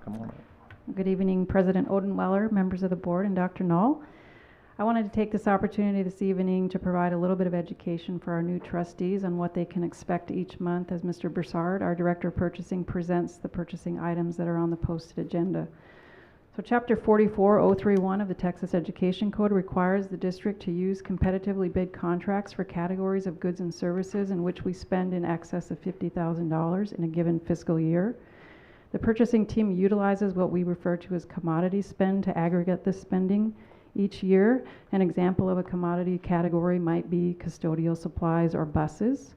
Come on. Good evening, President Odenweller, members of the board, and Dr. Knoll. I wanted to take this opportunity this evening to provide a little bit of education for our new trustees on what they can expect each month as Mr. Broussard, our Director of Purchasing, presents the purchasing items that are on the posted agenda. So Chapter 44031 of the Texas Education Code requires the district to use competitively bid contracts for categories of goods and services in which we spend in excess of $50,000 in a given fiscal year. The purchasing team utilizes what we refer to as commodity spend to aggregate this spending each year. An example of a commodity category might be custodial supplies or buses.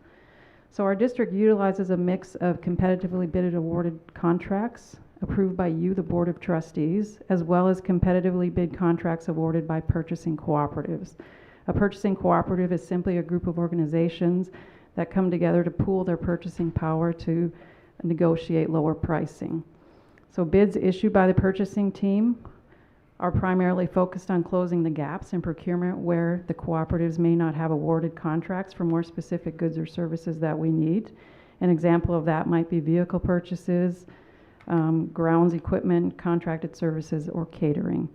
So our district utilizes a mix of competitively bid awarded contracts approved by you, the Board of Trustees, as well as competitively bid contracts awarded by purchasing cooperatives. A purchasing cooperative is simply a group of organizations that come together to pool their purchasing power to negotiate lower pricing. So bids issued by the purchasing team are primarily focused on closing the gaps in procurement where the cooperatives may not have awarded contracts for more specific goods or services that we need. An example of that might be vehicle purchases, grounds equipment, contracted services, or catering.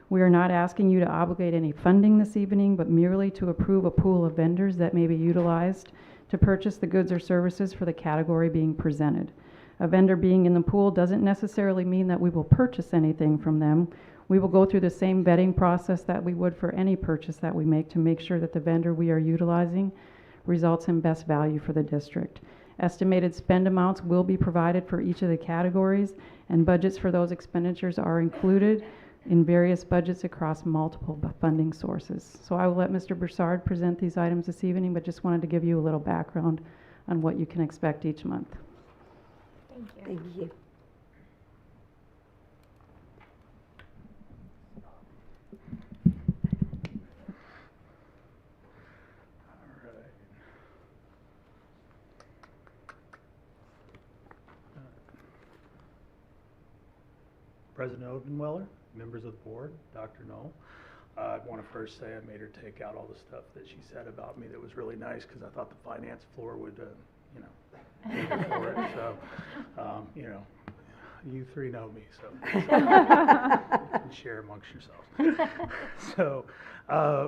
We are not asking you to obligate any funding this evening, but merely to approve a pool of vendors that may be utilized to purchase the goods or services for the category being presented. A vendor being in the pool doesn't necessarily mean that we will purchase anything from them. We will go through the same vetting process that we would for any purchase that we make to make sure that the vendor we are utilizing results in best value for the district. Estimated spend amounts will be provided for each of the categories, and budgets for those expenditures are included in various budgets across multiple funding sources. So I will let Mr. Broussard present these items this evening, but just wanted to give you a little background on what you can expect each month. Thank you. Thank you. President Odenweller, members of the board, Dr. Knoll. I want to first say I made her take out all the stuff that she said about me that was really nice because I thought the finance floor would, take it for it. So, you three know me, so you can share amongst yourselves. So,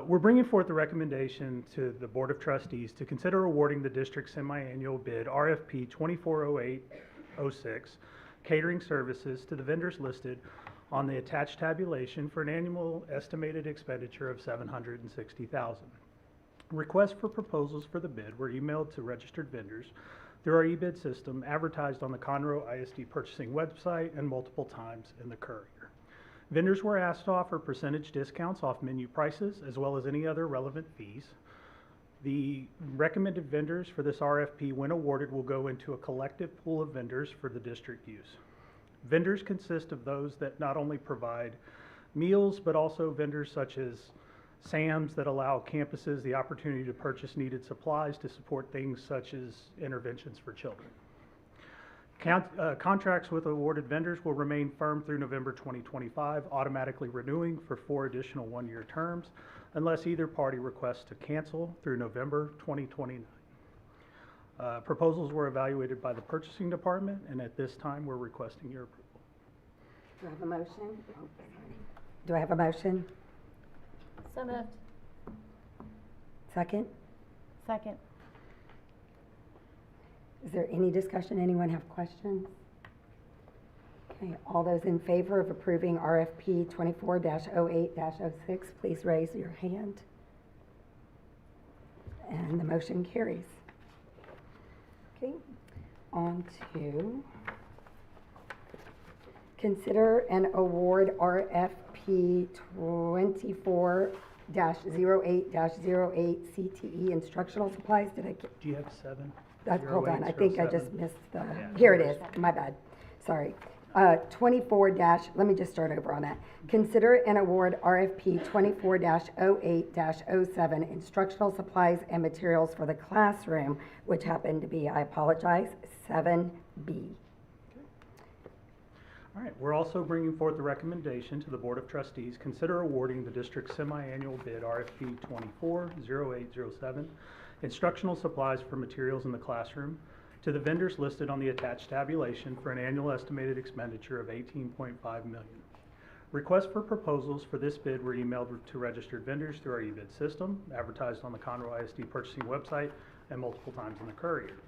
we're bringing forth the recommendation to the Board of Trustees to consider awarding the district's semi-annual bid RFP 240806 catering services to the vendors listed on the attached tabulation for an annual estimated expenditure of $760,000. Requests for proposals for the bid were emailed to registered vendors through our eBid system, advertised on the Conroe ISD purchasing website, and multiple times in the Courier. Vendors were asked to offer percentage discounts off menu prices as well as any other relevant fees. The recommended vendors for this RFP, when awarded, will go into a collective pool of vendors for the district use. Vendors consist of those that not only provide meals, but also vendors such as SAMs that allow campuses the opportunity to purchase needed supplies to support things such as interventions for children. Contracts with awarded vendors will remain firm through November 2025, automatically renewing for 4 additional one-year terms, unless either party requests to cancel through November 2029. Proposals were evaluated by the purchasing department, and at this time, we're requesting your approval. Do I have a motion? Do I have a motion? So moved. Second? Second. Is there any discussion? Anyone have questions? Okay, all those in favor of approving RFP 24-08-06, please raise your hand. And the motion carries. Okay, on to consider and award RFP 24-08-08 CTE instructional supplies. Did I get? Do you have 7? Hold on, I think I 0807? just missed the, Yeah. here it is, my bad, sorry. 24 dash, let me just start over on that. Consider and award RFP 24-08-07 instructional supplies and materials for the classroom, which happened to be, I apologize, 7B. All right, we're also bringing forth the recommendation to the Board of Trustees, consider awarding the district's semi-annual bid RFP 24-0807, instructional supplies for materials in the classroom, to the vendors listed on the attached tabulation for an annual estimated expenditure of $18.5 million. Requests for proposals for this bid were emailed to registered vendors through our eBid system, advertised on the Conroe ISD purchasing website, and multiple times in the Courier.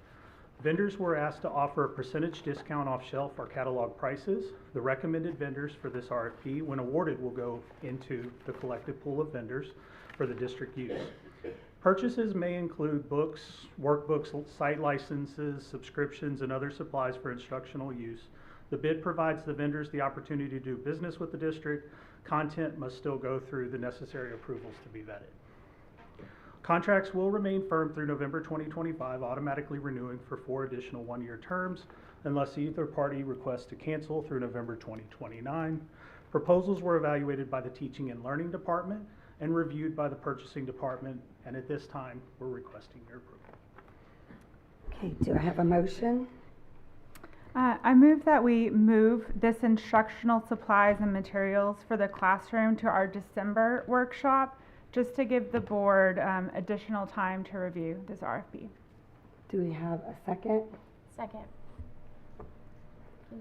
Vendors were asked to offer a percentage discount off shelf or catalog prices. The recommended vendors for this RFP, when awarded, will go into the collective pool of vendors for the district use. Purchases may include books, workbooks, site licenses, subscriptions, and other supplies for instructional use. The bid provides the vendors the opportunity to do business with the district. Content must still go through the necessary approvals to be vetted. Contracts will remain firm through November 2025, automatically renewing for 4 additional one-year terms unless either party requests to cancel through November 2029. Proposals were evaluated by the Teaching and Learning Department and reviewed by the Purchasing Department, and at this time, we're requesting your approval. Okay, do I have a motion? I move that we move this instructional supplies and materials for the classroom to our December workshop, just to give the board additional time to review this RFP. Do we have a second? Second.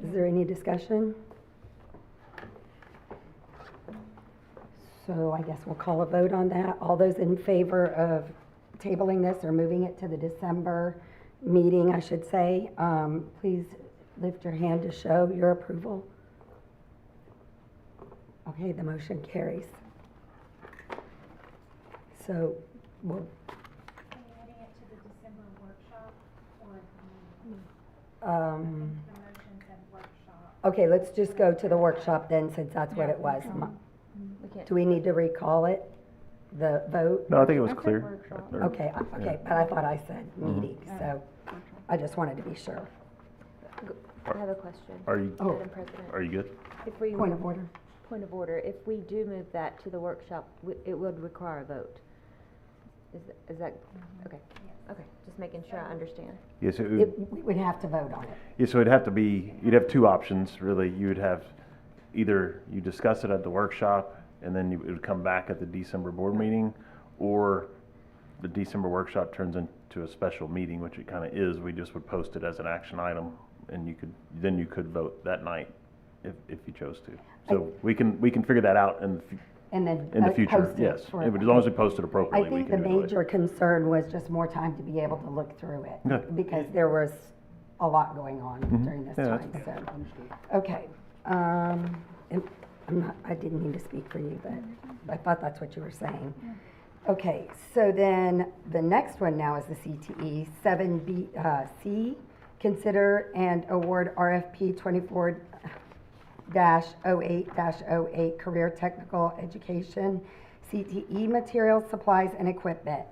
Is there any discussion? So I guess we'll call a vote on that. All those in favor of tabling this or moving it to the December meeting, I should say, please lift your hand to show your approval. Okay, the motion carries. So we'll. Okay, let's just go to the workshop then, since that's what it was. Do we need to recall it, the vote? No, I think it was clear. Okay, okay, but I thought I said meeting, so I just wanted to be sure. I have a question. Are you, Madam President. are you good? If we Point of order. Point of order. If we do move that to the workshop, it would require a vote. Is that, okay, okay, just making sure I understand. Yes, We would have to vote on it. yeah, so it'd have to be, you'd have 2 options, really. You would have either you discuss it at the workshop and then it would come back at the December board meeting, or the December workshop turns into a special meeting, which it kind of is. We just would post it as an action item, and you could vote that night if you chose to. So we can figure that out in the future. Post it Yes, for- as long as we post it appropriately. I think we the can do it. major concern was just more time to be able to look through it. Okay. Because there was a lot going on during this Yeah, time, that's so. Okay, and I didn't mean to speak for you, but I thought that's what you were saying. Okay, so then the next one now is the CTE 7B, C, consider and award RFP 24-08-08 Career Technical Education, CTE materials, supplies, and equipment.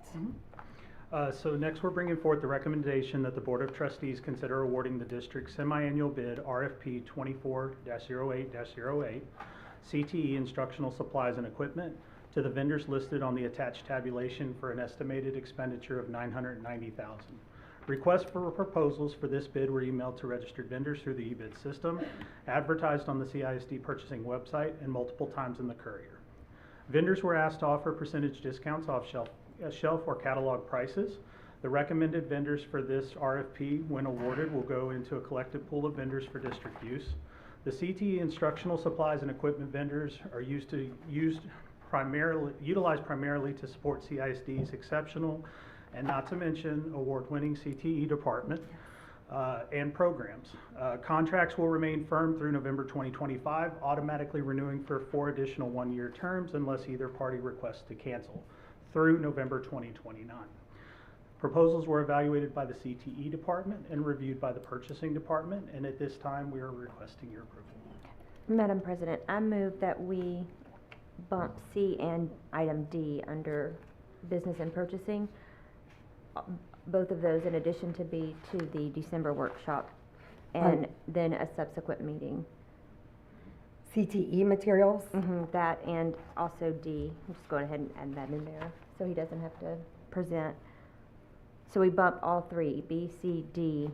So next, we're bringing forth the recommendation that the Board of Trustees consider awarding the district's semi-annual bid RFP 24-08-08 CTE instructional supplies and equipment to the vendors listed on the attached tabulation for an estimated expenditure of $990,000. Requests for proposals for this bid were emailed to registered vendors through the eBid system, advertised on the CISD purchasing website, and multiple times in the Courier. Vendors were asked to offer percentage discounts off shelf or catalog prices. The recommended vendors for this RFP, when awarded, will go into a collective pool of vendors for district use. The CTE instructional supplies and equipment vendors are utilized primarily to support CISD's exceptional and not to mention award-winning CTE department. and programs. Contracts will remain firm through November 2025, automatically renewing for 4 additional one-year terms unless either party requests to cancel through November 2029. Proposals were evaluated by the CTE department and reviewed by the purchasing department, and at this time we are requesting your approval. Madam President, I move that we bump C and item D under business and purchasing, both of those in addition to B to the December workshop, and then a subsequent meeting. CTE materials? That and also D. I'm just going ahead and add that in there so he doesn't have to present. So we bump all three, B, C, D,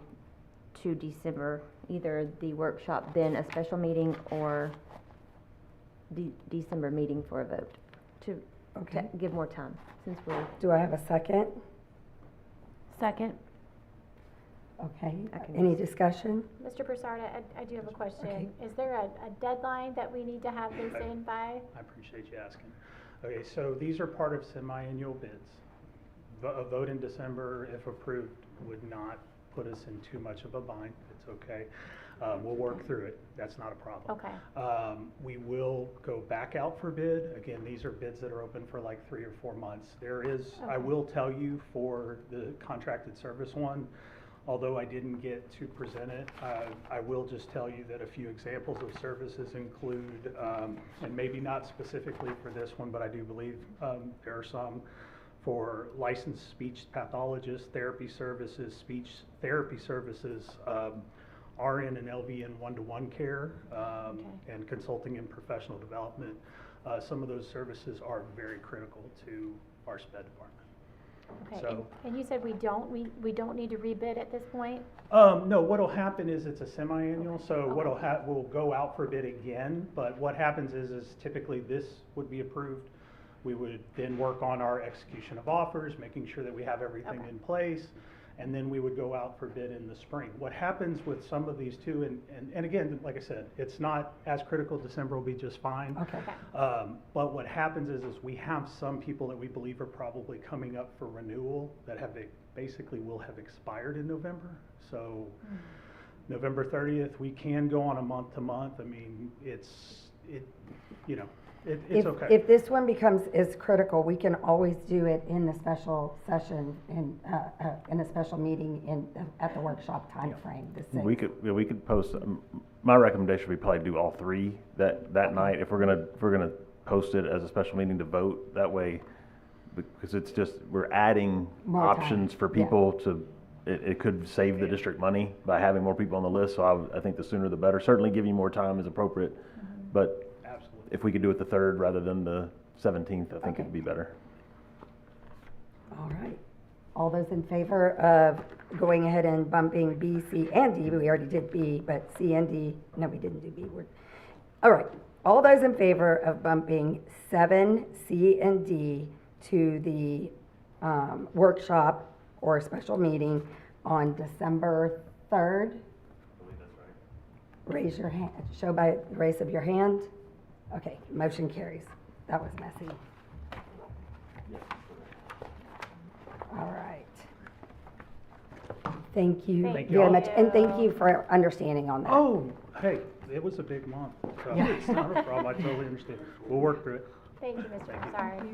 to December, either the workshop, then a special meeting, or the December meeting for a vote to give more time since we're. Do I have a second? Second. Okay, any discussion? Mr. Broussard, I do have a question. Okay. Is there a deadline that we need to have this in by? I appreciate you asking. Okay, so these are part of semi-annual bids. A vote in December, if approved, would not put us in too much of a bind. It's okay. We'll work through it. That's not a problem. Okay. We will go back out for bid. Again, these are bids that are open for like 3 or 4 months. There is, I will tell you, for the contracted service one, although I didn't get to present it, I will just tell you that a few examples of services include, and maybe not specifically for this one, but I do believe there are some, for licensed speech pathologists, therapy services, speech therapy services, RN and LVN one-to-one care, and consulting and professional development. Some of those services are very critical to our SPED department. Okay, So, and you said we don't need to rebid at this point? no, what'll happen is it's a semi-annual, so we'll go out for bid again, but what happens is typically this would be approved. We would then work on our execution of offers, making sure that we have everything in place, and then we would go out for bid in the spring. What happens with some of these too, and again, like I said, it's not as critical. December will be just fine. But what happens is we have some people that we believe are probably coming up for renewal that basically will have expired in November. So November 30th, we can go on a month to month. I mean, it's okay. If this one is critical, we can always do it in the special session, in a special meeting at the workshop timeframe. We could post, my recommendation would be probably do all 3 that night, if we're gonna post it as a special meeting to vote, that way, because it's just, we're adding More options time. for people to, it could save the district money by having more people on the list, so I think the sooner the better. Certainly giving more time is appropriate, but if we could do it the 3rd rather than the 17th, I think it'd be better. All right. All those in favor of going ahead and bumping B, C, and D, we already did B, but C and D, no, we didn't do B. All right. All those in favor of bumping 7, C, and D to the workshop or special meeting on December 3rd? I believe that's right. Raise your hand. Show by the raise of your hand. Okay, motion carries. That was messy. All right. Thank you very much, and thank you for understanding on that. Oh, hey, it was a big month, so it's not a problem. I totally understand. We'll work through it. Thank you, Mr. Broussard.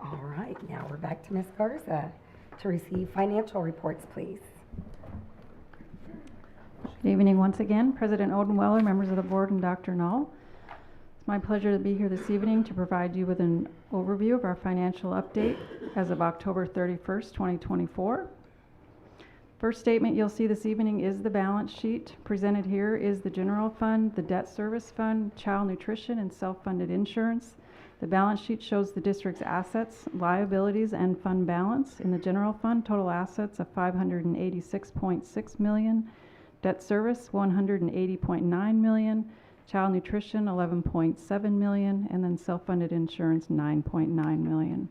All right, now we're back to Ms. Garza to receive financial reports, please. Good evening once again, President Odenweller, members of the board, and Dr. Null. It's my pleasure to be here this evening to provide you with an overview of our financial update as of October 31st, 2024. First statement you'll see this evening is the balance sheet. Presented here is the general fund, the debt service fund, child nutrition, and self-funded insurance. The balance sheet shows the district's assets, liabilities, and fund balance. In the general fund, total assets of $586.6 million. Debt service, $180.9 million, child nutrition, $11.7 million, and then self-funded insurance, $9.9 million.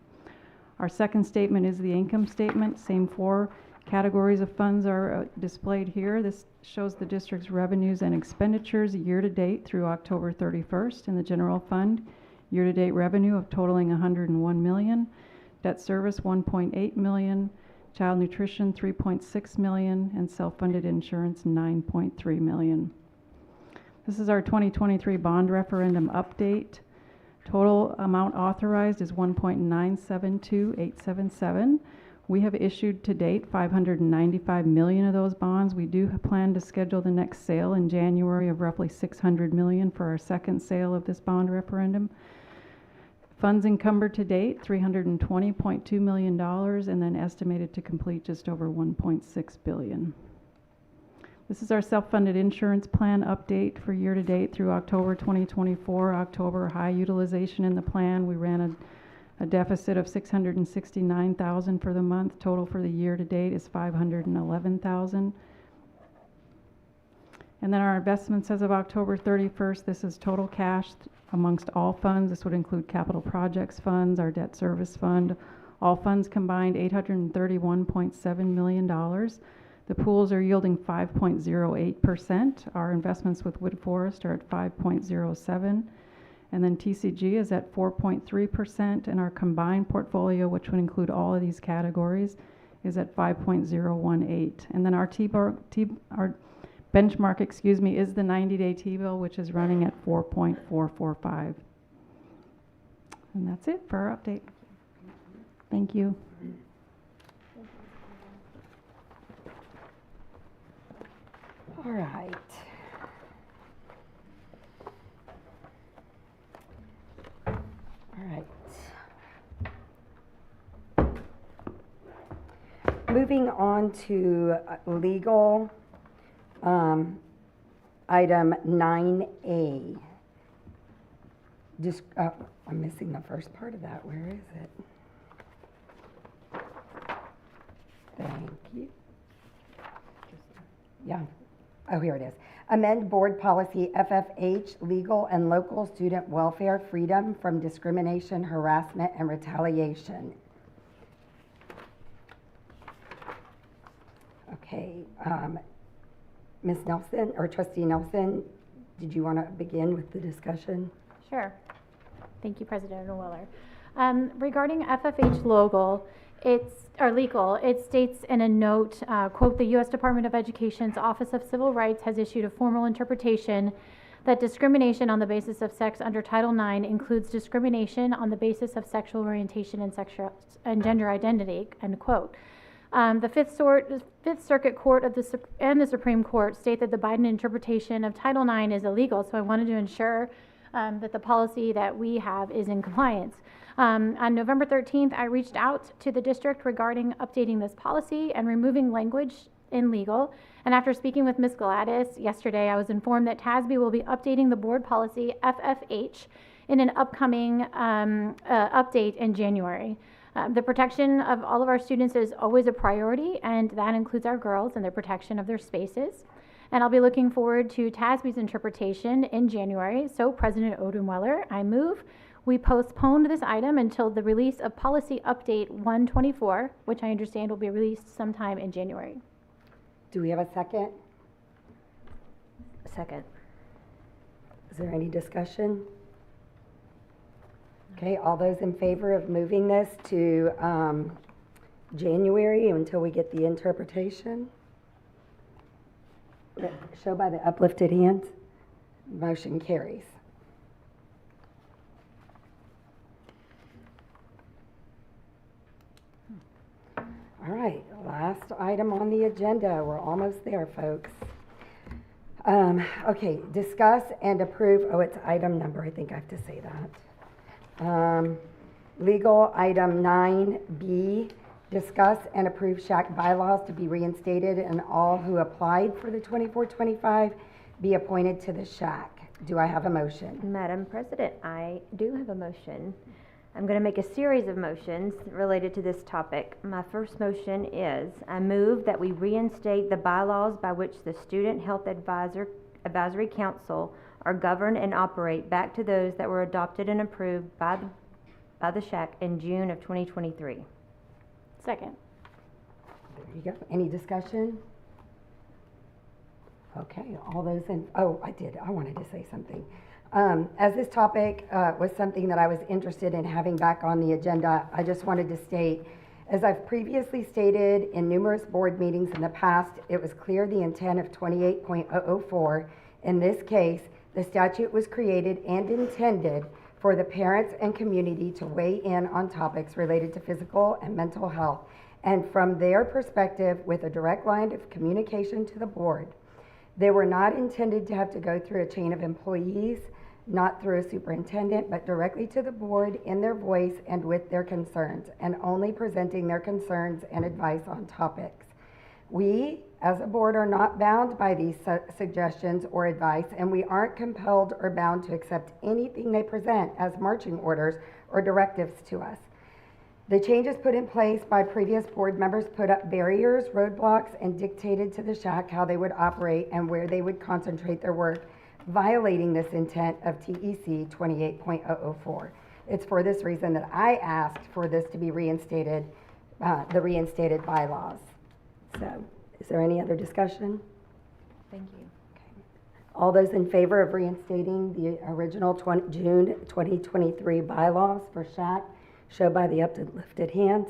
Our second statement is the income statement. Same 4 categories of funds are displayed here. This shows the district's revenues and expenditures year-to-date through October 31st. In the general fund, year-to-date revenue of totaling $101 million, debt service $1.8 million, child nutrition, 3.6 million, and self-funded insurance, 9.3 million. This is our 2023 bond referendum update. Total amount authorized is 1.972877. We have issued to date 595 million of those bonds. We do plan to schedule the next sale in January of roughly 600 million for our second sale of this bond referendum. Funds encumbered to date, $320.2 million, and then estimated to complete just over 1.6 billion. This is our self-funded insurance plan update for year-to-date through October 2024. October, high utilization in the plan. We ran a deficit of 669,000 for the month. Total for the year-to-date is 511,000. And then our investments as of October 31st, this is total cash amongst all funds. This would include capital projects funds, our debt service fund. All funds combined, $831.7 million. The pools are yielding 5.08%. Our investments with Wood Forest are at 5.07%. And then TCG is at 4.3%. And our combined portfolio, which would include all of these categories, is at 5.018%. And then our benchmark, is the 90-day T-bill, which is running at 4.445. And that's it for our update. Thank you. All right. All right. Moving on to legal, item 9A. Just, I'm missing the first part of that. Where is it? Thank you. Yeah. Oh, here it is. Amend board policy FFH, legal and local student welfare, freedom from discrimination, harassment, and retaliation. Okay. Ms. Nelson, or Trustee Nelson, did you want to begin with the discussion? Sure. Thank you, President Weller. Regarding FFH legal, it states in a note, quote, the U.S. Department of Education's Office of Civil Rights has issued a formal interpretation that discrimination on the basis of sex under Title IX includes discrimination on the basis of sexual orientation and gender identity, end quote. The Fifth Circuit Court and the Supreme Court state that the Biden interpretation of Title IX is illegal, so I wanted to ensure that the policy that we have is in compliance. On November 13th, I reached out to the district regarding updating this policy and removing language in legal. And after speaking with Ms. Gladys yesterday, I was informed that TASB will be updating the board policy FFH in an upcoming update in January. The protection of all of our students is always a priority, and that includes our girls and the protection of their spaces. And I'll be looking forward to TASB's interpretation in January. So, President Odenweller, I move we postpone this item until the release of Policy Update 124, which I understand will be released sometime in January. Do we have a second? Second. Is there any discussion? Okay, all those in favor of moving this to January until we get the interpretation? Show by the uplifted hands. Motion carries. All right, last item on the agenda. We're almost there, folks. Okay, discuss and approve. Oh, it's item number. I think I have to say that. Legal item 9B. Discuss and approve SHAC bylaws to be reinstated and all who applied for the 24-25 be appointed to the SHAC. Do I have a motion? Madam President, I do have a motion. I'm going to make a series of motions related to this topic. My first motion is I move that we reinstate the bylaws by which the Student Health Advisory Council are governed and operate back to those that were adopted and approved by the SHAC in June of 2023. Second. There you go. Any discussion? Okay, all those in, oh, I wanted to say something. As this topic was something that I was interested in having back on the agenda, I just wanted to state, As I've previously stated in numerous board meetings in the past, it was clear the intent of 28.004. In this case, the statute was created and intended for the parents and community to weigh in on topics related to physical and mental health, and from their perspective with a direct line of communication to the board. They were not intended to have to go through a chain of employees, not through a superintendent, but directly to the board in their voice and with their concerns, and only presenting their concerns and advice on topics. We, as a board, are not bound by these suggestions or advice, and we aren't compelled or bound to accept anything they present as marching orders or directives to us. The changes put in place by previous board members put up barriers, roadblocks, and dictated to the SHAC how they would operate and where they would concentrate their work, violating this intent of TEC 28.004. It's for this reason that I asked for this to be reinstated, the reinstated bylaws. So, is there any other discussion? Thank you. Okay. All those in favor of reinstating the original June 2023 bylaws for SHAC, show by the uplifted hands.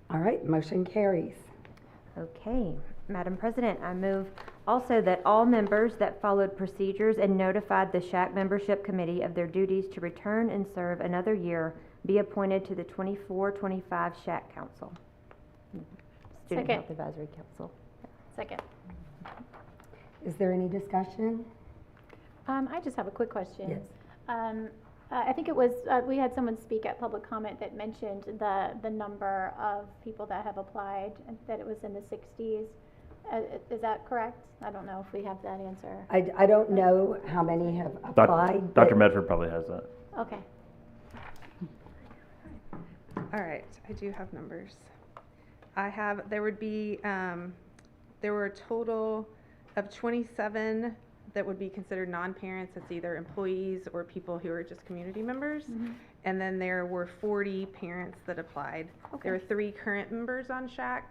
All right, motion carries. Okay, Madam President, I move also that all members that followed procedures and notified the SHAC Membership Committee of their duties to return and serve another year be appointed to the 24-25 SHAC Council. Student Second. Health Advisory Council. Second. Is there any discussion? I just have a quick question. Yes. I think it was, we had someone speak at public comment that mentioned the number of people that have applied, and that it was in the 60s. Is that correct? I don't know if we have that answer. I don't know how many have applied. Dr. Medford probably has that. Okay. All right, I do have numbers. There were a total of 27 that would be considered non-parents. It's either employees or people who are just community members. Mm-hmm. And then there were 40 parents that applied. Okay. There were 3 current members on SHAC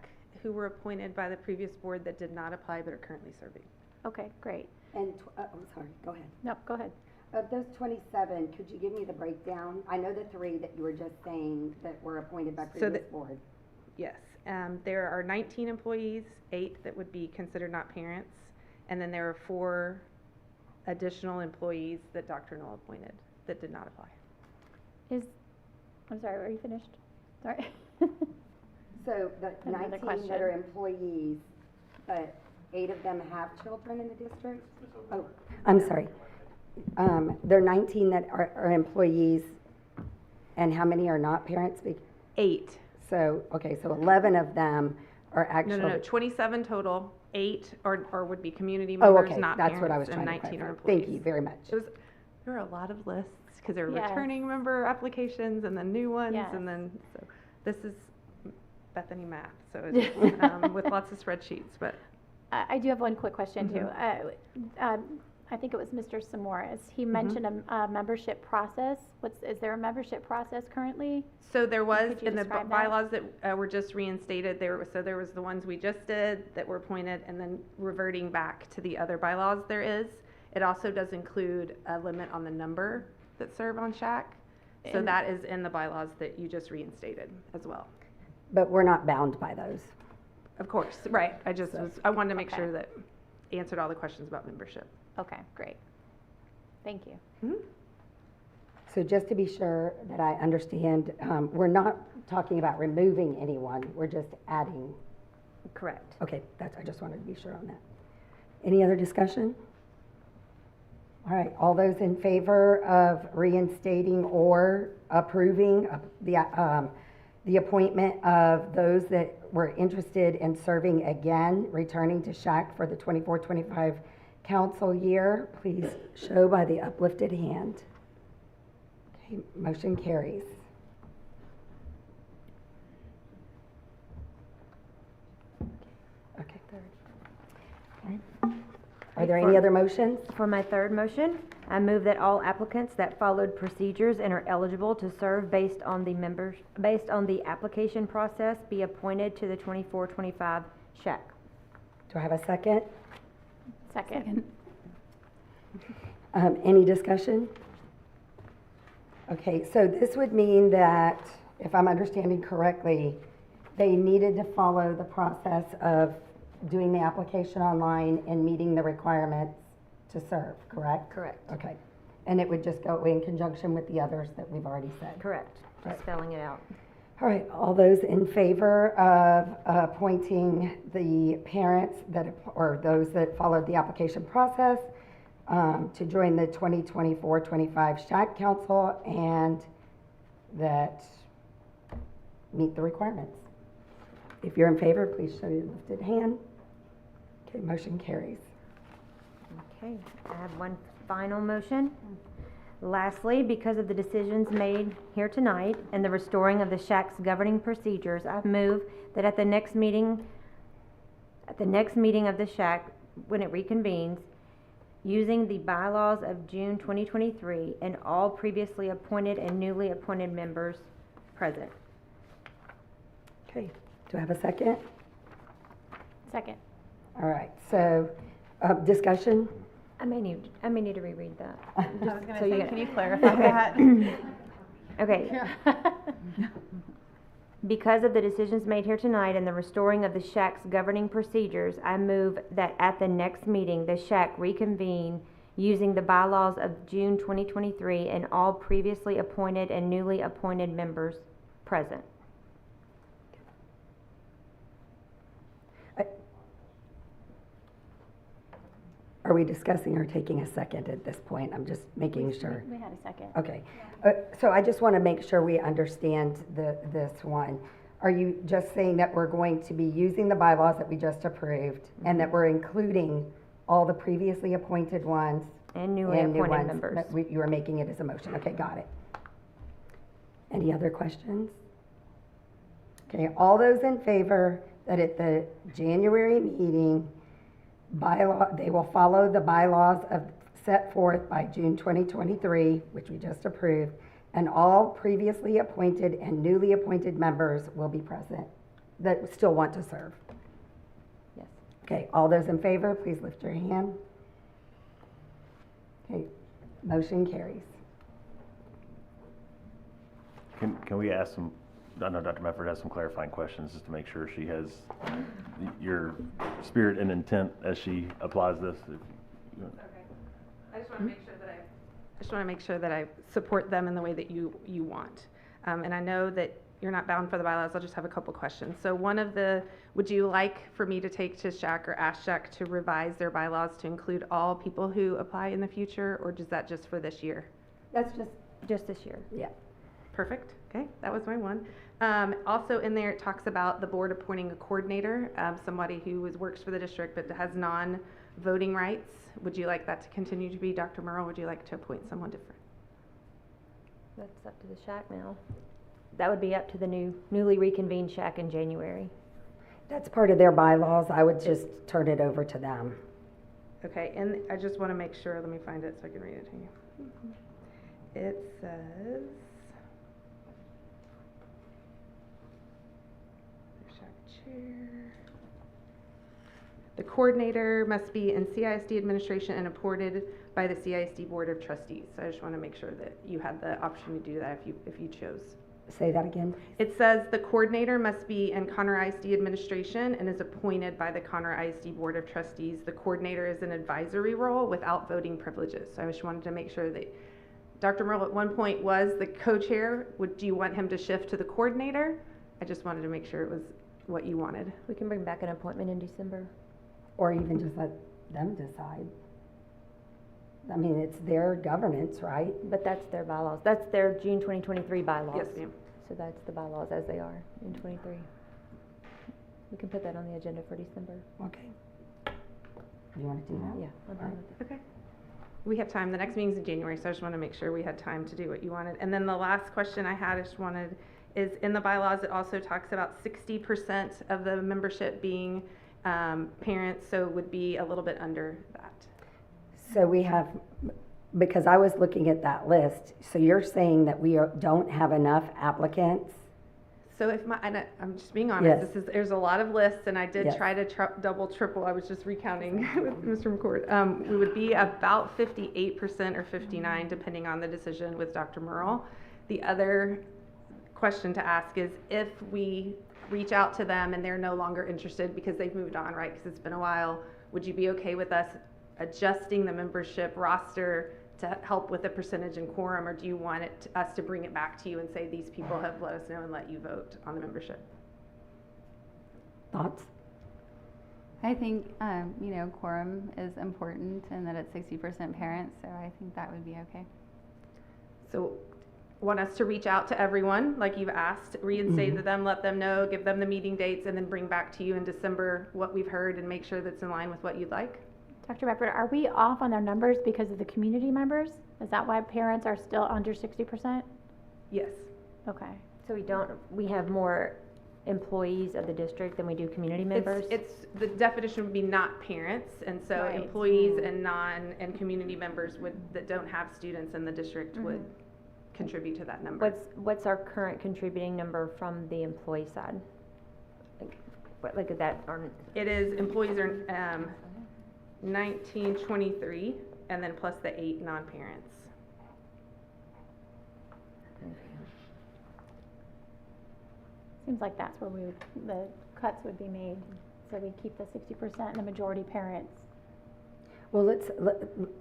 who were appointed by the previous board that did not apply but are currently serving. Okay, great. And, I'm sorry, go ahead. No, go ahead. Of those 27, could you give me the breakdown? I know the 3 that you were just saying that were appointed by previous board. Yes, there are 19 employees, 8 that would be considered not parents, and then there are 4 additional employees that Dr. Knoll appointed that did not apply. I'm sorry, were you finished? Sorry. So the Another 19 question. that are employees, but 8 of them have children in the district? Oh, I'm sorry. There are 19 that are employees, and how many are not parents? 8. So, okay, so 11 of them are actually. No, 27 total, 8 or would be community Oh, members, okay, not that's parents, what I was and trying to 19 are clarify. employees. Thank you very much. There were a lot of lists because there were Yes. returning member applications and then new ones, Yes. and then, so this is Bethany math, so it's with lots of spreadsheets, but. I do have one quick question too. Mhm. I think it was Mr. Samoras. He mentioned a membership process. Is there a membership process currently? So there was Could you in the describe that? bylaws that were just reinstated, there was the ones we just did that were appointed, and then reverting back to the other bylaws there is. It also does include a limit on the number that serve on SHAC. So And- that is in the bylaws that you just reinstated as well. But we're not bound by those. Of course, right. I wanted to make Okay. sure that answered all the questions about membership. Okay, great. Thank you. Mm-hmm. So just to be sure that I understand, we're not talking about removing anyone, we're just adding. Correct. Okay, I just wanted to be sure on that. Any other discussion? All right, all those in favor of reinstating or approving the appointment of those that were interested in serving again, returning to SHAC for the 24-25 council year, please show by the uplifted hand. Okay, motion carries. Okay. Are there any other motions? For my third motion, I move that all applicants that followed procedures and are eligible to serve based on the application process be appointed to the 24-25 SHAC. Do I have a second? Second. Any discussion? Okay, so this would mean that if I'm understanding correctly, they needed to follow the process of doing the application online and meeting the requirements to serve, correct? Correct. Okay. And it would just go in conjunction with the others that we've already said? Correct. Right. Just spelling it out. All right, all those in favor of appointing the parents that, or those that followed the application process to join the 2024-25 SHAC Council and that meet the requirements? If you're in favor, please show your lifted hand. Okay, motion carries. Okay, I have one final motion. Lastly, because of the decisions made here tonight and the restoring of the SHAC's governing procedures, I move that at the next meeting of the SHAC, when it reconvenes, using the bylaws of June 2023 and all previously appointed and newly appointed members present. Okay, do I have a second? Second. All right, so discussion? I may need to reread that. I was going to say, can you clarify that? Okay. Because of the decisions made here tonight and the restoring of the SHAC's governing procedures, I move that at the next meeting, the SHAC reconvene using the bylaws of June 2023 and all previously appointed and newly appointed members present. Are we discussing or taking a second at this point? I'm just making sure. We had a second. Okay, so I just want to make sure we understand this one. Are you just saying that we're going to be using the bylaws that we just approved and that we're including all the previously appointed ones? And newly appointed members. You are making it as a motion. Okay, got it. Any other questions? Okay, all those in favor that at the January meeting, they will follow the bylaws set forth by June 2023, which we just approved, and all previously appointed and newly appointed members will be present that still want to serve. Yes. Okay, all those in favor, please lift your hand. Okay, motion carries. Can we ask some, I know Dr. Medford has some clarifying questions just to make sure she has your spirit and intent as she applies this. Okay. I just want to make sure that I support them in the way that you want. And I know that you're not bound for the bylaws. I'll just have a couple questions. So would you like for me to take to SHAC or ask SHAC to revise their bylaws to include all people who apply in the future, or is that just for this year? That's just this year. Yeah. Perfect. Okay, that was my one. Also in there, it talks about the board appointing a coordinator, somebody who works for the district but has non-voting rights. Would you like that to continue to be Dr. Merle? Would you like to appoint someone different? That's up to the SHAC now. That would be up to the newly reconvened SHAC in January. That's part of their bylaws. I would just turn it over to them. Okay, and I just want to make sure, let me find it so I can read it to you. It says, the coordinator must be in CISD administration and appointed by the CISD Board of Trustees. So I just want to make sure that you had the option to do that if you chose. Say that again. It says the coordinator must be in Conroe ISD administration and is appointed by the Conroe ISD Board of Trustees. The coordinator is an advisory role without voting privileges. So I just wanted to make sure that Dr. Merle at one point was the co-chair. Do you want him to shift to the coordinator? I just wanted to make sure it was what you wanted. We can bring back an appointment in December. Or even just let them decide. I mean, it's their governance, right? But that's their bylaws. That's their June 2023 bylaws. Yes, ma'am. So that's the bylaws as they are in 23. We can put that on the agenda for December. Okay. You want to do that? Yeah, I'm fine with it. Okay. We have time. The next meeting's in January, so I just want to make sure we had time to do what you wanted. And then the last question I had, is in the bylaws, it also talks about 60% of the membership being parents, so it would be a little bit under that. So we have, because I was looking at that list, so you're saying that we don't have enough applicants? So I'm just being honest, Yes. there's a lot of lists, and I did Yes. try to double, triple, I was just recounting with Mr. McCord. We would be about 58% or 59%, depending on the decision with Dr. Merle. The other question to ask is if we reach out to them and they're no longer interested because they've moved on, right? Because it's been a while, would you be okay with us adjusting the membership roster to help with the percentage and quorum, or do you want us to bring it back to you and say these people have let us know and let you vote on the membership? Thoughts? I think, quorum is important and that it's 60% parents, so I think that would be okay. So want us to reach out to everyone, like you've asked, reinstate to them, let them know, give them the meeting dates, and then bring back to you in December what we've heard and make sure that's in line with what you'd like? Dr. Beckford, are we off on our numbers because of the community members? Is that why parents are still under 60%? Yes. Okay. So we have more employees of the district than we do community members? It's the definition would be not parents, and so Right. employees and community members that don't have students in the district would contribute to that number. What's our current contributing number from the employee side? Like is that It is, employees are 1923, and then plus the 8 non-parents. Seems like that's where the cuts would be made, so we keep the 60% and the majority parents. Well, let's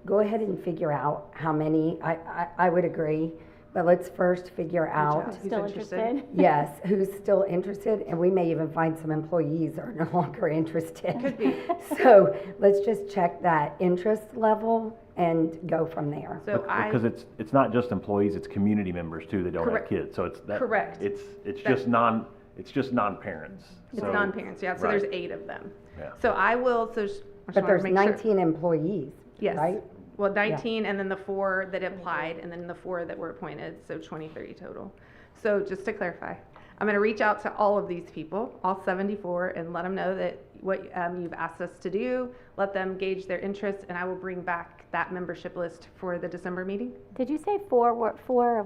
go ahead and figure out how many, I would agree, but let's first figure out. Who's still interested? Yes, who's still interested, and we may even find some employees are no longer interested. Could be. So let's just check that interest level and go from there. So Because it's not just employees, it's community members too that don't have Correct. kids, so it's that. Correct. It's just non-parents. It's So- non-parents, yeah, so Right. there's 8 of them. Yeah. So I will, I just But wanna there's make sure- 19 employees, Yes. right? Well, 19 and then the 4 that applied and then the 4 that were appointed, so 23 total. So just to clarify, I'm going to reach out to all of these people, all 74, and let them know that what you've asked us to do, let them gauge their interest, and I will bring back that membership list for the December meeting. Did you say four of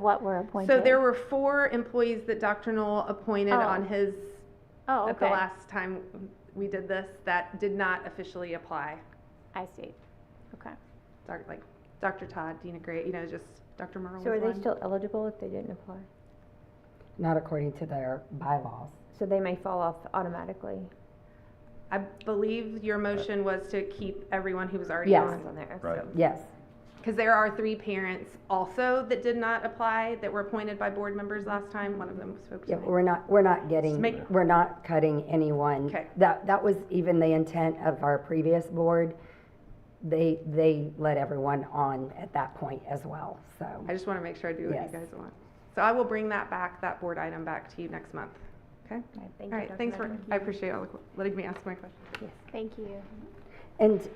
what were appointed? So there were 4 employees that Dr. Knoll appointed Oh. on his, Oh, at the okay. last time we did this, that did not officially apply. I see. Okay. Like Dr. Todd, Dina Gray, just Dr. Merle So are was they one. still eligible if they didn't apply? Not according to their bylaws. So they may fall off automatically? I believe your motion was to keep everyone who was already Yes. on there. Right. Yes. Because there are 3 parents also that did not apply, that were appointed by board members last time. One of them spoke to Yeah, me. we're not getting, Make- we're not cutting anyone. Okay. That was even the intent of our previous board. They let everyone on at that point as well, so. I just want to make sure I do what Yes. you guys want. So I will bring that board item back to you next month. Okay? Thank All you, right, Dr. thanks Beckman. I appreciate letting me ask my question. Yes, thank you. And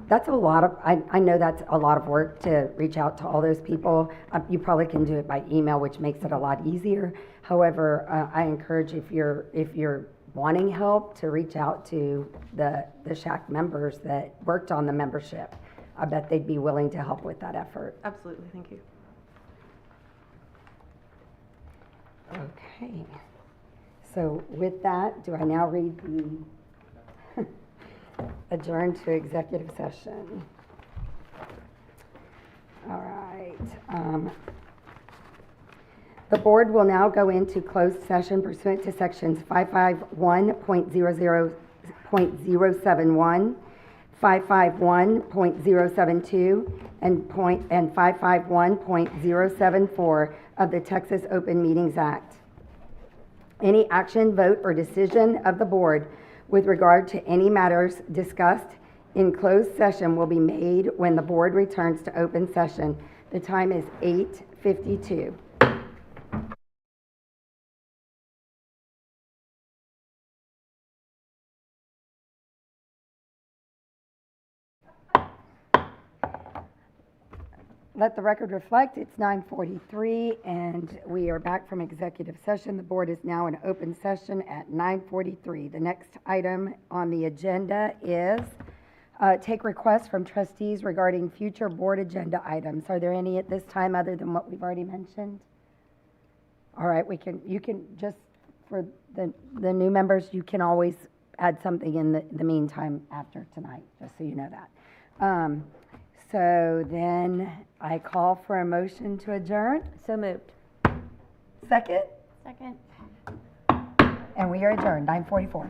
that's a lot of, I know that's a lot of work to reach out to all those people. You probably can do it by email, which makes it a lot easier. However, I encourage if you're wanting help to reach out to the SHAC members that worked on the membership. I bet they'd be willing to help with that effort. Absolutely, thank you. Okay. So with that, do I now read the adjourn to executive session? All right. The board will now go into closed session pursuant to sections 551.071, 551.072, and 551.074 of the Texas Open Meetings Act. Any action, vote, or decision of the board with regard to any matters discussed in closed session will be made when the board returns to open session. The time is 8:52. Let the record reflect, it's 9:43, and we are back from executive session. The board is now in open session at 9:43. The next item on the agenda is take requests from trustees regarding future board agenda items. Are there any at this time other than what we've already mentioned? All right, you can just, for the new members, you can always add something in the meantime after tonight, just so you know that. So then I call for a motion to adjourn. So moved. Second? Second. And we are adjourned, 9:44.